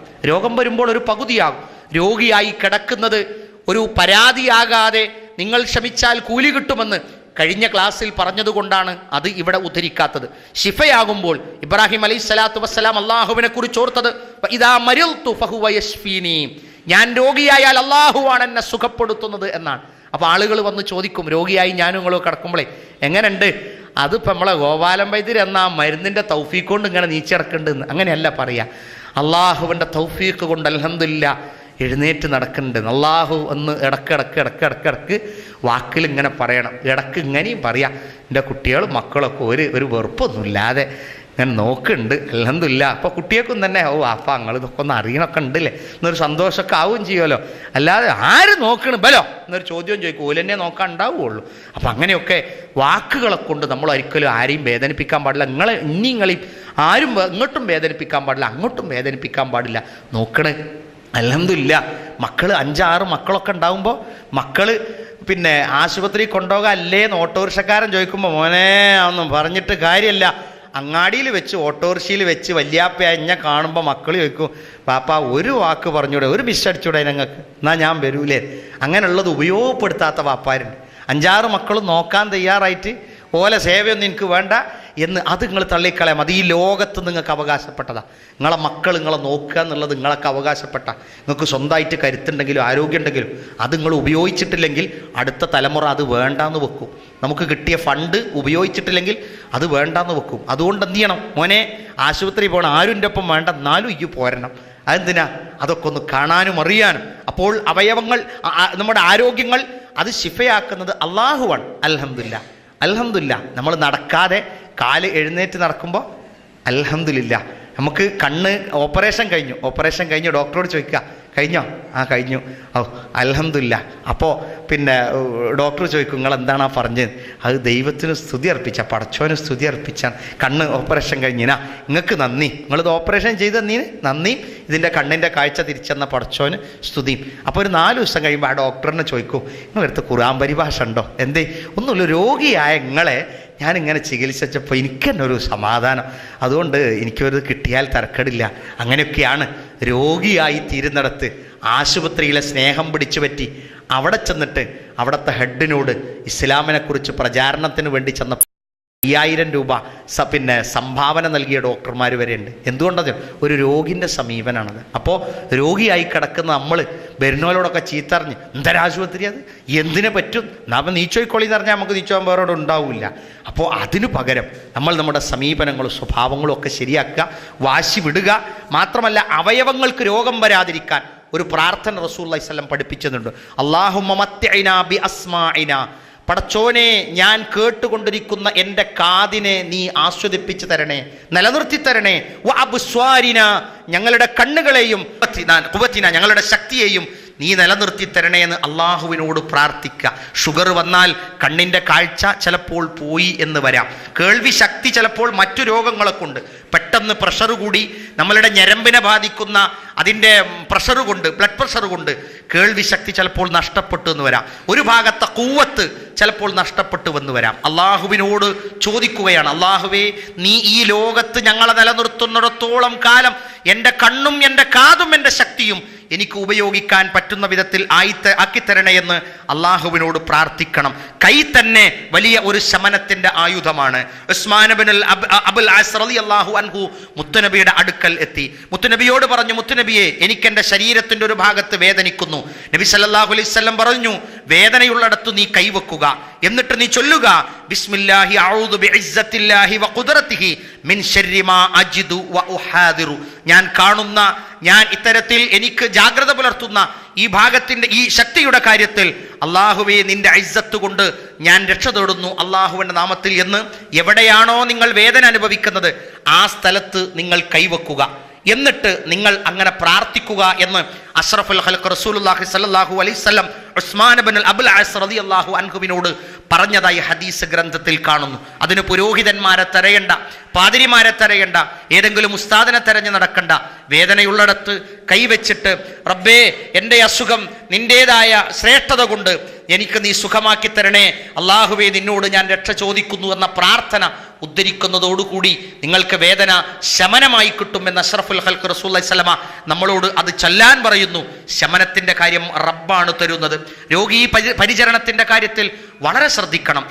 രോഗിയായി കിടക്കുന്നത് ഒരു പരാതിയാകാതെ നിങ്ങൾ ക്ഷമിച്ചാൽ കൂലി കിട്ടുമെന്ന് കഴിഞ്ഞ ക്ലാസ്സിൽ പറഞ്ഞതുകൊണ്ടാണ് അത് ഇവിടെ ഉദ്ധരിക്കാത്തത്. ശിഫയാകുമ്പോൾ ഇബ്രാഹിം അലൈഹിസ്സലാത്തു വസ്സലാം അള്ളാഹുവിനെ കുറിച്ച് ഓർത്തത് ഇദാ മരിൽതു ഫഹുവ യശ്ഫീനി, ഞാൻ രോഗിയായാൽ അള്ളാഹുവാണ് എന്നെ സുഖപ്പെടുത്തുന്നത് എന്നാണ്. അപ്പോൾ ആളുകൾ വന്ന് ചോദിക്കും, രോഗിയായി ഞാനും നിങ്ങളും കിടക്കുമ്പോഴേ എങ്ങനെയുണ്ട്? അതിപ്പോൾ നമ്മളെ ഗോപാലൻ വൈദ്യർ എന്നാ മരുന്നിൻ്റെ തൗഫീഖ് കൊണ്ട് ഇങ്ങനെ നീച്ചിറക്കുന്നുണ്ടെന്ന് അങ്ങനെയല്ല പറയുക. അള്ളാഹുവിൻ്റെ തൗഫീഖ് കൊണ്ട് അൽഹംദുലില്ലാ എഴുന്നേറ്റ് നടക്കുന്നുണ്ട്. അള്ളാഹു ഒന്ന് ഇടക്ക് വാക്കിൽ ഇങ്ങനെ പറയണം, ഇടക്ക് ഇങ്ങനെയും പറയാം. എൻ്റെ കുട്ടികളും മക്കളൊക്കെ ഒരു വെറുപ്പൊന്നുമില്ലാതെ ഞാൻ നോക്കുന്നുണ്ട്, അൽഹംദുലില്ലാ. അപ്പോൾ കുട്ടികൾക്കും തന്നെ അപ്പം നിങ്ങൾ ഇതൊക്കെ ഒന്ന് അറിയണമൊക്കെ ഉണ്ടല്ലേ എന്നൊരു സന്തോഷമൊക്കെ ആവുകയും ചെയ്യുമല്ലോ. അല്ലാതെ ആര് നോക്കണം ബലോ എന്നൊരു ചോദ്യം ചോദിക്കും, ഓലെന്നെ നോക്കാൻ ഉണ്ടാവുകയുള്ളൂ. അപ്പം അങ്ങനെയൊക്കെ വാക്കുകളെ കൊണ്ട് നമ്മൾ ഒരിക്കലും ആരെയും വേദനിപ്പിക്കാൻ പാടില്ല. നിങ്ങളെയും ആരും ഇങ്ങോട്ടും വേദനിപ്പിക്കാൻ പാടില്ല, അങ്ങോട്ടും വേദനിപ്പിക്കാൻ പാടില്ല. നോക്കണേ, അൽഹംദുലില്ലാ. മക്കൾ 5-6 മക്കളൊക്കെ ഉണ്ടാകുമ്പോൾ മക്കൾ പിന്നെ ആശുപത്രി കൊണ്ടുപോകാൻ അല്ലേന്ന് ഓട്ടോറിക്ഷക്കാരൻ ചോദിക്കുമ്പോൾ മോനെ ഒന്നും പറഞ്ഞിട്ട് കാര്യമല്ല, അങ്ങാടിയിൽ വെച്ച് ഓട്ടോറിക്ഷയിൽ വെച്ച് വല്യാപ്പ എന്നെ കാണുമ്പോൾ മക്കൾ ചോദിക്കും, പാപ്പ ഒരു വാക്ക് പറഞ്ഞൂടെ, ഒരു മിസ്സടിച്ചൂടെ ഞങ്ങൾക്ക്, എന്നാൽ ഞാൻ വരൂലേ. അങ്ങനെയുള്ളത് ഉപയോഗപ്പെടുത്താത്ത വാപ്പാരുണ്ട്. 5-6 മക്കളും നോക്കാൻ തയ്യാറായിട്ട് ഓലെ സേവയൊന്നും എനിക്ക് വേണ്ട എന്ന് അത് നിങ്ങൾ തള്ളിക്കളയാം. അത് ഈ ലോകത്ത് നിങ്ങൾക്ക് അവകാശപ്പെട്ടതാണ്. നിങ്ങളെ മക്കൾ നിങ്ങളെ നോക്കുക എന്നുള്ളത് നിങ്ങളൊക്കെ അവകാശപ്പെട്ട. നിങ്ങൾക്ക് സ്വന്തമായിട്ട് കരുത്തുണ്ടെങ്കിലും ആരോഗ്യമുണ്ടെങ്കിലും അത് നിങ്ങൾ ഉപയോഗിച്ചിട്ടില്ലെങ്കിൽ അടുത്ത തലമുറ അത് വേണ്ടാന്ന് വെക്കും. നമുക്ക് കിട്ടിയ ഫണ്ട് ഉപയോഗിച്ചിട്ടില്ലെങ്കിൽ അത് വേണ്ടാന്ന് വെക്കും. അതുകൊണ്ട് എന്ത് ചെയ്യണം, മോനെ ആശുപത്രി പോകണം, ആരും എൻ്റെ ഒപ്പം വേണ്ട, എന്നാലും ഈ പോരണം. അതെന്തിനാ? അതൊക്കെ ഒന്ന് കാണാനും അറിയാനും. അപ്പോൾ അവയവങ്ങൾ, നമ്മുടെ ആരോഗ്യങ്ങൾ അത് ശിഫയാക്കുന്നത് അള്ളാഹുവാണ്. അൽഹംദുലില്ലാ. നമ്മൾ നടക്കാതെ കാല് എഴുന്നേറ്റ് നടക്കുമ്പോൾ അൽഹംദുലില്ലാ. നമുക്ക് കണ്ണ് ഓപ്പറേഷൻ കഴിഞ്ഞു ഡോക്ടറോട് ചോദിക്കുക, കഴിഞ്ഞോ? ആ കഴിഞ്ഞു. അൽഹംദുലില്ലാ. അപ്പോൾ പിന്നെ ഡോക്ടർ ചോദിക്കും, നിങ്ങൾ എന്താണ് ആ പറഞ്ഞത്? അത് ദൈവത്തിന് സ്തുതി അർപ്പിച്ച, പടച്ചോന് സ്തുതി അർപ്പിച്ചാണ്. കണ്ണ് ഓപ്പറേഷൻ കഴിഞ്ഞിനാ, നിങ്ങൾക്ക് നന്ദി, നിങ്ങളിത് ഓപ്പറേഷൻ ചെയ്ത് തന്നീന് നന്ദി, ഇതിൻ്റെ കണ്ണിൻ്റെ കാഴ്ച തിരിച്ചെന്ന പടച്ചോന് സ്തുതിയും. അപ്പോൾ ഒരു 4 ദിവസം കഴിയുമ്പോൾ ആ ഡോക്ടറിനെ ചോദിക്കും, നിങ്ങളടുത്ത് ഖുർആൻ പരിഭാഷ ഉണ്ടോ? എന്തേ? ഒന്നുമില്ല, രോഗിയായ നിങ്ങളെ ഞാനിങ്ങനെ ചികിത്സിച്ചപ്പോൾ എനിക്ക് തന്നെ ഒരു സമാധാനം, അതുകൊണ്ട് എനിക്കൊരു കിട്ടിയാൽ തരക്കേടില്ല. അങ്ങനെയൊക്കെയാണ് രോഗിയായി തീരുന്നിടത്ത് ആശുപത്രിയിലെ സ്നേഹം പിടിച്ചു പറ്റി അവിടെ ചെന്നിട്ട് അവിടുത്തെ ഹെഡിനോട് ഇസ്ലാമിനെക്കുറിച്ച് പ്രചാരണത്തിന് വേണ്ടി ചെന്ന 5000 രൂപ സംഭാവന നൽകിയ ഡോക്ടർമാർ വരെയുണ്ട്. എന്തുകൊണ്ടത്? ഒരു രോഗിൻ്റെ സമീപനാണത്. അപ്പോൾ രോഗിയായി കിടക്കുന്ന നമ്മൾ വരുന്നവരോടൊക്കെ ചീത്തറിഞ്ഞ് എന്തൊരാശുപത്രി അത്, എന്തിനെ പറ്റും, നമ്മൾ നീച്ചോയിക്കോളി എന്ന് പറഞ്ഞാൽ നമുക്ക് നീച്ചോൻ വേറോട് ഉണ്ടാവില്ല. അപ്പോൾ അതിനു പകരം നമ്മൾ നമ്മുടെ സമീപനങ്ങളും സ്വഭാവങ്ങളും ഒക്കെ ശരിയാക്കുക, വാശി വിടുക. മാത്രമല്ല അവയവങ്ങൾക്ക് രോഗം വരാതിരിക്കാൻ ഒരു പ്രാർത്ഥന റസൂലുള്ളാഹി സ്വല്ലല്ലാഹു അലൈഹി വസല്ലം പഠിപ്പിച്ചിട്ടുണ്ട്. അല്ലാഹുമ്മ മത്തിഇനാ ബി അസ്മാഇനാ, പടച്ചോനെ ഞാൻ കേട്ടുകൊണ്ടിരിക്കുന്ന എൻ്റെ കാതിനെ നീ ആസ്വദിപ്പിച്ചു തരണേ, നിലനിർത്തി തരണേ. വ അബ്സ്വാരിന, ഞങ്ങളുടെ കണ്ണുകളെയും ഖുവത്തിന, ഞങ്ങളുടെ ശക്തിയെയും നീ നിലനിർത്തി തരണേ എന്ന് അള്ളാഹുവിനോട് പ്രാർത്ഥിക്കുക. ഷുഗർ വന്നാൽ കണ്ണിൻ്റെ കാഴ്ച ചിലപ്പോൾ പോയി എന്ന് വരാം. കേൾവി ശക്തി ചിലപ്പോൾ മറ്റു രോഗങ്ങളെ കൊണ്ട് പെട്ടെന്ന് പ്രഷർ കൂടി നമ്മളുടെ ഞരമ്പിനെ ബാധിക്കുന്ന അതിൻ്റെ പ്രഷർ കൊണ്ട്, ബ്ലഡ് പ്രഷർ കൊണ്ട് കേൾവി ശക്തി ചിലപ്പോൾ നഷ്ടപ്പെട്ടു എന്ന് വരാം. ഒരു ഭാഗത്തെ ഖുവ്വത്ത് ചിലപ്പോൾ നഷ്ടപ്പെട്ടു വന്ന് വരാം. അള്ളാഹുവിനോട് ചോദിക്കുകയാണ്, അള്ളാഹുവേ നീ ഈ ലോകത്ത് ഞങ്ങളെ നിലനിർത്തുന്നിടത്തോളം കാലം എൻ്റെ കണ്ണും എൻ്റെ കാതും എൻ്റെ ശക്തിയും എനിക്ക് ഉപയോഗിക്കാൻ പറ്റുന്ന വിധത്തിൽ ആക്കിത്തരണേ എന്ന് അള്ളാഹുവിനോട് പ്രാർത്ഥിക്കണം. കൈ തന്നെ വലിയ ഒരു ശമനത്തിൻ്റെ ആയുധമാണ്. ഉസ്മാൻ ഇബ്നുൽ അബുൽ ആസ് റളിയല്ലാഹു അൻഹു മുത്തുനബിയുടെ അടുക്കൽ എത്തി. മുത്തുനബിയോട് പറഞ്ഞു, മുത്തുനബിയെ എനിക്കെൻ്റെ ശരീരത്തിൻ്റെ ഒരു ഭാഗത്ത് വേദനിക്കുന്നു. നബി സല്ലല്ലാഹു അലൈഹി വസല്ലം പറഞ്ഞു, വേദനയുള്ളിടത്ത് നീ കൈവെക്കുക, എന്നിട്ട് നീ ചൊല്ലുക, ബിസ്മില്ലാഹി അഊദു ബിഇസ്സത്തില്ലാഹി വ ഖുദ്റതിഹി മിൻ ശർരി മാ അജിദു വ ഉഹാദിറു. ഞാൻ കാണുന്ന, ഞാൻ ഇത്തരത്തിൽ എനിക്ക് ജാഗ്രത പുലർത്തുന്ന ഈ ഭാഗത്തിൻ്റെ ഈ ശക്തിയുടെ കാര്യത്തിൽ അള്ളാഹുവേ നിന്റെ ഇസ്സത്ത് കൊണ്ട് ഞാൻ രക്ഷ തേടുന്നു അള്ളാഹുവിൻ്റെ നാമത്തിൽ എന്ന് എവിടെയാണോ നിങ്ങൾ വേദന അനുഭവിക്കുന്നത് ആ സ്ഥലത്ത് നിങ്ങൾ കൈവെക്കുക, എന്നിട്ട് നിങ്ങൾ അങ്ങനെ പ്രാർത്ഥിക്കുക എന്ന് അഷ്റഫുൽ ഖൽഖ് റസൂലുള്ളാഹി സ്വല്ലല്ലാഹു അലൈഹി വസല്ലം ഉസ്മാൻ ഇബ്നുൽ അബുൽ ആസ് റളിയല്ലാഹു അൻഹുവിനോട് പറഞ്ഞതായി ഹദീസ് ഗ്രന്ഥത്തിൽ കാണുന്നു. അതിന് പുരോഹിതന്മാരെ തിരയണ്ട, പാതിരിമാരെ തിരയണ്ട, ഏതെങ്കിലും ഉസ്താദിനെ തിരഞ്ഞു നടക്കണ്ട. വേദനയുള്ളിടത്ത് കൈവച്ചിട്ട് റബ്ബേ എൻ്റെ അസുഖം നിൻ്റേതായ ശ്രേഷ്ഠത കൊണ്ട് എനിക്ക് നീ സുഖമാക്കി തരണേ, അള്ളാഹുവേ നിന്നോട് ഞാൻ രക്ഷ ചോദിക്കുന്നു എന്ന പ്രാർത്ഥന ഉദ്ധരിക്കുന്നതോടുകൂടി നിങ്ങൾക്ക് വേദന ശമനമായി കിട്ടുമെന്ന് അഷ്റഫുൽ ഖൽഖ് റസൂലുള്ളാഹി സ്വല്ലല്ലാഹു അലൈഹി വസല്ലം നമ്മളോട് അത് ചൊല്ലാൻ പറയുന്നു. ശമനത്തിൻ്റെ കാര്യം റബ്ബാണ് തരുന്നത്. രോഗി പരിചരണത്തിൻ്റെ കാര്യത്തിൽ വളരെ ശ്രദ്ധിക്കണം.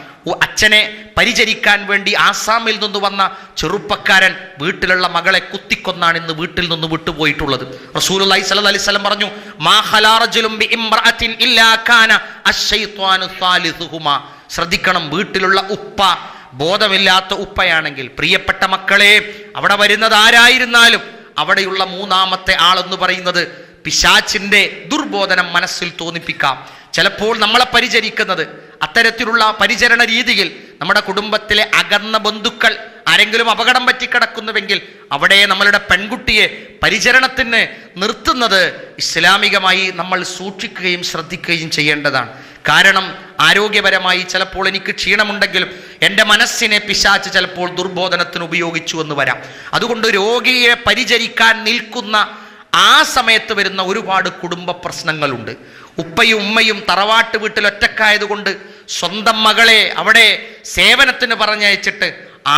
അച്ഛനെ പരിചരിക്കാൻ വേണ്ടി ആസാമിൽ നിന്ന് വന്ന ചെറുപ്പക്കാരൻ വീട്ടിലുള്ള മകളെ കുത്തിക്കൊന്നാണ് ഇന്ന് വീട്ടിൽ നിന്ന് വിട്ടുപോയിട്ടുള്ളത്. റസൂലുള്ളാഹി സ്വല്ലല്ലാഹു അലൈഹി വസല്ലം പറഞ്ഞു, മാ ഖലാ റജുലുൻ ബിഇംറഅത്തിൻ ഇല്ലാ കാന അശ്ശൈത്വാനു സാലിസുഹുമാ. ശ്രദ്ധിക്കണം, വീട്ടിലുള്ള ഉപ്പ ബോധമില്ലാത്ത ഉപ്പയാണെങ്കിൽ, പ്രിയപ്പെട്ട മക്കളെ, അവിടെ വരുന്നത് ആരായിരുന്നാലും അവിടെയുള്ള മൂന്നാമത്തെ ആളെന്ന് പറയുന്നത് പിശാചിൻ്റെ ദുർബോധനം മനസ്സിൽ തോന്നിപ്പിക്കാം. ചിലപ്പോൾ നമ്മളെ പരിചരിക്കുന്നത് അത്തരത്തിലുള്ള പരിചരണ രീതിയിൽ നമ്മുടെ കുടുംബത്തിലെ അകന്ന ബന്ധുക്കൾ ആരെങ്കിലും അപകടം പറ്റിക്കിടക്കുന്നുവെങ്കിൽ അവിടെ നമ്മളുടെ പെൺകുട്ടിയെ പരിചരണത്തിന് നിർത്തുന്നത് ഇസ്ലാമികമായി നമ്മൾ സൂക്ഷിക്കുകയും ശ്രദ്ധിക്കുകയും ചെയ്യേണ്ടതാണ്. കാരണം ആരോഗ്യപരമായി ചിലപ്പോൾ എനിക്ക് ക്ഷീണമുണ്ടെങ്കിലും എൻ്റെ മനസ്സിനെ പിശാച് ചിലപ്പോൾ ദുർബോധനത്തിന് ഉപയോഗിച്ചു എന്ന് വരാം. അതുകൊണ്ട് രോഗിയെ പരിചരിക്കാൻ നിൽക്കുന്ന ആ സമയത്ത് വരുന്ന ഒരുപാട് കുടുംബ പ്രശ്നങ്ങളുണ്ട്. ഉപ്പയും ഉമ്മയും തറവാട്ട് വീട്ടിൽ ഒറ്റക്കായതുകൊണ്ട് സ്വന്തം മകളെ അവിടെ സേവനത്തിന് പറഞ്ഞയച്ചിട്ട്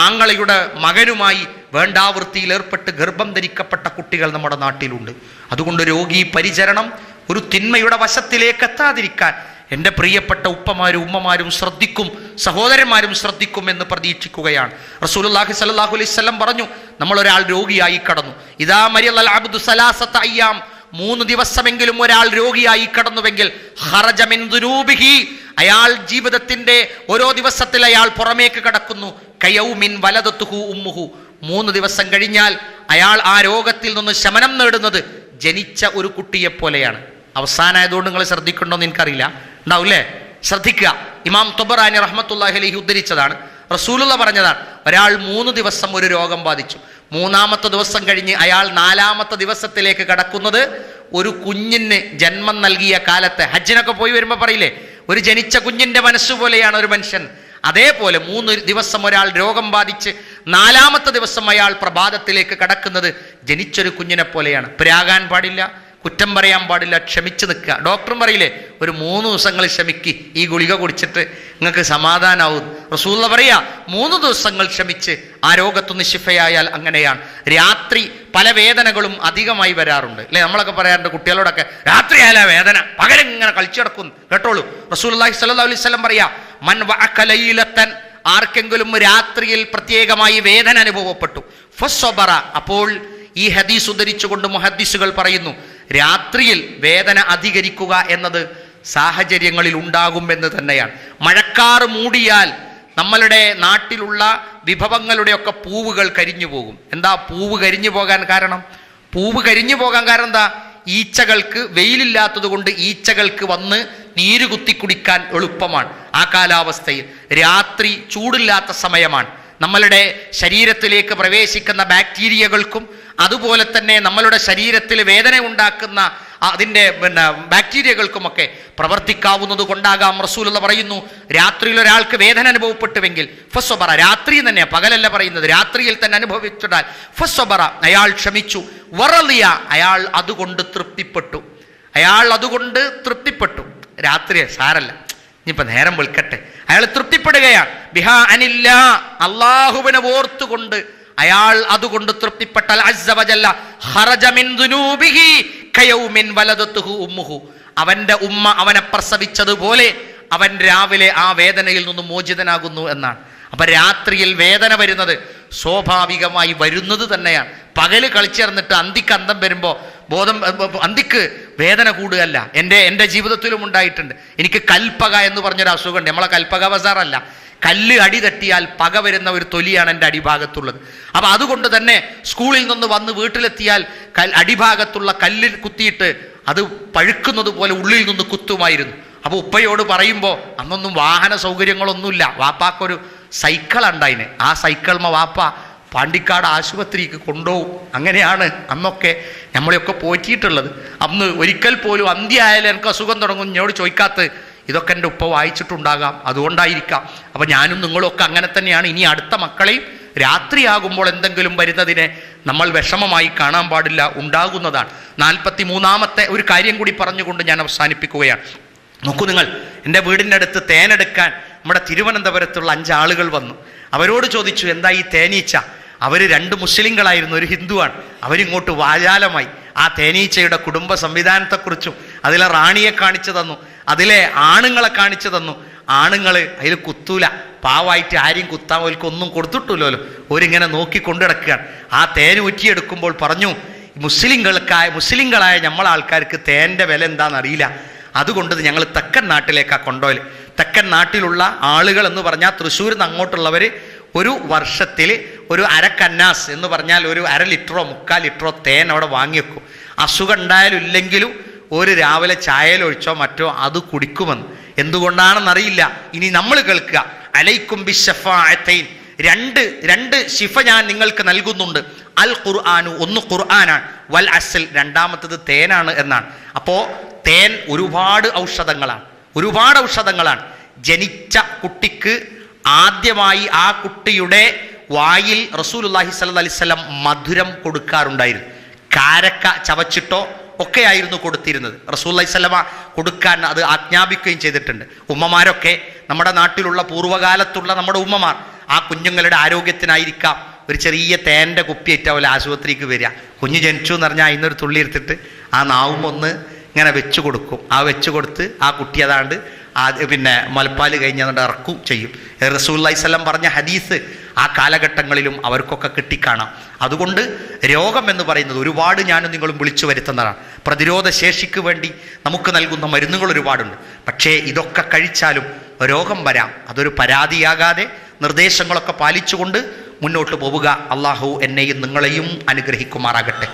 ആങ്ങളയുടെ മകനുമായി വേണ്ടാവൃത്തിയിൽ ഏർപ്പെട്ട് ഗർഭം ധരിക്കപ്പെട്ട കുട്ടികൾ നമ്മുടെ നാട്ടിലുണ്ട്. അതുകൊണ്ട് രോഗി പരിചരണം ഒരു തിന്മയുടെ വശത്തിലേക്ക് എത്താതിരിക്കാൻ എൻ്റെ പ്രിയപ്പെട്ട ഉപ്പമാരും ഉമ്മമാരും ശ്രദ്ധിക്കും, സഹോദരന്മാരും ശ്രദ്ധിക്കും എന്ന് പ്രതീക്ഷിക്കുകയാണ്. റസൂലുള്ളാഹി സ്വല്ലല്ലാഹു അലൈഹി വസല്ലം പറഞ്ഞു, നമ്മളൊരാൾ രോഗിയായി കടന്നു, ഇദാ മരിയൽ അബ്ദു സലാസത അയ്യാം, 3 ദിവസമെങ്കിലും ഒരാൾ രോഗിയായി കടന്നുവെങ്കിൽ ഖറജ മിൻ ദുനൂബിഹി, അയാൾ ജീവിതത്തിൻ്റെ ഓരോ ദിവസത്തിൽ അയാൾ പുറമേക്ക് കടക്കുന്നു. കയൗമിൻ വലദതുഹു ഉമ്മുഹു, 3 ദിവസം കഴിഞ്ഞാൽ അയാൾ ആ രോഗത്തിൽ നിന്ന് ശമനം നേടുന്നത് ജനിച്ച ഒരു കുട്ടിയെ പോലെയാണ്. അവസാനമായതുകൊണ്ട് നിങ്ങൾ ശ്രദ്ധിക്കണ്ടോന്ന് എനിക്കറിയില്ല, ഉണ്ടാവില്ലേ? ശ്രദ്ധിക്കുക. ഇമാം തൊബറാനി റഹ്മത്തുള്ളാഹി അലൈഹി ഉദ്ധരിച്ചതാണ്, റസൂലുള്ള പറഞ്ഞതാണ്, ഒരാൾ 3 ദിവസം ഒരു രോഗം ബാധിച്ചു, 3-ാമത്തെ ദിവസം കഴിഞ്ഞ് അയാൾ 4-ാമത്തെ ദിവസത്തിലേക്ക് കടക്കുന്നത് ഒരു കുഞ്ഞിന് ജന്മം നൽകിയ കാലത്തെ, ഹജ്ജിനൊക്കെ പോയി വരുമ്പോൾ പറയില്ലേ, ഒരു ജനിച്ച കുഞ്ഞിൻ്റെ മനസ്സുപോലെയാണ് ഒരു മനുഷ്യൻ. അതേപോലെ 3 ദിവസം ഒരാൾ രോഗം ബാധിച്ച് 4-ാമത്തെ ദിവസം അയാൾ പ്രഭാതത്തിലേക്ക് കടക്കുന്നത് ജനിച്ചൊരു കുഞ്ഞിനെ പോലെയാണ്. പ്രാകാൻ പാടില്ല, കുറ്റം പറയാൻ പാടില്ല, ക്ഷമിച്ച് നിൽക്കുക. ഡോക്ടറും പറയില്ലേ, ഒരു 3 ദിവസങ്ങൾ ക്ഷമിക്ക്, ഈ ഗുളിക കുടിച്ചിട്ട് നിങ്ങൾക്ക് സമാധാനാവും. റസൂലുള്ള പറയാ 3 ദിവസങ്ങൾ ക്ഷമിച്ച് ആ രോഗത്തൊന്ന് ശിഫയായാൽ അങ്ങനെയാണ്. രാത്രി പല വേദനകളും അധികമായി വരാറുണ്ട് അല്ലെ. നമ്മളൊക്കെ പറയാറുണ്ട് കുട്ടികളോടൊക്കെ, രാത്രി ആയാലും വേദന, പകലിങ്ങനെ കളിച്ചു കിടക്കുന്നു. കേട്ടോളൂ, റസൂലുള്ളാഹി സ്വല്ലല്ലാഹു അലൈഹി വസല്ലം പറയാ, മൻ വഅക ലൈലത്തൻ, ആർക്കെങ്കിലും രാത്രിയിൽ പ്രത്യേകമായി വേദന അനുഭവപ്പെട്ടു, ഫസ്സബറ, അപ്പോൾ ഈ ഹദീസ് ഉദ്ധരിച്ചുകൊണ്ട് മുഹദ്ദിസുകൾ പറയുന്നു, രാത്രിയിൽ വേദന അധികരിക്കുക എന്നത് സാഹചര്യങ്ങളിൽ ഉണ്ടാകുമെന്ന് തന്നെയാണ്. മഴക്കാറ് മൂടിയാൽ നമ്മളുടെ നാട്ടിലുള്ള വിഭവങ്ങളുടെയൊക്കെ പൂവുകൾ കരിഞ്ഞു പോകും. എന്താ പൂവ് കരിഞ്ഞു പോകാൻ കാരണം? പൂവ് കരിഞ്ഞു പോകാൻ കാരണം എന്താ? ഈച്ചകൾക്ക് വെയിലില്ലാത്തത് കൊണ്ട് ഈച്ചകൾക്ക് വന്ന് നീര് കുത്തി കുടിക്കാൻ എളുപ്പമാണ്. ആ കാലാവസ്ഥയിൽ രാത്രി ചൂടില്ലാത്ത സമയമാണ്. നമ്മളുടെ ശരീരത്തിലേക്ക് പ്രവേശിക്കുന്ന ബാക്ടീരിയകൾക്കും അതുപോലെ തന്നെ നമ്മളുടെ ശരീരത്തിൽ വേദന ഉണ്ടാക്കുന്ന അതിൻ്റെ ബാക്ടീരിയകൾക്കുമൊക്കെ പ്രവർത്തിക്കാവുന്നത് കൊണ്ടാകാം റസൂലുള്ള പറയുന്നു, രാത്രിയിൽ ഒരാൾക്ക് വേദന അനുഭവപ്പെട്ടുവെങ്കിൽ ഫസ്വബറ, രാത്രി തന്നെയാണ്, പകലല്ല പറയുന്നത്, രാത്രിയിൽ തന്നെ അനുഭവിച്ചിട്ടാൽ ഫസ്വബറ, അയാൾ ക്ഷമിച്ചു, വറളിയ, അയാൾ അതുകൊണ്ട് തൃപ്തിപ്പെട്ടു. രാത്രി സാരല്ല, ഇനിയിപ്പോൾ നേരം വെളുക്കട്ടെ, അയാൾ തൃപ്തിപ്പെടുകയാണ്. ബിഹാ അനില്ല, അള്ളാഹുവിനെ ഓർത്തുകൊണ്ട് അയാൾ അതുകൊണ്ട് തൃപ്തിപ്പെട്ടാൽ അസ്സ വജല്ല ഖറജ മിൻ ദുനൂബിഹി കയൗമിൻ വലദതുഹു ഉമ്മുഹു, അവന്റെ ഉമ്മ അവനെ പ്രസവിച്ചതുപോലെ അവൻ രാവിലെ ആ വേദനയിൽ നിന്ന് മോചിതനാകുന്നു എന്നാണ്. അപ്പൊ രാത്രിയിൽ വേദന വരുന്നത് സ്വാഭാവികമായി വരുന്നത് തന്നെയാണ്. പകല് കളിച്ചിറന്നിട്ട് അന്തിക്ക് അന്തം വരുമ്പോൾ അന്തിക്ക് വേദന കൂടുകയല്ല. എൻ്റെ ജീവിതത്തിലും ഉണ്ടായിട്ടുണ്ട്. എനിക്ക് കൽപ്പക എന്ന് പറഞ്ഞൊരു അസുഖമുണ്ട്. നമ്മളെ കൽപ്പക ബസാറല്ല, കല്ല് അടി തട്ടിയാൽ പക വരുന്ന ഒരു തൊലിയാണ് എൻ്റെ അടിഭാഗത്തുള്ളത്. അപ്പം അതുകൊണ്ട് തന്നെ സ്കൂളിൽ നിന്ന് വന്ന് വീട്ടിലെത്തിയാൽ അടിഭാഗത്തുള്ള കല്ലിൽ കുത്തിയിട്ട് അത് പഴുക്കുന്നത് പോലെ ഉള്ളിൽ നിന്ന് കുത്തുമായിരുന്നു. അപ്പോൾ ഉപ്പയോട് പറയുമ്പോൾ അന്നൊന്നും വാഹന സൗകര്യങ്ങളൊന്നുമില്ല, വാപ്പാക്കൊരു സൈക്കിൾ ഉണ്ടായിന്. ആ സൈക്കിൾമ വാപ്പ പാണ്ടിക്കാട് ആശുപത്രിക്ക് കൊണ്ടുപോകും. അങ്ങനെയാണ് അന്നൊക്കെ നമ്മളെയൊക്കെ പോറ്റിയിട്ടുള്ളത്. അന്ന് ഒരിക്കൽ പോലും അന്ത്യായാലും എനിക്ക് അസുഖം തുടങ്ങും എന്നോട് ചോദിക്കാത്ത ഇതൊക്കെ എൻ്റെ ഉപ്പ വായിച്ചിട്ടുണ്ടാകാം, അതുകൊണ്ടായിരിക്കാം. അപ്പം ഞാനും നിങ്ങളൊക്കെ അങ്ങനെ തന്നെയാണ്. ഇനി അടുത്ത മക്കളെയും രാത്രിയാകുമ്പോൾ എന്തെങ്കിലും വരുന്നതിനെ നമ്മൾ വിഷമമായി കാണാൻ പാടില്ല, ഉണ്ടാകുന്നതാണ്. 43-ാമത്തെ ഒരു കാര്യം കൂടി പറഞ്ഞുകൊണ്ട് ഞാൻ അവസാനിപ്പിക്കുകയാണ്. നോക്കൂ നിങ്ങൾ, എൻ്റെ വീടിൻ്റെ അടുത്ത് തേനെടുക്കാൻ നമ്മുടെ തിരുവനന്തപുരത്തുള്ള 5 ആളുകൾ വന്നു. അവരോട് ചോദിച്ചു, എന്താ ഈ തേനീച്ച? അവർ 2 മുസ്ലിങ്ങളായിരുന്നു, ഒരു ഹിന്ദുവാണ്. അവരിങ്ങോട്ട് വാചാലമായി ആ തേനീച്ചയുടെ കുടുംബ സംവിധാനത്തെക്കുറിച്ചും അതിലെ റാണിയെ കാണിച്ചു തന്നു, അതിലെ ആണുങ്ങളെ കാണിച്ചു തന്നു. ആണുങ്ങൾ അതിൽ കുത്തൂല, പാവായിട്ട് ആരെയും കുത്താൻ ഒന്നും കൊടുത്തിട്ടില്ലല്ലോ, ഒരിങ്ങനെ നോക്കി കൊണ്ടു കിടക്കുകയാണ്. ആ തേൻ ഊറ്റിയെടുക്കുമ്പോൾ പറഞ്ഞു, മുസ്ലിങ്ങളായ നമ്മളെ ആൾക്കാർക്ക് തേൻ്റെ വില എന്താണെന്നറിയില്ല, അതുകൊണ്ട് ഞങ്ങൾ തെക്കൻ നാട്ടിലേക്കാണ് കൊണ്ടുപോകൽ. തെക്കൻ നാട്ടിലുള്ള ആളുകൾ എന്ന് പറഞ്ഞാൽ തൃശ്ശൂരിൽ നിന്ന് അങ്ങോട്ടുള്ളവർ ഒരു വർഷത്തിൽ ഒരു അരക്കന്നാസ് എന്ന് പറഞ്ഞാൽ ഒരു 1/2 ലിറ്ററോ 3/4 ലിറ്ററോ തേൻ അവിടെ വാങ്ങിവെക്കും. അസുഖം ഉണ്ടായാലും ഇല്ലെങ്കിലും ഒരു രാവിലെ ചായയിലൊഴിച്ചോ മറ്റോ അത് കുടിക്കുമെന്ന്. എന്തുകൊണ്ടാണെന്നറിയില്ല. ഇനി നമ്മൾ കേൾക്കുക, അലൈക്കും ബിശ്ശഫാഅത്തൈൻ, രണ്ട് ശിഫ ഞാൻ നിങ്ങൾക്ക് നൽകുന്നുണ്ട്. അൽ ഖുർആനു, ഒന്ന് ഖുർആനാണ്, വൽ അസ്ൽ, രണ്ടാമത്തത് തേനാണ് എന്നാണ്. അപ്പോൾ തേൻ ഒരുപാട് ഔഷധങ്ങളാണ്. ജനിച്ച കുട്ടിക്ക് ആദ്യമായി ആ കുട്ടിയുടെ വായിൽ റസൂലുള്ളാഹി സ്വല്ലല്ലാഹി അലൈഹി വസല്ലം മധുരം കൊടുക്കാറുണ്ടായിരുന്നു. കാരക്ക ചവച്ചിട്ടോ ഒക്കെയായിരുന്നു കൊടുത്തിരുന്നത്. റസൂലുള്ളാഹി സ്വല്ലല്ലാഹി അലൈഹി വസല്ലം കൊടുക്കാൻ അത് ആജ്ഞാപിക്കുകയും ചെയ്തിട്ടുണ്ട്. ഉമ്മമാരൊക്കെ, നമ്മുടെ നാട്ടിലുള്ള പൂർവ്വകാലത്തുള്ള നമ്മുടെ ഉമ്മമാർ, ആ കുഞ്ഞുങ്ങളുടെ ആരോഗ്യത്തിനായിരിക്കാം ഒരു ചെറിയ തേൻ്റെ കുപ്പിയേറ്റാവില്ല ആശുപത്രിക്ക് വരിക. കുഞ്ഞ് ജനിച്ചു എന്ന് പറഞ്ഞാൽ അതിനൊരു തുള്ളി എടുത്തിട്ട് ആ നാവും ഒന്ന് ഇങ്ങനെ വെച്ച് കൊടുക്കും. ആ വെച്ച് കൊടുത്ത് ആ കുട്ടി അതാണ്ട് പിന്നെ മുലപ്പാൽ കഴിഞ്ഞ് അതുകൊണ്ട് ഇറക്കും ചെയ്യും. റസൂലുള്ളാഹി സ്വല്ലല്ലാഹി അലൈഹി വസല്ലം പറഞ്ഞ ഹദീസ് ആ കാലഘട്ടങ്ങളിലും അവർക്കൊക്കെ കിട്ടിക്കാണാം. അതുകൊണ്ട് രോഗം എന്ന് പറയുന്നത് ഒരുപാട് ഞാനും നിങ്ങളും വിളിച്ചു വരുത്തുന്നതാണ്. പ്രതിരോധ ശേഷിക്ക് വേണ്ടി നമുക്ക് നൽകുന്ന മരുന്നുകൾ ഒരുപാടുണ്ട്. പക്ഷേ ഇതൊക്കെ കഴിച്ചാലും രോഗം വരാം. അതൊരു പരാതിയാകാതെ നിർദ്ദേശങ്ങളൊക്കെ പാലിച്ചുകൊണ്ട് മുന്നോട്ട് പോവുക. അള്ളാഹു എന്നെയും നിങ്ങളെയും അനുഗ്രഹിക്കുമാറാകട്ടെ.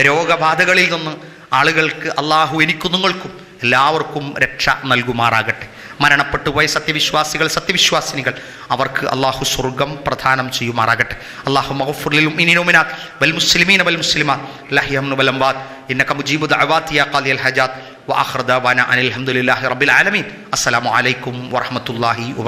രോഗബാധകളിൽ നിന്ന് ആളുകൾക്ക് അള്ളാഹു എനിക്കും നിങ്ങൾക്കും എല്ലാവർക്കും രക്ഷ നൽകുമാറാകട്ടെ. മരണപ്പെട്ടുപോയ സത്യവിശ്വാസിനികൾ അവർക്ക് അള്ളാഹു സ്വർഗം പ്രദാനം ചെയ്യുമാറാകട്ടെ. അള്ളാഹു മഗ്ഫിർ ലിൽ മുഅ്മിനീന വൽ വൽ മുസ്ലിമീന വൽ മുസ്ലിമാത്ത് ലഹിയംനു വൽ അംവാത് ഇന്നക മുജീബു ദഅവാതി യാ ഖാദിയൽ ഹജാത്ത് വ ആഖിറു ദഅവാന അനിൽ ഹംദുലില്ലാഹി റബ്ബിൽ ആലമീൻ. അസ്സലാമു അലൈക്കും വറഹ്മത്തുള്ളാഹി